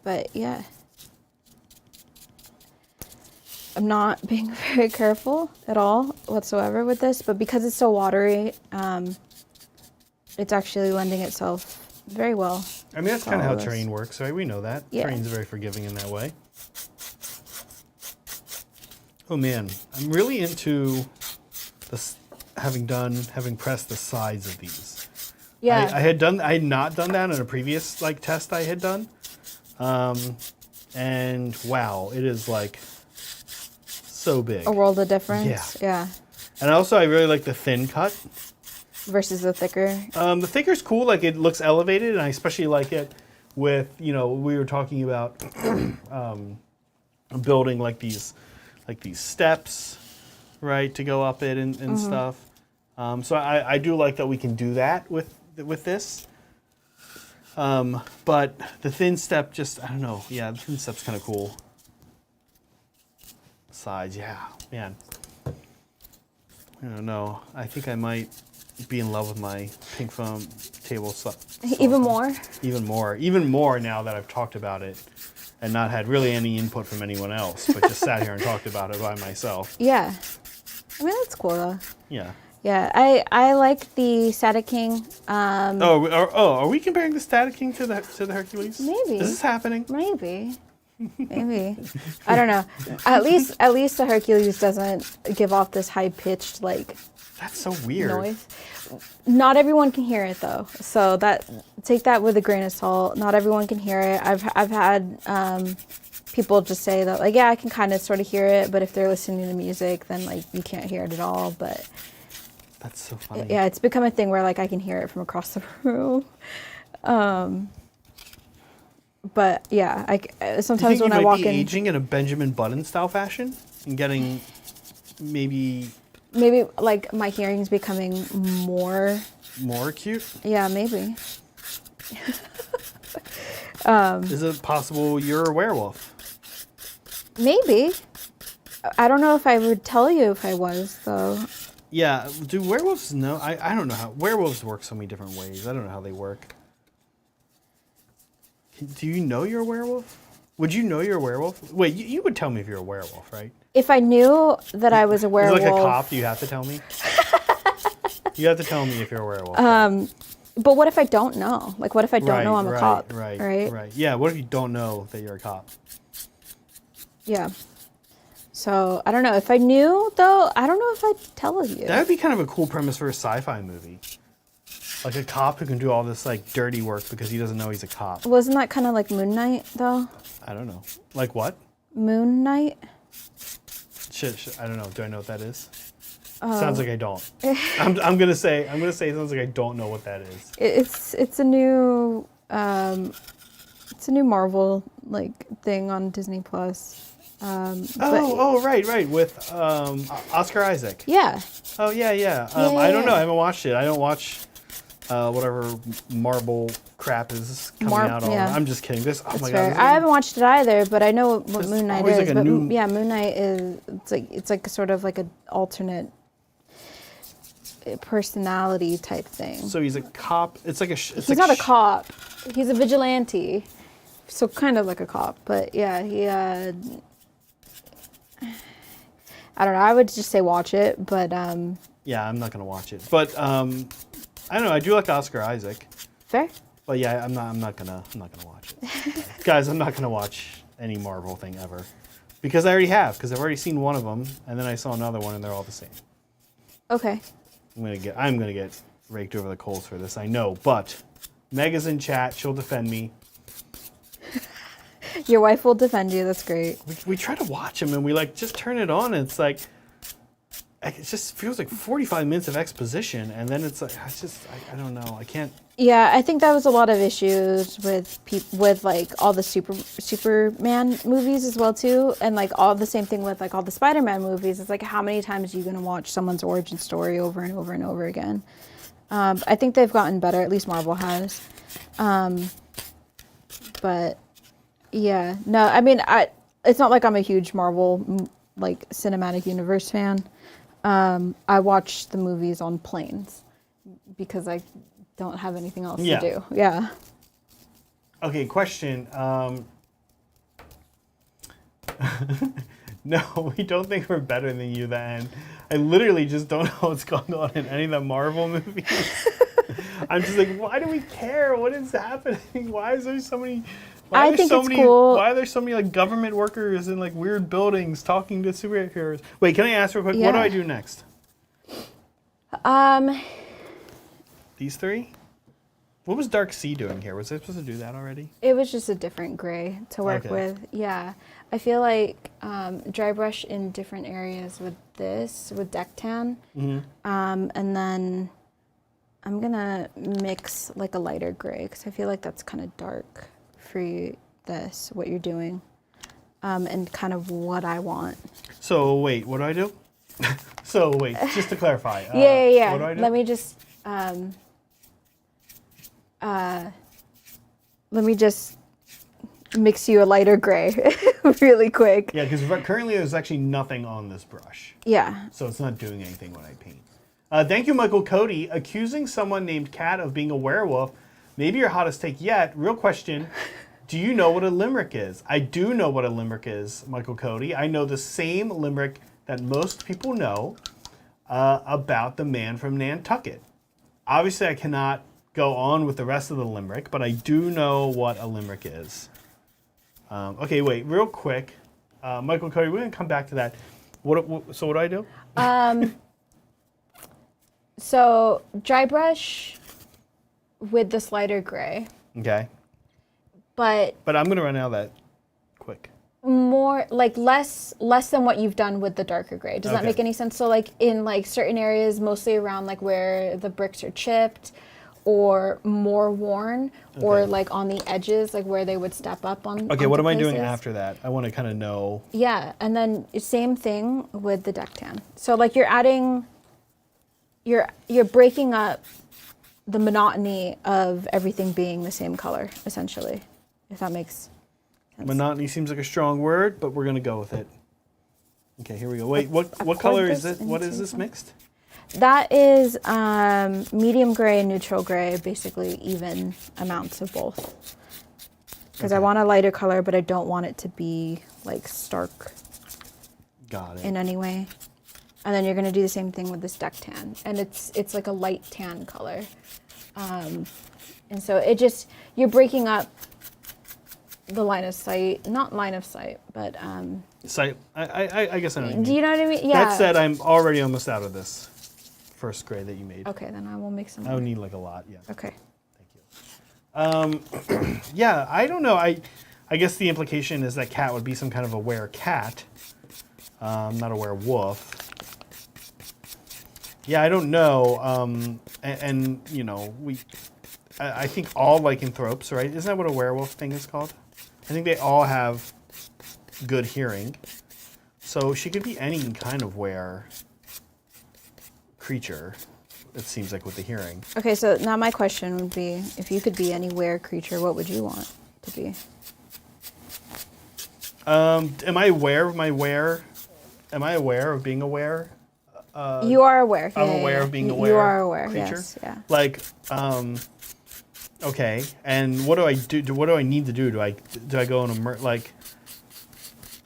But yeah, I'm not being very careful at all whatsoever with this, but because it's so watery, it's actually lending itself very well. I mean, that's kind of how terrain works, right? We know that. Yeah. Terrain's very forgiving in that way. Oh man, I'm really into this, having pressed the sides of these. Yeah. I had not done that in a previous like test I had done. And wow, it is like so big. A world of difference. Yeah. And also I really like the thin cut. Versus the thicker. The thicker's cool, like it looks elevated, and I especially like it with, we were talking about building like these steps, right, to go up it and stuff. So I do like that we can do that with this. But the thin step just, I don't know. Yeah, the thin step's kind of cool. Sides, yeah, man. I don't know. I think I might be in love with my pink foam table Even more? Even more now that I've talked about it and not had really any input from anyone else, but just sat here and talked about it by myself. Yeah. I mean, that's cool though. Yeah. Yeah, I like the Static King. Are we comparing the Static King to the Hercules? Maybe. Is this happening? Maybe. I don't know. At least the Hercules doesn't give off this high pitched like. That's so weird. Noise. Not everyone can hear it though, so take that with a grain of salt. Not everyone can hear it. I've had people just say that like, yeah, I can kind of sort of hear it, but if they're listening to music, then like you can't hear it at all. But that's so funny. Yeah, it's become a thing where like I can hear it from across the room. But yeah, sometimes when I walk in, you might be aging in a Benjamin Button style fashion and getting maybe like my hearing's becoming more acute. Yeah, maybe. Is it possible you're a werewolf? Maybe. I don't know if I would tell you if I was though. Yeah, do werewolves know? I don't know how werewolves work so many different ways. I don't know how they work. Do you know you're a werewolf? Would you know you're a werewolf? Wait, you would tell me if you're a werewolf, right? If I knew that I was a werewolf. Is it like a cop? Do you have to tell me? You have to tell me if you're a werewolf. But what if I don't know? Like, what if I don't know I'm a cop? Right. Yeah, what if you don't know that you're a cop? Yeah. So, I don't know. If I knew, though, I don't know if I'd tell you. That would be kind of a cool premise for a sci-fi movie. Like a cop who can do all this, like, dirty work because he doesn't know he's a cop. Wasn't that kind of like Moon Knight, though? I don't know. Like what? Moon Knight? Shit, I don't know. Do I know what that is? Sounds like I don't. I'm gonna say it sounds like I don't know what that is. It's a new Marvel like thing on Disney Plus. Right with Oscar Isaac. Yeah. Oh yeah. I don't know. I haven't watched it. I don't watch whatever Marvel crap is coming out on. Yeah. I'm just kidding. God. I haven't watched it either, but I know what Moon Knight is. Like Moon Knight is it's like sort of like an alternate personality type thing. So he's a cop. It's like he's not a cop. He's a vigilante. So kind of like a cop, but yeah, he I don't know. I would just say watch it, but yeah, I'm not gonna watch it. But I don't know. I do like Oscar Isaac. Fair. But yeah, I'm not gonna watch it. Guys, I'm not gonna watch any Marvel thing ever. Because I already have, because I've already seen one of them, and then I saw another one and they're all the same. Okay. I'm gonna get raked over the coals for this, I know, but Mega's in chat, she'll defend me. Your wife will defend you, that's great. We try to watch them and we like just turn it on and it's like it just feels like 45 minutes of exposition and then it's like I don't know, I can't. Yeah, I think that was a lot of issues with like all the Superman movies as well too, and like all the same thing with like all the Spider-Man movies. It's like how many times are you gonna watch someone's origin story over and over and over again? I think they've gotten better, at least Marvel has. But yeah, no, I mean, it's not like I'm a huge Marvel like cinematic universe fan. I watch the movies on planes because I don't have anything else to do. Yeah. Okay, question. No, we don't think we're better than you then. I literally just don't know what's going on in any of the Marvel movies. I'm just like, why do we care? What is happening? Why is there so many? I think it's cool. Why are there so many like government workers in like weird buildings talking to superheroes? Wait, can I ask real quick? Yeah. What do I do next? These three? What was Dark Sea doing here? Was I supposed to do that already? It was just a different gray to work with. Yeah. I feel like dry brush in different areas with this, with deck tan. Mm-hmm. And then I'm going to mix like a lighter gray because I feel like that's kind of dark for this, what you're doing, and kind of what I want. So wait, what do I do? So wait, just to clarify. Yeah. What do I do? Let me just mix you a lighter gray really quick. Yeah, because currently there's actually nothing on this brush. Yeah. So it's not doing anything when I paint. Thank you, Michael Cody. Accusing someone named Kat of being a werewolf. Maybe your hottest take yet. Real question. Do you know what a limerick is? I do know what a limerick is, Michael Cody. I know the same limerick that most people know about the man from Nantucket. Obviously, I cannot go on with the rest of the limerick, but I do know what a limerick is. Okay, wait, real quick. Michael Cody, we're going to come back to that. So what do I do? So dry brush with this lighter gray. Okay. But I'm going to run out of that quick. More, like less than what you've done with the darker gray. Does that make any sense? So like in like certain areas, mostly around like where the bricks are chipped or more worn, or like on the edges, like where they would step up on. Okay, what am I doing after that? I want to kind of know. Yeah, and then same thing with the deck tan. So like you're adding, you're breaking up the monotony of everything being the same color, essentially, if that makes sense. Monotony seems like a strong word, but we're going to go with it. Okay, here we go. Wait, what color is this? What is this mixed? That is medium gray and neutral gray, basically even amounts of both. Because I want a lighter color, but I don't want it to be like stark. Got it. In any way. And then you're going to do the same thing with this deck tan. And it's like a light tan color. And so it just, you're breaking up the line of sight, not line of sight, but... sight, I guess I know what you mean. Do you know what I mean? Yeah. That said, I'm already almost out of this first gray that you made. Okay, then I will make some more. I would need like a lot, yeah. Okay. Thank you. Yeah, I don't know. I guess the implication is that cat would be some kind of a were-cat, not a werewolf. Yeah, I don't know. And you know, I think all lycanthropes, right? Isn't that what a werewolf thing is called? I think they all have good hearing. So she could be any kind of creature, it seems like, with the hearing. Okay, so now my question would be, if you could be any creature, what would you want to be? Am I aware of my were? Am I aware of being aware? You are aware. I'm aware of being aware. You are aware, creature? yes. Yeah. Like, okay, and what do I do? What do I need to do? Do I go and like,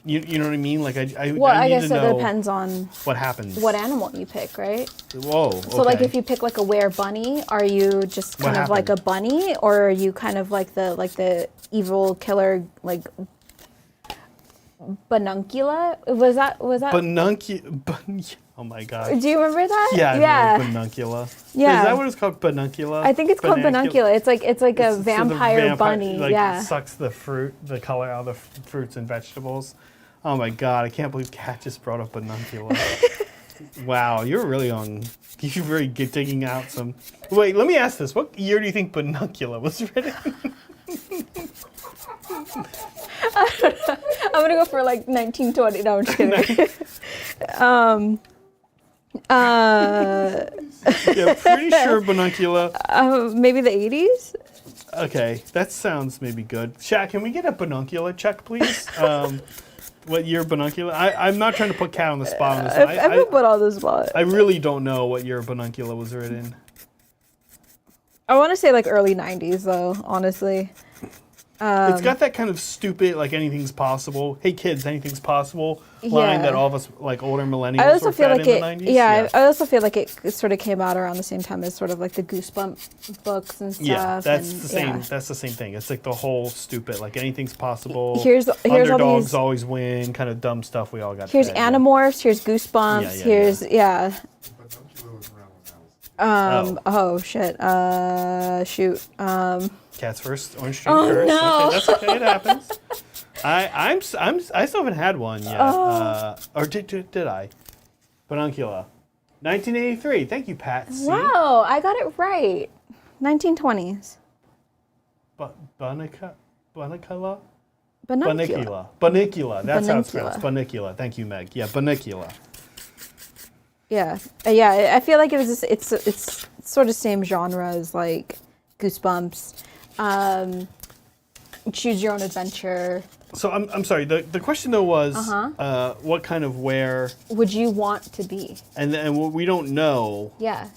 you know what I mean? Like I guess it depends on what happens. What animal you pick, right? Whoa. Okay. So like if you pick like a were bunny, are you just kind of like a bunny, or are you kind of like the evil killer like Banuncula? Was that Banuncula? Oh my god. Do you remember that? Yeah, I remember Banuncula. Yeah. Is that what it's called, Banuncula? I think it's called Banuncula. It's like a vampire bunny. Like, yeah. Sucks the color out of the fruits and vegetables. Oh my god, I can't believe Kat just brought up Banuncula. Wow, you're really you're very good digging out some. Wait, let me ask this. What year do you think Banuncula was written? I'm gonna go for like 1920. No, I'm just kidding. Yeah, pretty sure Banuncula. Maybe the 80s? Okay, that sounds maybe good. Shaq, can we get a binocular check, please? What year binocular? I'm not trying to put Kat on the spot on this. I've been put on the spot. I really don't know what year binocular was written. I want to say like early 90s though, honestly. It's got that kind of stupid, like anything's possible. Hey kids, anything's possible line that all of us like older millennials were fed in the 90s. Yeah, I also feel like it sort of came out around the same time as sort of like the Goosebump books and stuff. Yeah, that's the same. Yeah. That's the same thing. It's like the whole stupid, like anything's possible. Here's underdogs all these, always win, kind of dumb stuff we all got. Here's fed, Animorphs. Here's Goosebumps. Oh shit. Shoot. Cat's first orange string Oh curse. no. Okay, that's okay. It happens. I still haven't had one yet. Or did I? Binocular. 1983. Thank you, Pat. C. Wow, I got it right. 1920s. Bunicula? Binocular. Bunicula. That's how it's Bunicula. pronounced. Bunicula. Thank you, Meg. Yeah, Bunicula. Yeah, I feel like it's sort of same genre as like Goosebumps, Choose Your Own Adventure. So I'm sorry. The question though was what kind of where would you want to be? And we don't know. Yeah,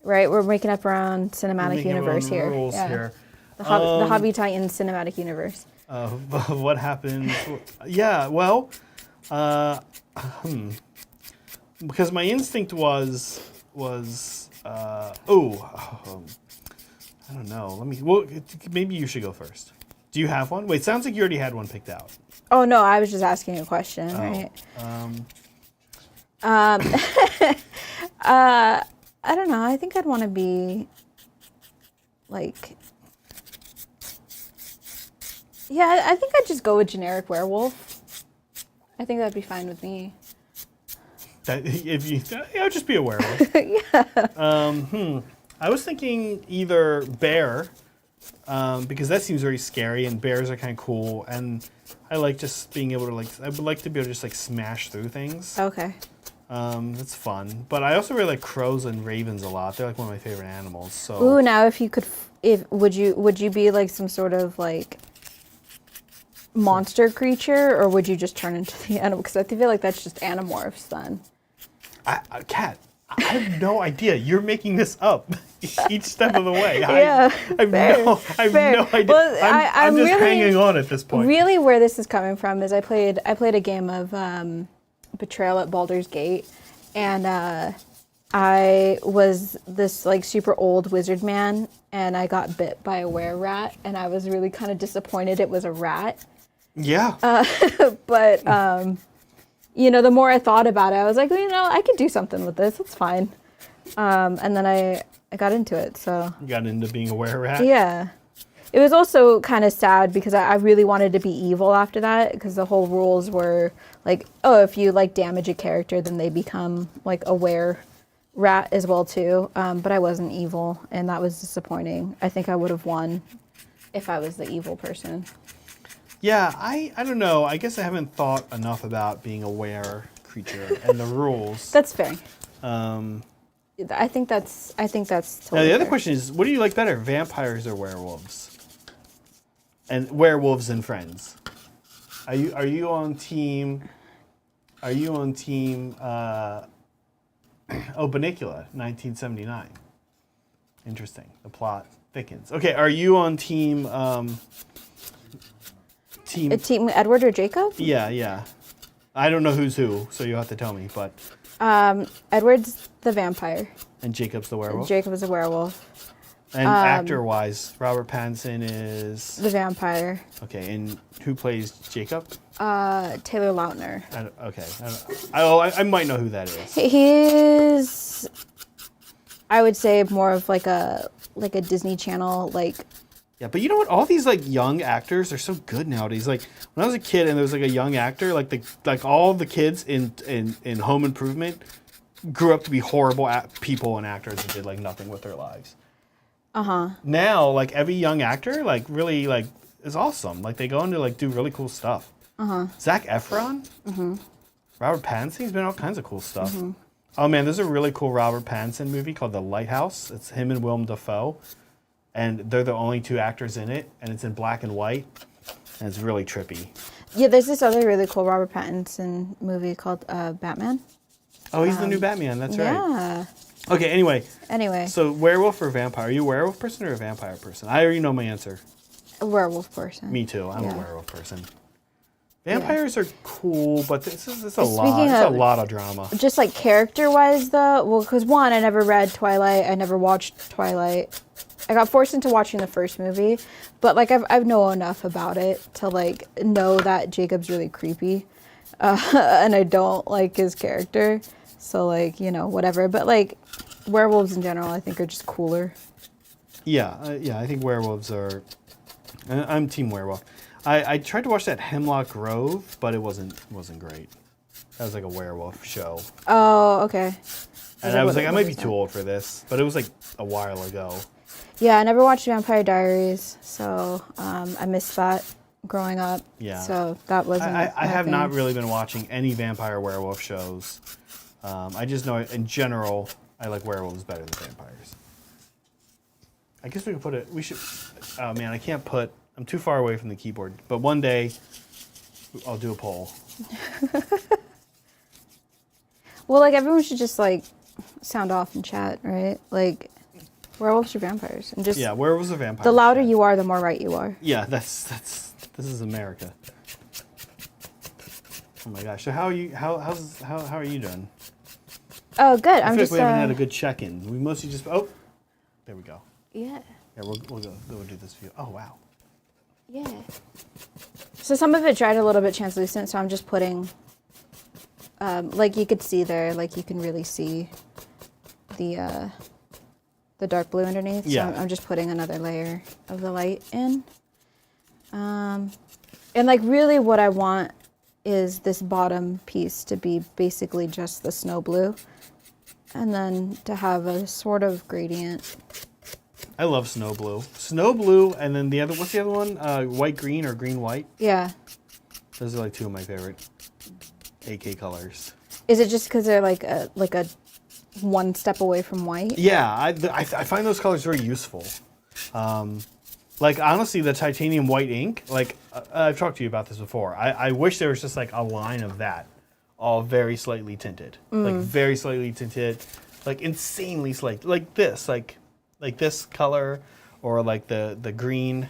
right. We're making up our own cinematic universe here. Rules here. The Hobby Titan cinematic universe. What happens? Yeah. Well. Because my instinct was I don't know. Maybe you should go first. Do you have one? Wait, sounds like you already had one picked out. Oh no, I was just asking a question, right? I don't know. I think I'd want to be like. Yeah, I think I'd just go with generic werewolf. I think that'd be fine with me. I'll just be a werewolf. Yeah. I was thinking either bear, because that seems very scary, and bears are kind of cool, and I like just being able to I would like to be able to just smash through things. Okay. That's fun, but I also really like crows and ravens a lot. They're like one of my favorite animals. So. Ooh, now if you could, would you be like some sort of like monster creature, or would you just turn into the animal? Because I feel like that's just Animorphs then. Kat, I have no idea. You're making this up each step of the way. Yeah, I have no idea. Well, I'm just really, hanging on at this point. Really, where this is coming from is I played a game of Betrayal at Baldur's Gate, and I was this like super old wizard man, and I got bit by a were-rat, and I was really kind of disappointed it was a rat. Yeah. But the more I thought about it, I was like, I could do something with this. It's fine. And then I got into it. So you got into being a were-rat? Yeah. It was also kind of sad because I really wanted to be evil after that, because the whole rules were like, oh, if you like damage a character, then they become like a were-rat as well too. But I wasn't evil, and that was disappointing. I think I would have won if I was the evil person. Yeah, I don't know. I guess I haven't thought enough about being a were creature and the rules. That's fair. I think that's totally now the other fair. question is, what do you like better, vampires or werewolves? And werewolves and friends. Are you on team? Bunicula, 1979. Interesting. The plot thickens. Okay, are you on team? Team Edward or Jacob? Yeah. I don't know who's who, so you'll have to tell me. But Edward's the vampire. And Jacob's the werewolf? Jacob is a werewolf. And actor-wise, Robert Pattinson is... the vampire. Okay, and who plays Jacob? Taylor Lautner. I might know who that is. He's, I would say, more of like a Disney Channel, like... Yeah, but you know what? All these like young actors are so good nowadays. Like when I was a kid and there was like a young actor, like all the kids in Home Improvement grew up to be horrible people and actors and did like nothing with their lives. Now, like every young actor, like really like is awesome. Like they go into like do really cool stuff. Zac Efron, Robert Pattinson, he's been in all kinds of cool stuff. Oh man, there's a really cool Robert Pattinson movie called The Lighthouse. It's him and Willem Dafoe. and they're the only two actors in it, and it's in black and white, and it's really trippy. Yeah, there's this other really cool Robert Pattinson movie called Batman. Oh, he's the new Batman. That's right. Yeah. Okay. Anyway. Anyway. So werewolf or vampire? Are you a werewolf person or a vampire person? I already know my answer. A werewolf person. Me too. I'm a werewolf person. Vampires are cool, but it's a lot. It's a lot of drama. Just like character-wise, though, well, because one, I never read Twilight. I never watched Twilight. I got forced into watching the first movie, but like I've know enough about it to like know that Jacob's really creepy, and I don't like his character. So like whatever. But like werewolves in general, I think are just cooler. Yeah, I think werewolves are. I'm team werewolf. I tried to watch that Hemlock Grove, but it wasn't great. That was like a werewolf show. Oh, okay. And I was like, I might be too old for this, but it was like a while ago. Yeah, I never watched Vampire Diaries, so I missed that growing up. Yeah. So that wasn't. I have not really been watching any vampire werewolf shows. I just know in general I like werewolves better than vampires. I guess we could put it. We should. Oh man, I can't put. I'm too far away from the keyboard. But one day, I'll do a poll. Well, like everyone should just like sound off and chat, right? Like werewolves or vampires, and just werewolves or vampires. The louder you are, the more right you are. Yeah, this is America. Oh my gosh! So how are you? How are you doing? Oh, good. I feel like we haven't had a good check-in. We mostly just there we go. Yeah. Yeah, we'll do this for you. Oh wow. Yeah. So some of it dried a little bit translucent, so I'm just putting, like you could see there, like you can really see the dark blue underneath. Yeah. So I'm just putting another layer of the light in. And like really what I want is this bottom piece to be basically just the snow blue, and then to have a sort of gradient. I love snow blue. Snow blue, and then what's the other one? White green or green white? Yeah. Those are like two of my favorite AK colors. Is it just because they're like a one step away from white? Yeah, I find those colors very useful. Like honestly, the titanium white ink, like I've talked to you about this before. I wish there was just like a line of that, all very slightly tinted. Like very slightly tinted, like insanely slight, like this, like this color, or like the green,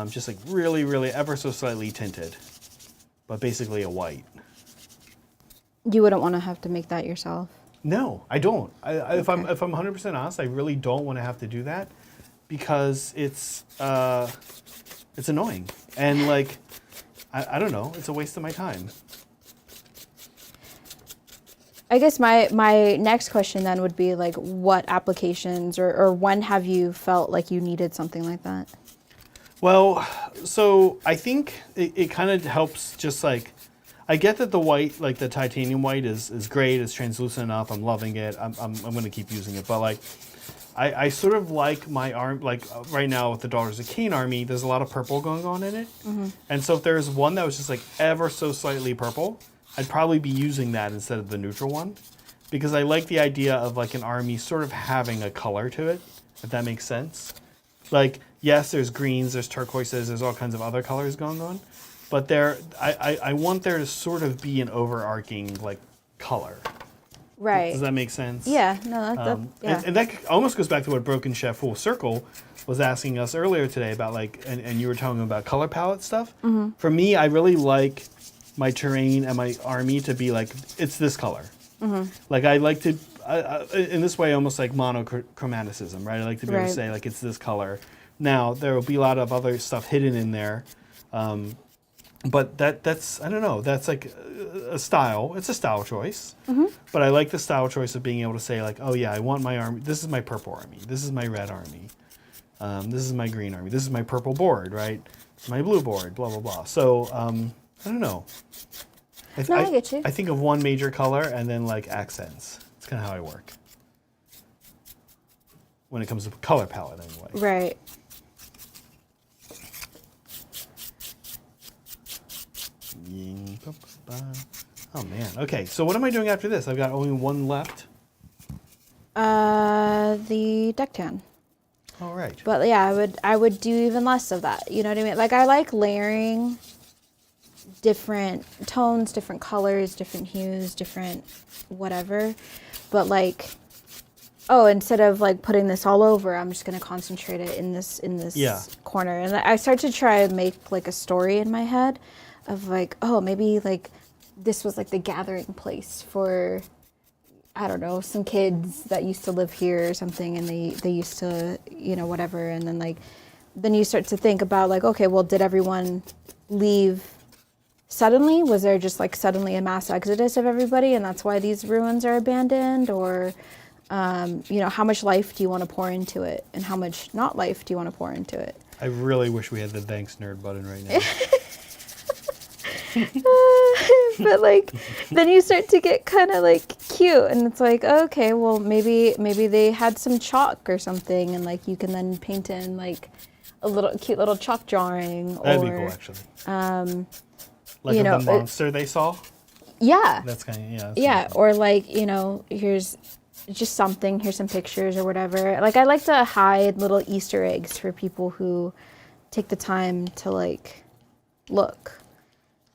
just like really, really ever so slightly tinted, but basically a white. You wouldn't want to have to make that yourself? No, I don't. If I'm 100% honest, I really don't want to have to do that, because it's annoying, and like I don't know, it's a waste of my time. I guess my next question then would be like, what applications or when have you felt like you needed something like that? Well, so I think it kind of helps, just like, I get that the white, like the titanium white is great, it's translucent enough, I'm loving it, I'm going to keep using it, but like, I sort of like my arm, like right now with the Daughters of Cain army, there's a lot of purple going on in it, and so if there's one that was just like ever so slightly purple, I'd probably be using that instead of the neutral one, because I like the idea of like an army sort of having a color to it, if that makes sense. Like, yes, there's greens, there's turquoises, there's all kinds of other colors going on, but I want there to sort of be an overarching like color. Right. Does that make sense? Yeah. No, yeah. And that almost goes back to what Broken Chef Full Circle was asking us earlier today about, like, and you were telling them about color palette stuff. Mm-hmm. For me, I really like my terrain and my army to be like, it's this color. Mm-hmm. Like, I like to, in this way, almost like monochromaticism, right? I like to be able to say, like, it's this color. Now, there will be a lot of other stuff hidden in there. But that's, I don't know, that's like a style. It's a style choice. Mm-hmm. But I like the style choice of being able to say, like, oh, yeah, I want my army. This is my purple army. This is my red army. This is my green army. This is my purple board, right? My blue board, blah, blah, blah. So, I don't know. I get you. I think of one major color and then, like, accents. It's kind of how I work. When it comes to color palette, anyway. Right. Oh man. Okay, so what am I doing after this? I've got only one left. The deck tan. All right. But yeah, I would do even less of that. You know what I mean? Like I like layering different tones, different colors, different hues, different whatever. But like, oh, instead of like putting this all over, I'm just gonna concentrate it in this corner. And I start to try and make like a story in my head of like, oh, maybe like this was like the gathering place for, I don't know, some kids that used to live here or something, and they used to, you know, whatever. And then you start to think about like, okay, well, did everyone leave suddenly? Was there just like suddenly a mass exodus of everybody, and that's why these ruins are abandoned? Or you know, how much life do you want to pour into it, and how much not life do you want to pour into it? I really wish we had the thanks nerd button right now. But like, then you start to get kind of like cute, and it's like, okay, well, maybe they had some chalk or something, and like you can then paint in like a little cute little chalk drawing. That'd be cool, actually. Like you know, the monster they saw. Yeah. That's kind of Yeah, or like, you know, here's just something. Here's some pictures or whatever. Like I like to hide little Easter eggs for people who take the time to like look.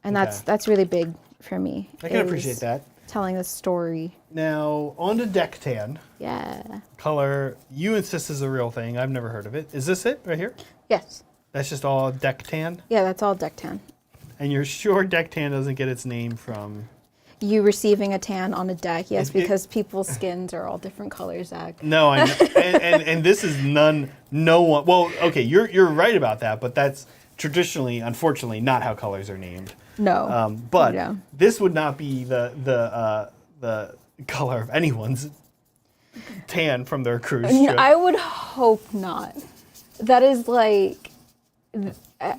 And that's really big for me. I can appreciate that. Telling a story. Now, on to deck tan. Yeah. Color, you insist is a real thing. I've never heard of it. Is this it right here? Yes. That's just all deck tan? Yeah, that's all deck tan. And you're sure deck tan doesn't get its name from... You receiving a tan on a deck, yes, because people's skins are all different colors, Zach. No, I know. and this is no one... Well, okay, you're right about that, but that's traditionally, unfortunately, not how colors are named. No. But this would not be the color of anyone's tan from their cruise trip. I would hope not. That is like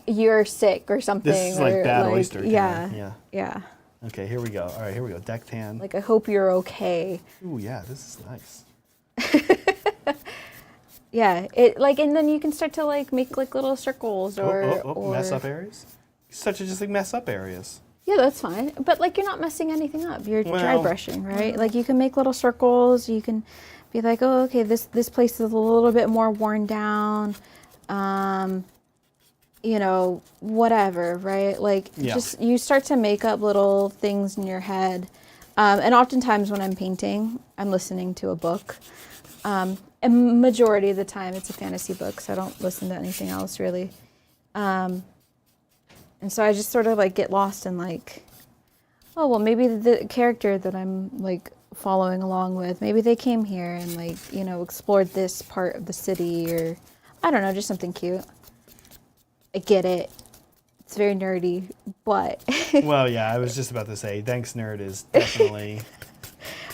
you're sick or something. This is like bad oyster tan. Yeah. Okay, here we go. All right, here we go. Deck tan. Like I hope you're okay. Ooh, yeah, this is nice. Yeah, it like, and then you can start to like make like little circles or mess up areas. Such as just like mess up areas. Yeah, that's fine. But like you're not messing anything up. You're dry brushing, right? Like you can make little circles. You can be like, oh, okay, this place is a little bit more worn down. You know, whatever, right? Like just you start to make up little things in your head. And oftentimes when I'm painting, I'm listening to a book. And majority of the time it's a fantasy book, so I don't listen to anything else really. And so I just sort of like get lost in like, oh, well, maybe the character that I'm like following along with, maybe they came here and like, you know, explored this part of the city, or I don't know, just something cute. I get it. It's very nerdy, but. Well, yeah, I was just about to say, thanks nerd is definitely.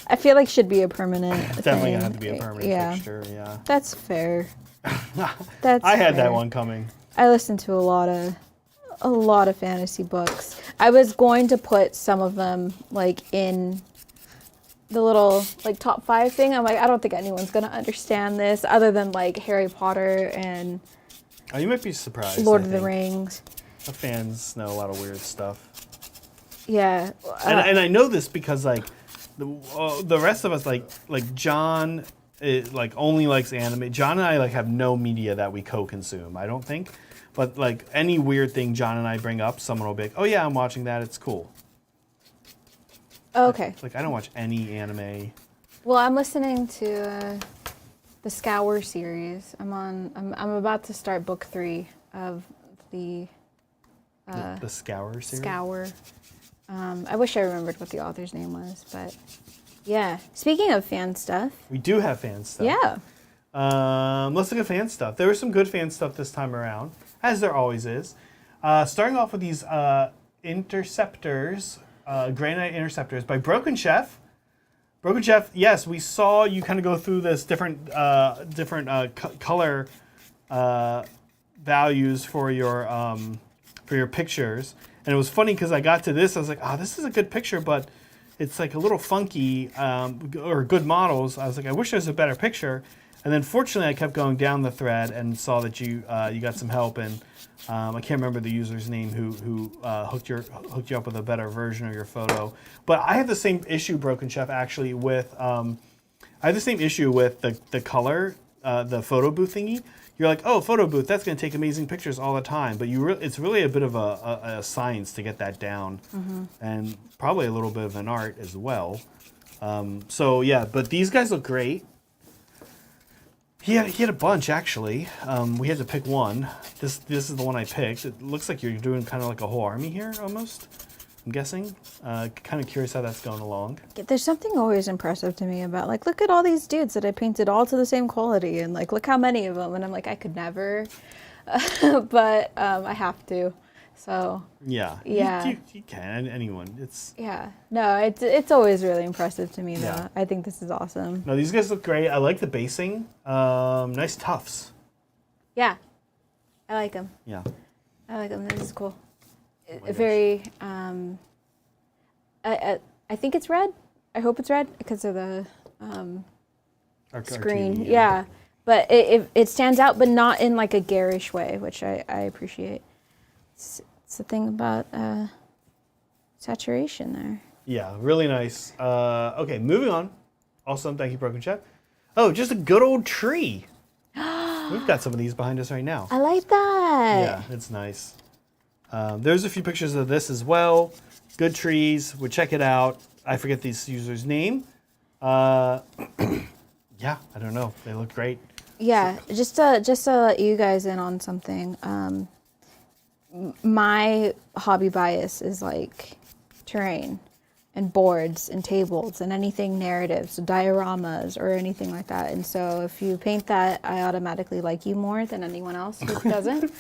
I feel like should be a permanent definitely thing. Gonna have to be a permanent fixture, yeah. That's fair. I had that one coming. I listened to a lot of fantasy books. I was going to put some of them like in the little like top 5 thing. I'm like, I don't think anyone's gonna understand this other than like Harry Potter and you might be surprised. Lord of the Rings. The fans know a lot of weird stuff. Yeah. And I know this because like the rest of us like John like only likes anime. John and I like have no media that we co-consume, I don't think. But like any weird thing John and I bring up, someone will be like, "Oh yeah, I'm watching that. It's cool." Okay. Like I don't watch any anime. Well, I'm listening to the Scour series. I'm about to start book 3 of the Scour series. Scour. I wish I remembered what the author's name was, but yeah. Speaking of fan stuff, we do have fan stuff. Yeah. Let's look at fan stuff. There was some good fan stuff this time around, as there always is. Starting off with these Interceptors, Granite Interceptors by Broken Chef. Broken Chef, yes, we saw you kind of go through this different color values for your pictures, and it was funny because I got to this, I was like, oh, this is a good picture, but it's like a little funky, or good models. I was like, I wish there was a better picture. And then fortunately, I kept going down the thread and saw that you got some help, and I can't remember the user's name who hooked you up with a better version of your photo. But I have the same issue, Broken Chef, actually with the color, the photo booth thingy, you're like, oh, photo booth, that's going to take amazing pictures all the time. But it's really a bit of a science to get that down, and probably a little bit of an art as well. So yeah, but these guys look great. He had a bunch actually. We had to pick one. This is the one I picked. It looks like you're doing kind of like a whole army here almost. I'm guessing. Kind of curious how that's going along. There's something always impressive to me about like, look at all these dudes that I painted all to the same quality, and like, look how many of them. And I'm like, I could never, but I have to. So yeah, yeah, you can. Anyone. It's no, it's always really impressive to me though. Yeah. I think this is awesome. No, these guys look great. I like the basing. Nice tufts. Yeah, I like them. Yeah, I like them. This is cool. gosh. Very. I think it's red. I hope it's red because of the screen. RGB, Yeah, but it stands out, but not in like a garish way, which I appreciate. It's the thing about saturation there. Yeah, really nice. Okay, moving on. Awesome, thank you, Broken Chef. Oh, just a good old tree. We've got some of these behind us right now. I like that. Yeah, it's nice. There's a few pictures of this as well. Good trees. We'll check it out. I forget this user's name. Yeah, I don't know. They look great. Yeah, just to let you guys in on something. My hobby bias is like terrain and boards and tables and anything narratives, dioramas or anything like that. And so if you paint that, I automatically like you more than anyone else who doesn't.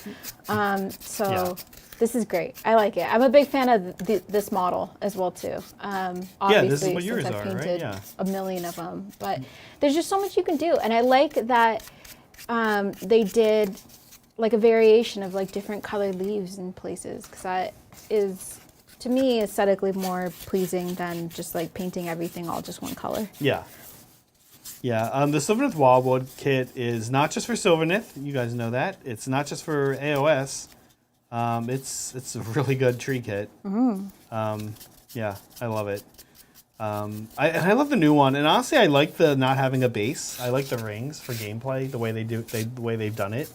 This is great. I like it. I'm a big fan of this model as well too. Obviously, this is what yours since I've are, right? painted Yeah. a million of them. But there's just so much you can do. And I like that they did like a variation of like different colored leaves in places, because that is, to me, aesthetically more pleasing than just like painting everything all just one color. Yeah. Yeah, the Sylvaneth Wildwood kit is not just for Sylvaneth. You guys know that. It's not just for AOS. It's a really good tree kit. Yeah, I love it. I love the new one, and honestly, I like the not having a base. I like the rings for gameplay, the way the way they've done it.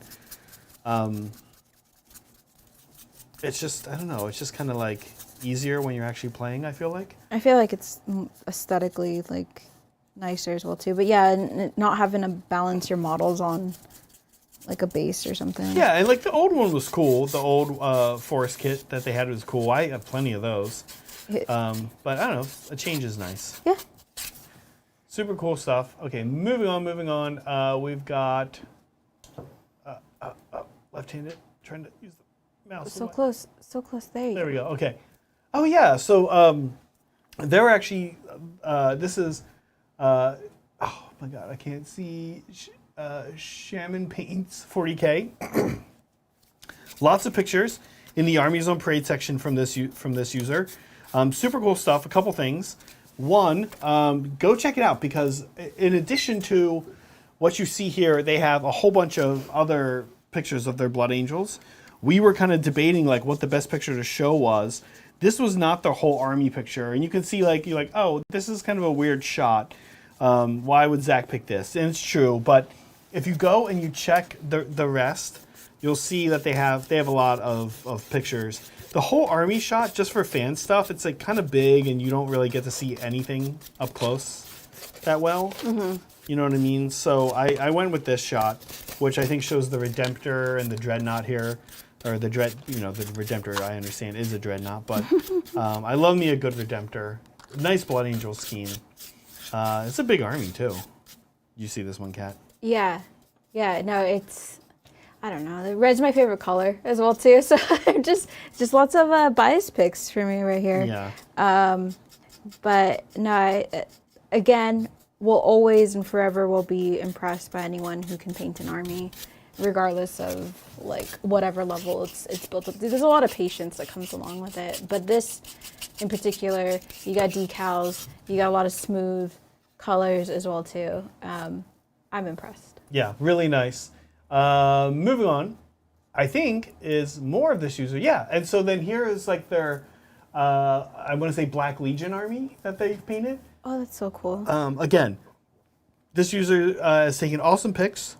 It's just, I don't know, it's just kind of like easier when you're actually playing, I feel like. I feel like it's aesthetically like nicer as well too. But yeah, not having to balance your models on like a base or something. Yeah, and like the old one was cool. The old forest kit that they had was cool. I have plenty of those. But I don't know, a change is nice. Yeah. Super cool stuff. Okay, moving on. We've got left-handed, trying to use the mouse. So close there. There we go. Okay. Oh yeah. So there were actually this is oh my god, I can't see. Shaman Paints 40K. Lots of pictures in the Army Zone Parade section from this user. Super cool stuff. A couple things. One, go check it out, because in addition to what you see here, they have a whole bunch of other pictures of their Blood Angels. We were kind of debating like what the best picture to show was. This was not the whole army picture, and you can see like you're like, oh, this is kind of a weird shot. Why would Zach pick this? And it's true, but if you go and you check the rest, you'll see that they have a lot of pictures. The whole army shot, just for fan stuff, it's like kind of big, and you don't really get to see anything up close that well. Mm-hmm. You know what I mean? So I went with this shot, which I think shows the Redemptor and the Dreadnought here. Or the the Redemptor, I understand, is a Dreadnought, but I love me a good Redemptor. Nice Blood Angel scheme. It's a big army, too. You see this one, Kat? Yeah. No, it's, I don't know. The red's my favorite color as well too. So just lots of bias picks for me right here. Yeah. But no, again, will always and forever will be impressed by anyone who can paint an army, regardless of like whatever level it's built up. There's a lot of patience that comes along with it. But this in particular, you got decals, you got a lot of smooth colors as well too. I'm impressed. Yeah, really nice. Moving on, I think is more of this user. Yeah, and so then here is like their, I want to say Black Legion army that they've painted. Oh, that's so cool. Again, this user has taken awesome pics.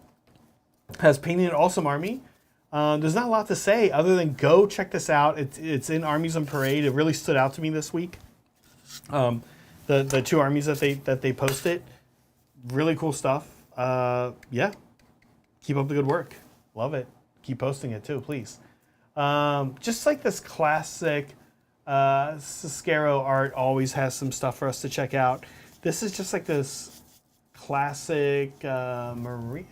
has painted an awesome army. There's not a lot to say other than go check this out. It's in Armies on Parade. It really stood out to me this week. The two armies that they posted, really cool stuff. Yeah, keep up the good work. Love it. Keep posting it too, please. Just like this classic Ciscaro art always has some stuff for us to check out. This is just like this classic marine.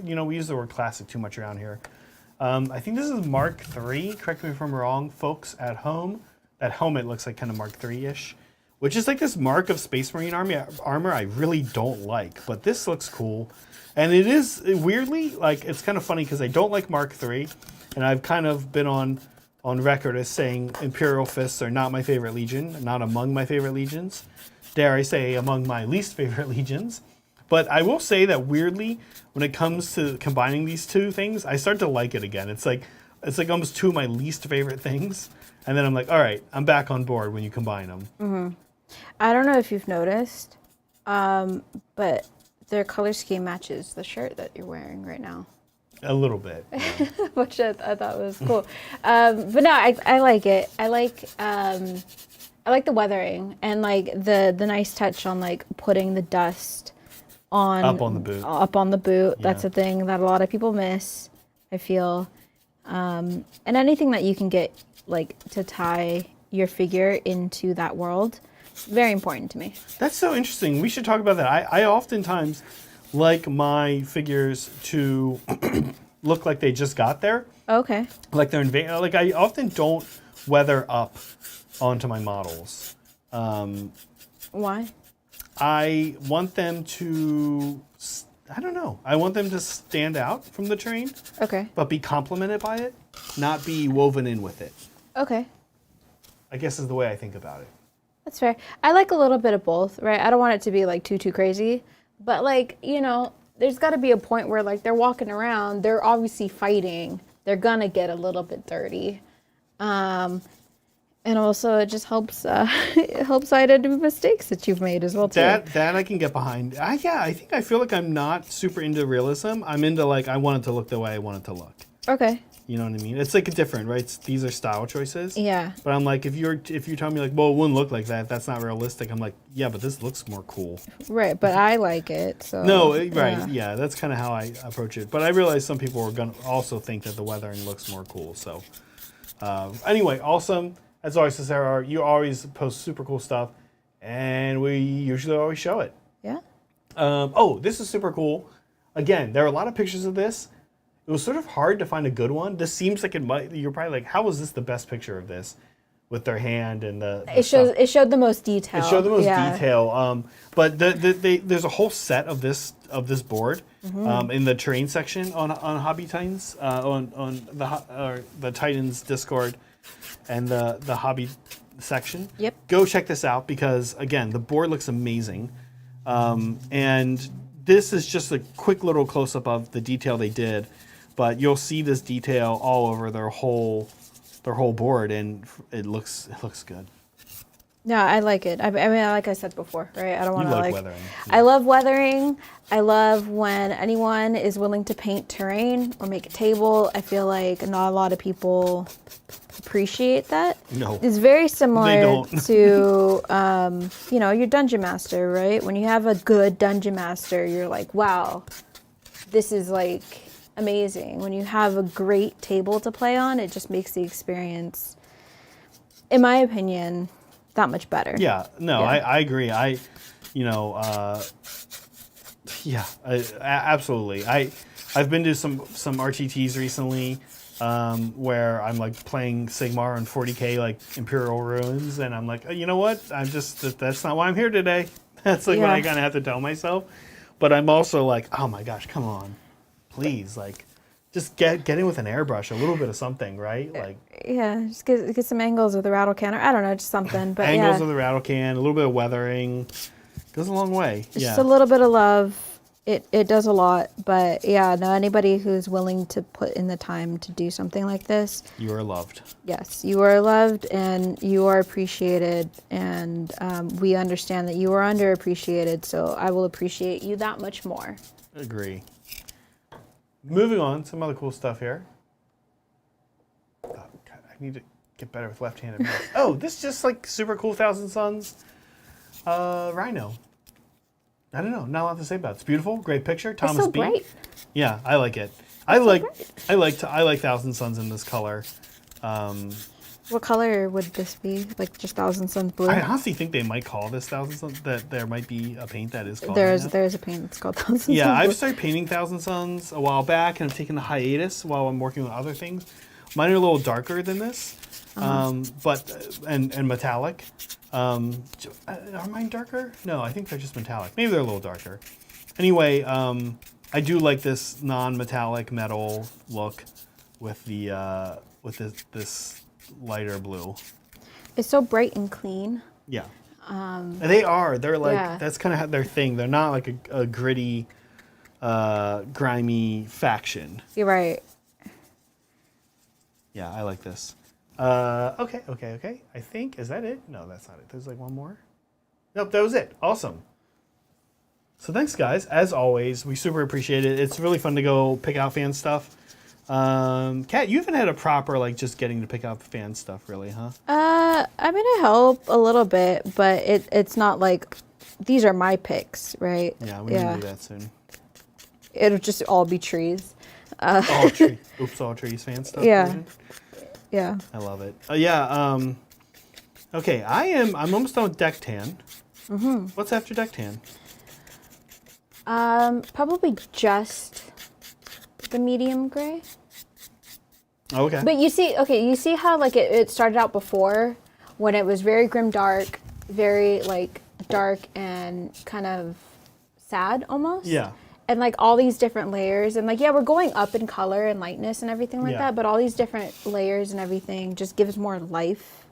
We use the word classic too much around here. I think this is Mark III. Correct me if I'm wrong, folks at home. That helmet looks like kind of Mark III-ish, which is like this mark of Space Marine armor I really don't like, but this looks cool. And it is weirdly, like, it's kind of funny because I don't like Mark III, and I've kind of been on record as saying Imperial Fists are not my favorite legion, not among my favorite legions. Dare I say, among my least favorite legions. But I will say that weirdly, when it comes to combining these two things, I start to like it again. It's like almost two of my least favorite things. And then I'm like, all right, I'm back on board when you combine them. Mm-hmm. I don't know if you've noticed, but their color scheme matches the shirt that you're wearing right now. A little bit. Yeah. Which I thought was cool. But no, I like it. I like the weathering and like the nice touch on like putting the dust up on the boot. Yeah. That's a thing that a lot of people miss, I feel. And anything that you can get like to tie your figure into that world, very important to me. That's so interesting. We should talk about that. I oftentimes like my figures to look like they just got there. Okay. Like they're like I often don't weather up onto my models. Why? I want them to, I don't know. I want them to stand out from the terrain. Okay. But be complemented by it, not be woven in with it. Okay. I guess is the way I think about it. That's fair. I like a little bit of both, right? I don't want it to be like too crazy, but like, there's got to be a point where like they're walking around, they're obviously fighting, they're gonna get a little bit dirty, and also it just helps identify mistakes that you've made as well too. That I can get behind. I feel like I'm not super into realism. I'm into like I want it to look the way I want it to look. Okay. You know what I mean? It's like different, right? These are style choices. Yeah. But I'm like, if you tell me like, well, it wouldn't look like that. That's not realistic. I'm like, yeah, but this looks more cool. Right, but I like it. So. No, right, yeah. That's kind of how I approach it. But I realize some people are gonna also think that the weathering looks more cool. So, anyway, awesome. As always, Sarah, you always post super cool stuff, and we usually always show it. Yeah. This is super cool. Again, there are a lot of pictures of this. It was sort of hard to find a good one. This seems like it might. You're probably like, how was this the best picture of this, with their hand and the it showed the most detail. It showed the most detail. But there's a whole set of this board in the terrain section on Hobby Titans on the Titans Discord and the Hobby section. Yep. Go check this out because again the board looks amazing, and this is just a quick little close up of the detail they did. But you'll see this detail all over their whole board, and it looks good. Yeah, I like it. I mean, like I said before, right? I don't want to like. Weathering. I love weathering. I love when anyone is willing to paint terrain or make a table. I feel like not a lot of people appreciate that. No. It's very similar to your dungeon master, right? When you have a good dungeon master, you're like, wow, this is like amazing. When you have a great table to play on, it just makes the experience, in my opinion, that much better. Yeah, no, yeah. I agree. Absolutely. I've been to some RTTs recently where I'm like playing Sigmar on 40K like Imperial Ruins, and I'm like, you know what? That's not why I'm here today. That's like what I kind of have to tell myself. But I'm also like, oh my gosh, come on. Please, like, just get in with an airbrush, a little bit of something, right? Like, yeah, just get some angles with the rattle can, or I don't know, just something. But angles with the rattle can, a little bit of weathering, goes a long way. Just a little bit of love. It does a lot, but yeah, no, anybody who's willing to put in the time to do something like this, you are loved. Yes, you are loved, and you are appreciated, and we understand that you are underappreciated. So I will appreciate you that much more. Agree. Moving on, some other cool stuff here. Oh, God, I need to get better with left-handed mouse. Oh, this is just like super cool Thousand Suns rhino. I don't know, not a lot to say about it. It's beautiful, great picture. Thomas It's so B. bright. Yeah, I like it. I like Thousand Suns in this color. What color would this be? Like just Thousand Suns blue? I honestly think they might call this Thousand Suns. That there might be a paint that is called. There's a paint that's called Thousand Suns. Yeah, blue. I've started painting Thousand Suns a while back, and I've taken a hiatus while I'm working with other things. Mine are a little darker than this, but metallic. Are mine darker? No, I think they're just metallic. Maybe they're a little darker. Anyway, I do like this non-metallic metal look with the this lighter blue. It's so bright and clean. Yeah. They are. They're like, yeah. That's kind of their thing. They're not like a gritty, grimy faction. You're right. Yeah, I like this. Okay. I think, is that it? No, that's not it. There's like one more. Nope, that was it. Awesome. So thanks, guys. As always, we super appreciate it. It's really fun to go pick out fan stuff. Kat, you haven't had a proper, like, just getting to pick out fan stuff, really, huh? I mean, I help a little bit, but it's not like these are my picks, right? Yeah, we need to do that soon. It'll just all be trees. All trees. Oops, all trees fan stuff. Yeah. Version? Yeah. I love it. Okay, I'm almost done with deck tan. Mm-hmm. What's after deck tan? Probably just the medium gray. Okay. But you see how like it started out before when it was very grim dark, very like dark and kind of sad almost. Yeah. And like all these different layers and like, yeah, we're going up in color and lightness and everything like that, but all these different layers and everything just gives more life.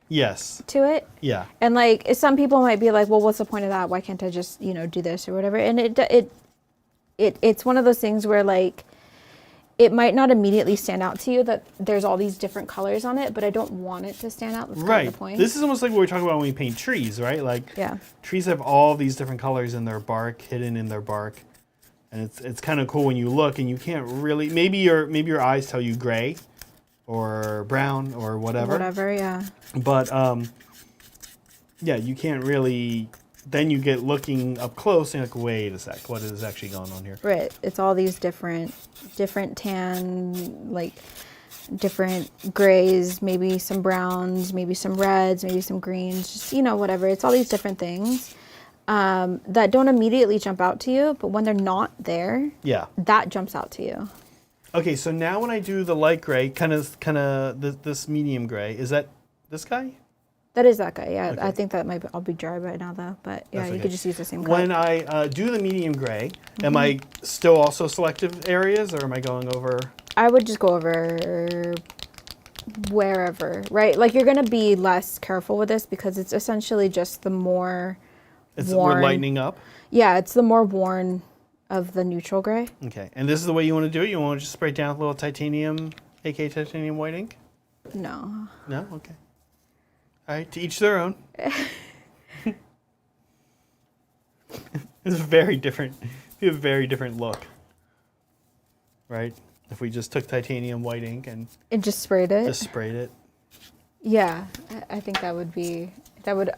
Yes. To it. Yeah. And like some people might be like, well, what's the point of that? Why can't I just, do this or whatever? And it's one of those things where like it might not immediately stand out to you that there's all these different colors on it, but I don't want it to stand out. That's kind of the point. This is almost like what we're talking about when we paint trees, right? Like trees have all these different colors in their bark, hidden in their bark. And it's kind of cool when you look and you can't really, maybe your eyes tell you gray or brown or whatever. Whatever, yeah. But you can't really, then you get looking up close and you're like, wait a sec, what is actually going on here? Right. It's all these different tan, like different grays, maybe some browns, maybe some reds, maybe some greens, just, whatever. It's all these different things. That don't immediately jump out to you, but when they're not there, that jumps out to you. Okay, so now when I do the light gray, kind of this medium gray, is that this guy? That is that guy, yeah. Okay. I think that might be, I'll be dry right now though, but yeah, That's you okay. could just use the same color. When I do the medium gray, am I still also selective areas, or am I going over? I would just go over wherever, right? Like you're going to be less careful with this because it's essentially just the more We're lightening up? Yeah, it's the more worn of the neutral gray. Okay, and this is the way you want to do it? You want to just spray it down with a little titanium, aka titanium white ink? No. No? Okay. All right, to each their own. It's a very different look, right? If we just took titanium white ink and just sprayed it? Just sprayed it. Yeah, I think that would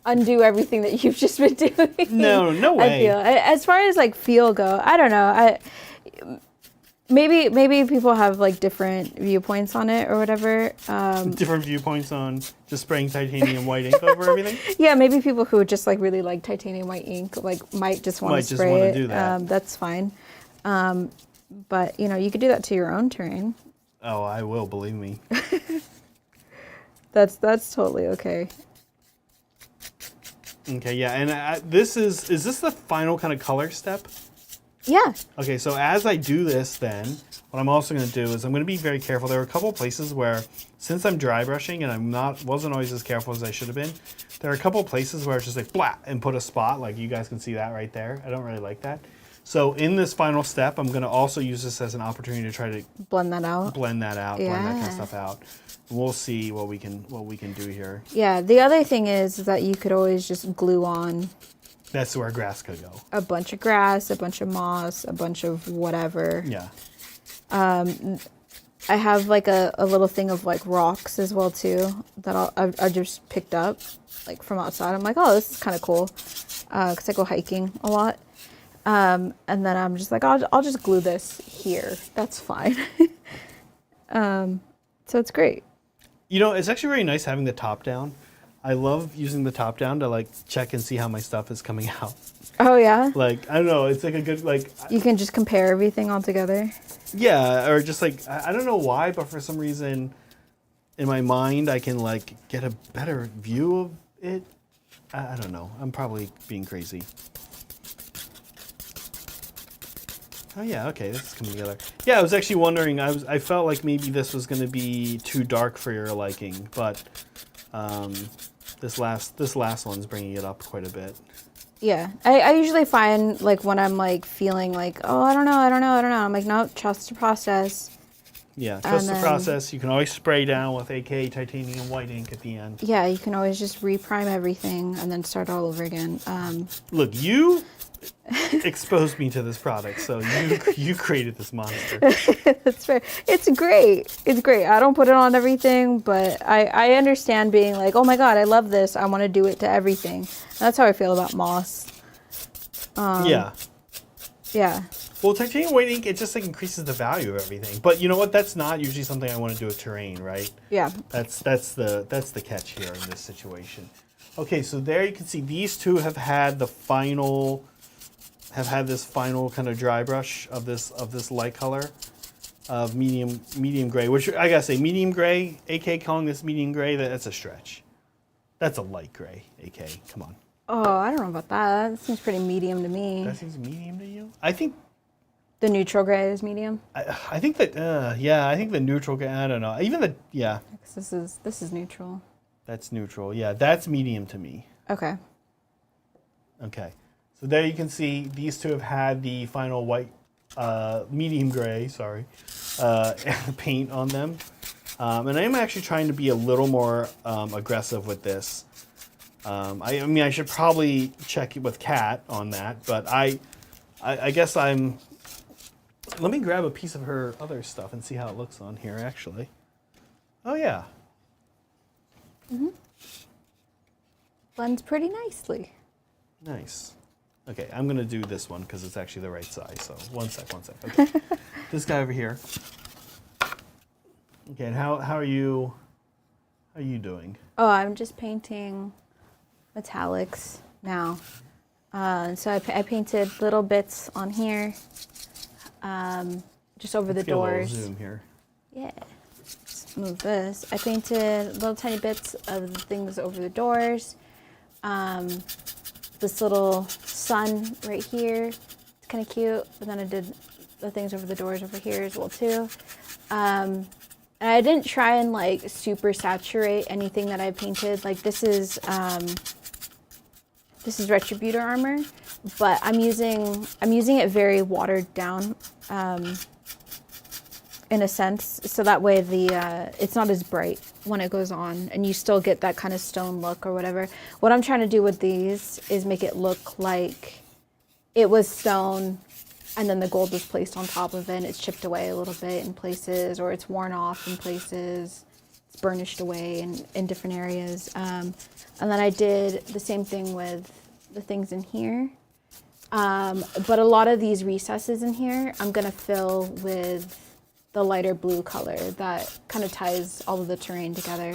undo everything that you've just been doing. No way. I feel as far as like feel go, I don't know. Maybe people have like different viewpoints on it or whatever. Different viewpoints on just spraying titanium white ink over everything. Yeah, maybe people who just like really like titanium white ink like might just want to spray it. Do that. That's fine. But you could do that to your own terrain. Oh, I will, believe me. That's totally okay. Okay, yeah, and is this the final kind of color step? Yeah. Okay, so as I do this then, what I'm also going to do is I'm going to be very careful. There are a couple of places where, since I'm dry brushing and wasn't always as careful as I should have been, there are a couple of places where it's just like, blah, and put a spot, like you guys can see that right there. I don't really like that. So in this final step, I'm going to also use this as an opportunity to try to blend that out, blend that kind of stuff out. We'll see what we can do here. Yeah, the other thing is that you could always just glue on That's where grass could go. A bunch of grass, a bunch of moss, a bunch of whatever. Yeah. I have like a little thing of like rocks as well too that I just picked up like from outside. I'm like, oh, this is kind of cool because I go hiking a lot. And then I'm just like, I'll just glue this here. That's fine. So it's great. You know, it's actually very nice having the top down. I love using the top down to like check and see how my stuff is coming out. Oh yeah? Like, I don't know, it's like a good, like... You can just compare everything all together? Yeah, or just like, I don't know why, but for some reason in my mind I can like get a better view of it. I don't know. I'm probably being crazy. Oh yeah, okay, this is coming together. Yeah, I was actually wondering, I felt like maybe this was going to be too dark for your liking, but this last one's bringing it up quite a bit. Yeah, I usually find like when I'm like feeling like, oh, I don't know. I'm like, no, trust the process. Yeah, trust the process. You can always spray down with AK titanium white ink at the end. Yeah, you can always just reprime everything and then start all over again. Look, you exposed me to this product, so you created this monster. That's fair. It's great. It's great. I don't put it on everything, but I understand being like, oh my god, I love this. I want to do it to everything. That's how I feel about moss. Yeah. Yeah. Well, titanium white ink, it just like increases the value of everything. But you know what? That's not usually something I want to do with terrain, right? Yeah. That's the catch here in this situation. Okay, so there you can see these two have had this final kind of dry brush of this light color of medium gray, which I gotta say, medium gray, AK calling this medium gray, that's a stretch. That's a light gray, AK, come on. Oh, I don't know about that. That seems pretty medium to me. That seems medium to you? I think the neutral gray is medium. I think that I think the neutral gray, I don't know. Even the This is neutral. That's neutral. Yeah, that's medium to me. Okay. Okay. So there you can see these two have had the final white, medium gray, paint on them. And I'm actually trying to be a little more aggressive with this. I mean, I should probably check with Kat on that, but I guess I'm... Let me grab a piece of her other stuff and see how it looks on here, actually. Oh, yeah. Mm-hmm. Blends pretty nicely. Nice. Okay, I'm going to do this one because it's actually the right size. So one sec. Okay. This guy over here. Okay, and how are you doing? Oh, I'm just painting metallics now. So I painted little bits on here, just over the doors. Get a little zoom here. Yeah. Let's move this. I painted little tiny bits of the things over the doors. This little sun right here, it's kind of cute. But then I did the things over the doors over here as well too. And I didn't try and like super saturate anything that I painted. Like this is Retributor armor, but I'm using it very watered down, in a sense, so that way it's not as bright when it goes on, and you still get that kind of stone look or whatever. What I'm trying to do with these is make it look like it was stone, and then the gold was placed on top of it, and it's chipped away a little bit in places, or it's worn off in places, it's burnished away in different areas. And then I did the same thing with the things in here. But a lot of these recesses in here, I'm gonna fill with the lighter blue color that kind of ties all of the terrain together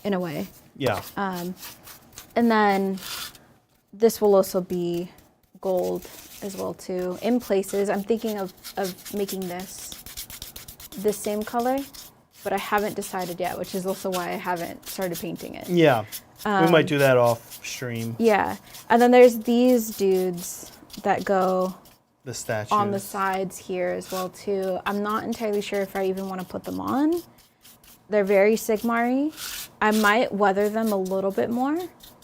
in a way. Yeah. And then this will also be gold as well too. In places, I'm thinking of making this same color, but I haven't decided yet, which is also why I haven't started painting it. Yeah. We might do that off stream. Yeah. And then there's these dudes that go the statues on the sides here as well too. I'm not entirely sure if I even want to put them on. They're very Sigmar-y. I might weather them a little bit more,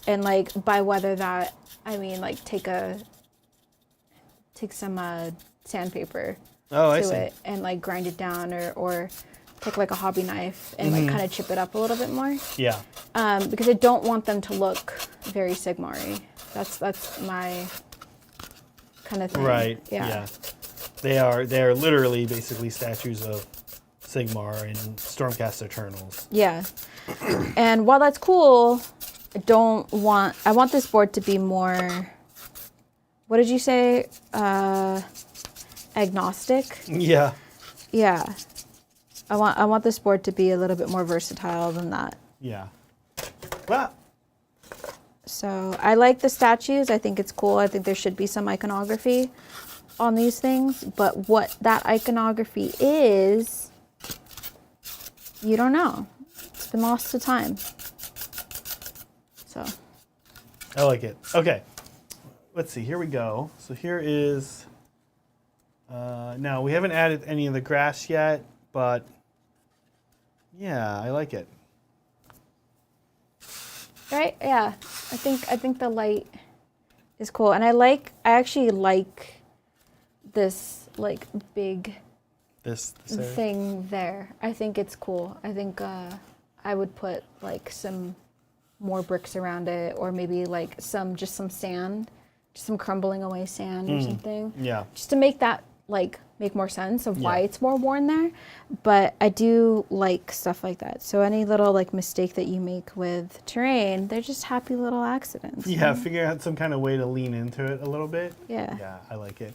and like by weather that I mean like take some sandpaper to it and like grind it down or take like a hobby knife and like kind of chip it up a little bit more. Yeah. Because I don't want them to look very Sigmar-y. That's my kind of thing. Right. Yeah. They are literally basically statues of Sigmar and Stormcast Eternals. Yeah. And while that's cool, I want this board to be more, what did you say? Agnostic? Yeah. Yeah. I want this board to be a little bit more versatile than that. Yeah. Well. So I like the statues. I think it's cool. I think there should be some iconography on these things. But what that iconography is, you don't know. It's been lost to time. So. I like it. Okay. Let's see. Here we go. So here is... now, we haven't added any of the grass yet, but... yeah, I like it. Right? Yeah. I think the light is cool. And I actually like this like big This thing there. I think it's cool. I think I would put like some more bricks around it, or maybe like some sand, just some crumbling away sand or something. Yeah. Just to make that like make more sense of why it's more worn there. But I do like stuff like that. So any little like mistake that you make with terrain, they're just happy little accidents. Yeah, figuring out some kind of way to lean into it a little bit. Yeah. Yeah, I like it.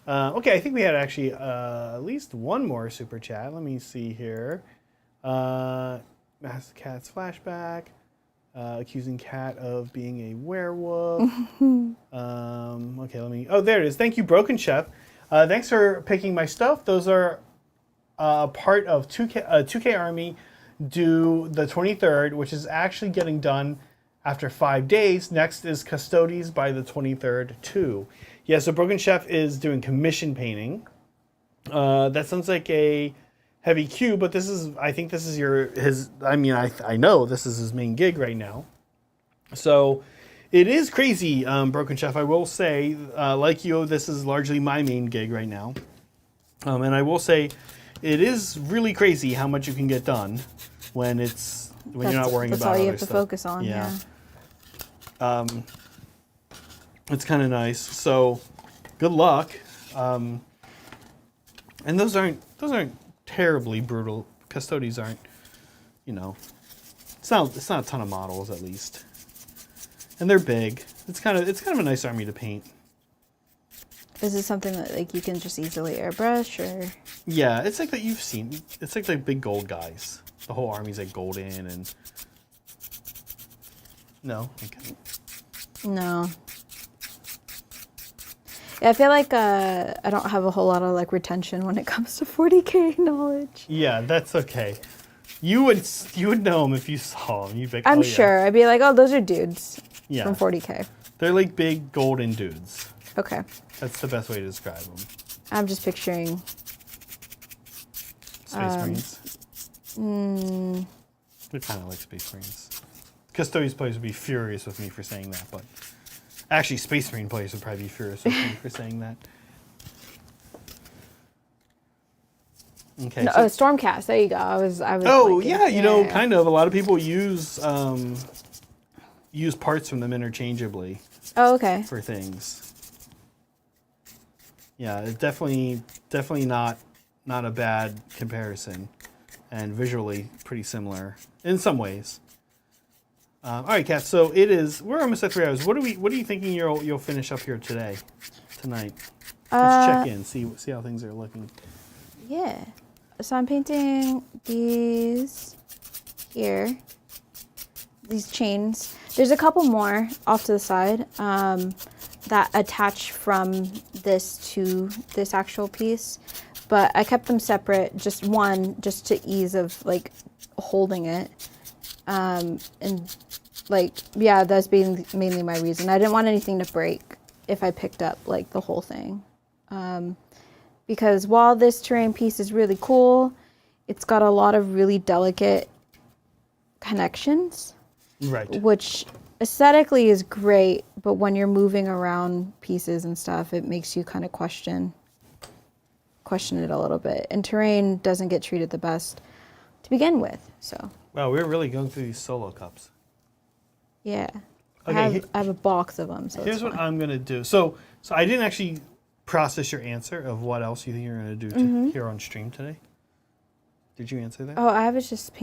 Okay, I think we had actually at least one more super chat. Let me see here. Master Cat's flashback. Accusing Cat of being a werewolf. Okay, let me... oh, there it is. Thank you, Broken Chef. Thanks for picking my stuff. Those are part of 2K Army due the 23rd, which is actually getting done after 5 days. Next is Custodes by the 23rd, too. Yeah, so Broken Chef is doing commission painting. That sounds like a heavy cue, but this is, I think this is I know this is his main gig right now. So it is crazy, Broken Chef. I will say, like you, this is largely my main gig right now. And I will say, it is really crazy how much you can get done when you're not worrying about other stuff. That's all you have to focus on. Yeah. It's kind of nice. So, good luck. And those aren't terribly brutal. Custodes aren't, it's not a ton of models at least. And they're big. It's kind of a nice army to paint. Is it something that like you can just easily airbrush or? Yeah, it's like that you've seen. It's like the big gold guys. The whole army's like golden and. No. Okay. No. Yeah, I feel like I don't have a whole lot of like retention when it comes to 40K knowledge. Yeah, that's okay. You would know them if you saw them. You'd be like, I'm sure. I'd be like, oh, those are dudes from 40K. They're like big golden dudes. Okay. That's the best way to describe them. I'm just picturing Space Marines. They're kind of like Space Marines. Custodes players would be furious with me for saying that, but actually, Space Marine players would probably be furious with me for saying that. Okay. No, Stormcast. There you go. I was. Oh yeah, kind of. A lot of people use parts from them interchangeably. Oh, okay. For things. Yeah, it's definitely not a bad comparison, and visually pretty similar in some ways. All right, Kat. So we're almost at 3 hours. What are you thinking you'll finish up here tonight? Let's check in, see how things are looking. Yeah. So I'm painting these here. These chains. There's a couple more off to the side that attach from this to this actual piece, but I kept them separate. Just to ease of like holding it. And like, yeah, that's being mainly my reason. I didn't want anything to break if I picked up like the whole thing. Because while this terrain piece is really cool, it's got a lot of really delicate connections. Right. Which aesthetically is great, but when you're moving around pieces and stuff, it makes you kind of question it a little bit. And terrain doesn't get treated the best to begin with. So. Wow, we're really going through these solo cups. Yeah. Okay, I have a box of them. So here's what I'm gonna do. So I didn't actually process your answer of what else you think you're gonna do here on stream today. Did you answer that? Oh, I was just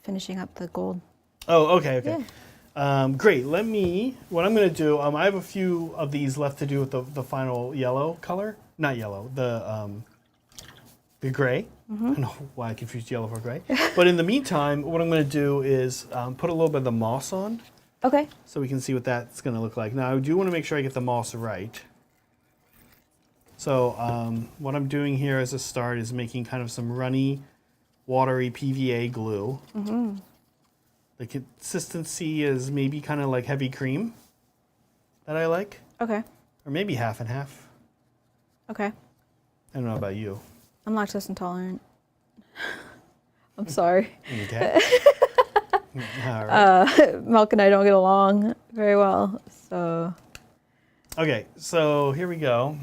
finishing up the gold. Oh, okay. Yeah. Great. What I'm going to do, I have a few of these left to do with the final yellow color. Not yellow, the gray. I don't know why I confused yellow for gray. But in the meantime, what I'm going to do is put a little bit of the moss on. Okay. So we can see what that's going to look like. Now, I do want to make sure I get the moss right. So what I'm doing here as a start is making kind of some runny, watery PVA glue. The consistency is maybe kind of like heavy cream that I like. Okay. Or maybe half and half. Okay. I don't know about you. I'm lactose intolerant. I'm sorry. Okay. All right. Milk and I don't get along very well, so. Okay, so here we go.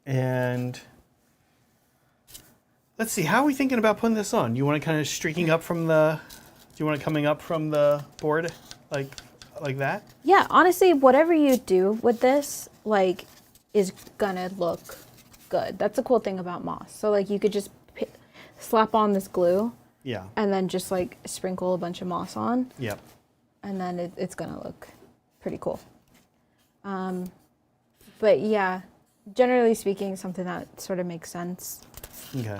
And let's see, how are we thinking about putting this on? You want it kind of streaking up from do you want it coming up from the board like that? Yeah, honestly, whatever you do with this, is gonna look good. That's the cool thing about moss. So, you could just slap on this glue. Yeah. And then just, sprinkle a bunch of moss on. Yep. And then it's gonna look pretty cool. But yeah, generally speaking, something that sort of makes sense. Okay.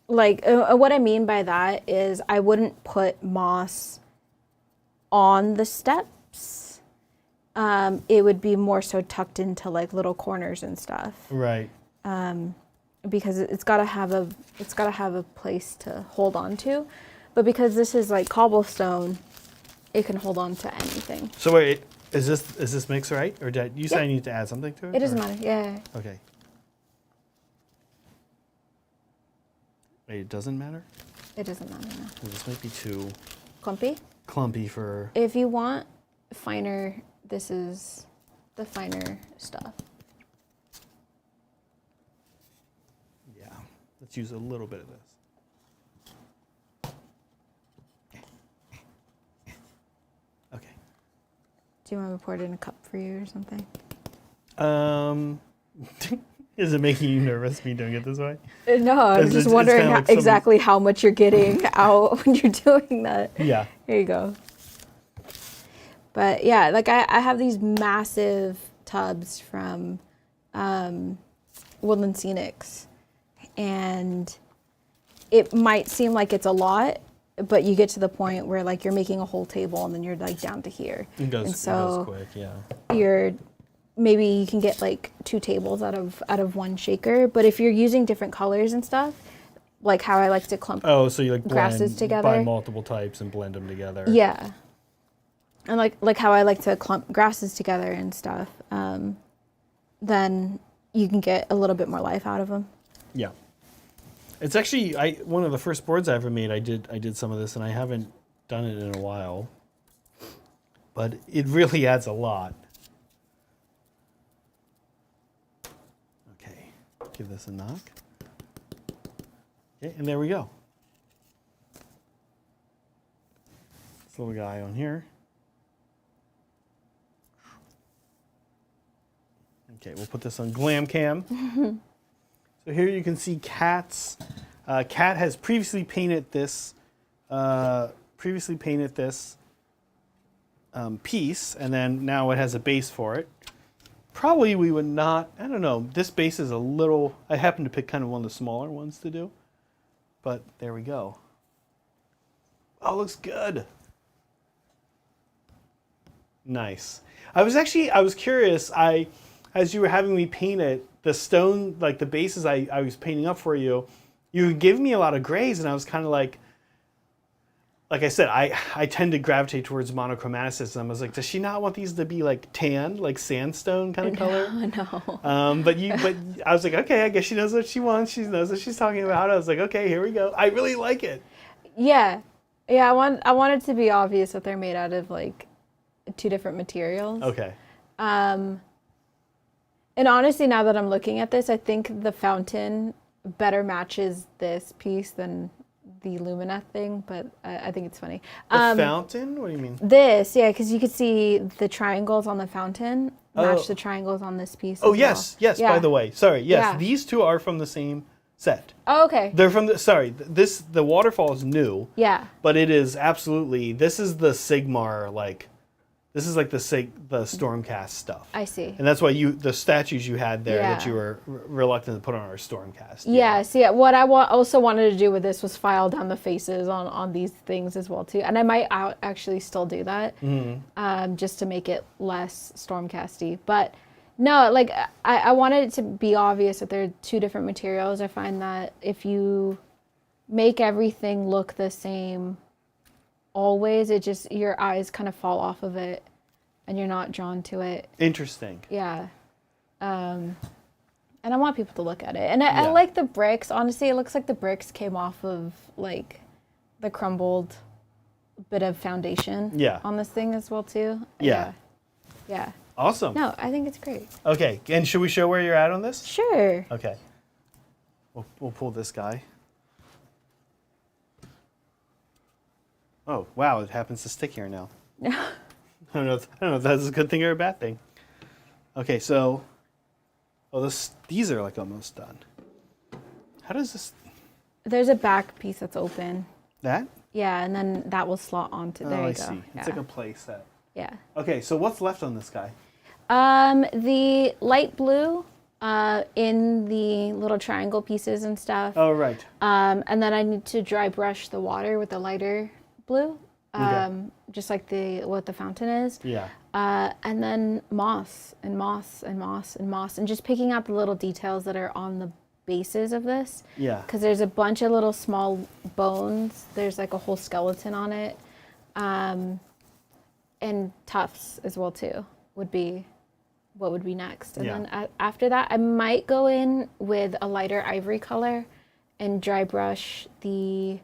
What I mean by that is I wouldn't put moss on the steps. It would be more so tucked into little corners and stuff. Right. Because it's gotta have a place to hold on to. But because this is cobblestone, it can hold on to anything. So wait, is this mix right? Or did you say I need to add something to it? It doesn't matter, yeah. Okay. Wait, it doesn't matter? It doesn't matter, no. Well, this might be too Clumpy? clumpy for... If you want finer, this is the finer stuff. Yeah, let's use a little bit of this. Okay. Do you want me to pour it in a cup for you or something? Is it making you nervous, me doing it this way? No, I'm just wondering exactly how much you're getting out when you're doing that. Yeah. Here you go. But yeah, I have these massive tubs from Woodland Scenics. And it might seem like it's a lot, but you get to the point where you're making a whole table and then you're down to here. It goes quick, yeah. Maybe you can get 2 tables out of one shaker, but if you're using different colors and stuff, how I like to clump so you grasses together. Buy multiple types and blend them together. Yeah. And like how I like to clump grasses together and stuff, then you can get a little bit more life out of them. Yeah. It's actually one of the first boards I ever made. I did some of this, and I haven't done it in a while. But it really adds a lot. Okay, give this a knock. Okay, and there we go. This little guy on here. Okay, we'll put this on Glam Cam. So here you can see Kat's. Kat has previously painted this piece, and then now it has a base for it. Probably we would not, I don't know, this base is a little, I happen to pick kind of one of the smaller ones to do, but there we go. Oh, looks good. Nice. I was curious, as you were having me paint it, the stone, the bases I was painting up for you, you gave me a lot of grays, and I was kind of like I said, I tend to gravitate towards monochromaticism. I was like, does she not want these to be tan, sandstone kind of color? No. But I was like, okay, I guess she knows what she wants. She knows what she's talking about. I was like, okay, here we go. I really like it. Yeah. I want it to be obvious that they're made out of 2 different materials. Okay. And honestly, now that I'm looking at this, I think the fountain better matches this piece than the Lumina thing, but I think it's funny. The fountain? What do you mean? This, yeah, because you could see the triangles on the fountain match the triangles on this piece. Oh, as yes, well. yes, by the way. Sorry, yes, Yeah. these two are from the same set. Oh, okay. They're from the waterfall is new. Yeah. But it is absolutely, this is the Sigmar, like, this is like the Stormcast stuff. I see. And that's why the statues you had there that Yeah. you were reluctant to put on our Stormcast. Yes, yeah. What I also wanted to do with this was file down the faces on these things as well too, and I might actually still do that, just to make it less Stormcasty. But no, like I wanted it to be obvious that there are two different materials. I find that if you make everything look the same always, it just, your eyes kind of fall off of it and you're not drawn to it. Interesting. Yeah. And I want people to look at it. And I like the bricks. Honestly, it looks like the bricks came off of like the crumbled bit of foundation on this thing as well too. Yeah. Yeah. Awesome. No, I think it's great. Okay, and should we show where you're at on this? Sure. Okay. We'll pull this guy. Oh, wow, it happens to stick here now. I don't know if that's a good thing or a bad thing. Okay, so, these are like almost done. How does this? There's a back piece that's open. That? Yeah, and then that will slot onto. There you go. See. It's like a play set. Yeah. Okay, so what's left on this guy? The light blue, in the little triangle pieces and stuff. Oh, right. And then I need to dry brush the water with the lighter blue, just like what the fountain is. Yeah. And then moss and moss and moss and moss, and just picking out the little details that are on the bases of this. Yeah. Because there's a bunch of little small bones. There's like a whole skeleton on it. And tufts as well too would be what would be next. And then after that, I might go in with a lighter ivory color and dry brush the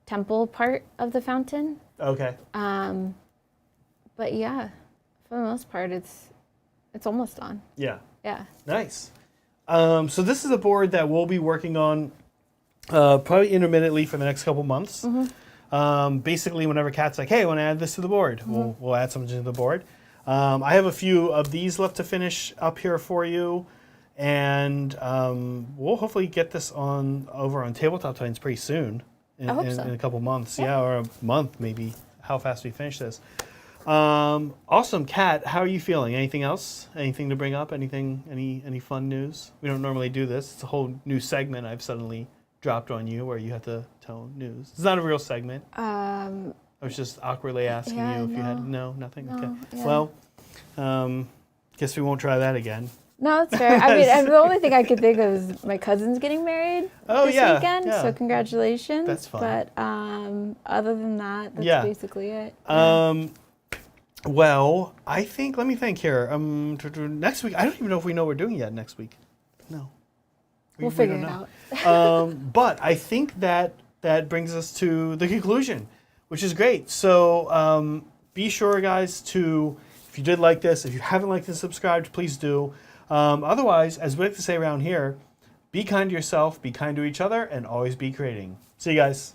temple part of the fountain. Okay. But yeah, for the most part, it's almost done. Yeah. Yeah. Nice. So this is a board that we'll be working on probably intermittently for the next couple months. Basically, whenever Kat's like, hey, I want to add this to the board, we'll add something to the board. I have a few of these left to finish up here for you. And we'll hopefully get this over on Tabletop Titans pretty soon. In a couple months. Yeah, or a month maybe, how fast we finish this. Awesome. Kat, how are you feeling? Anything else? Anything to bring up? Any fun news? We don't normally do this. It's a whole new segment I've suddenly dropped on you where you have to tell news. It's not a real segment. I was just awkwardly asking you if you had nothing. No, okay. Yeah. Well, guess we won't try that again. No, that's fair. I mean, the only thing I could think of is my cousin's getting married this weekend. Yeah. So congratulations. That's fun. But other than that, that's basically it. Well, I think, let me think here. Next week, I don't even know if we know we're doing yet next week. No. We'll figure it out. But I think that brings us to the conclusion, which is great. So be sure, guys, if you did like this, if you haven't liked and subscribed, please do. Otherwise, as we like to say around here, be kind to yourself, be kind to each other, and always be creating. See you guys.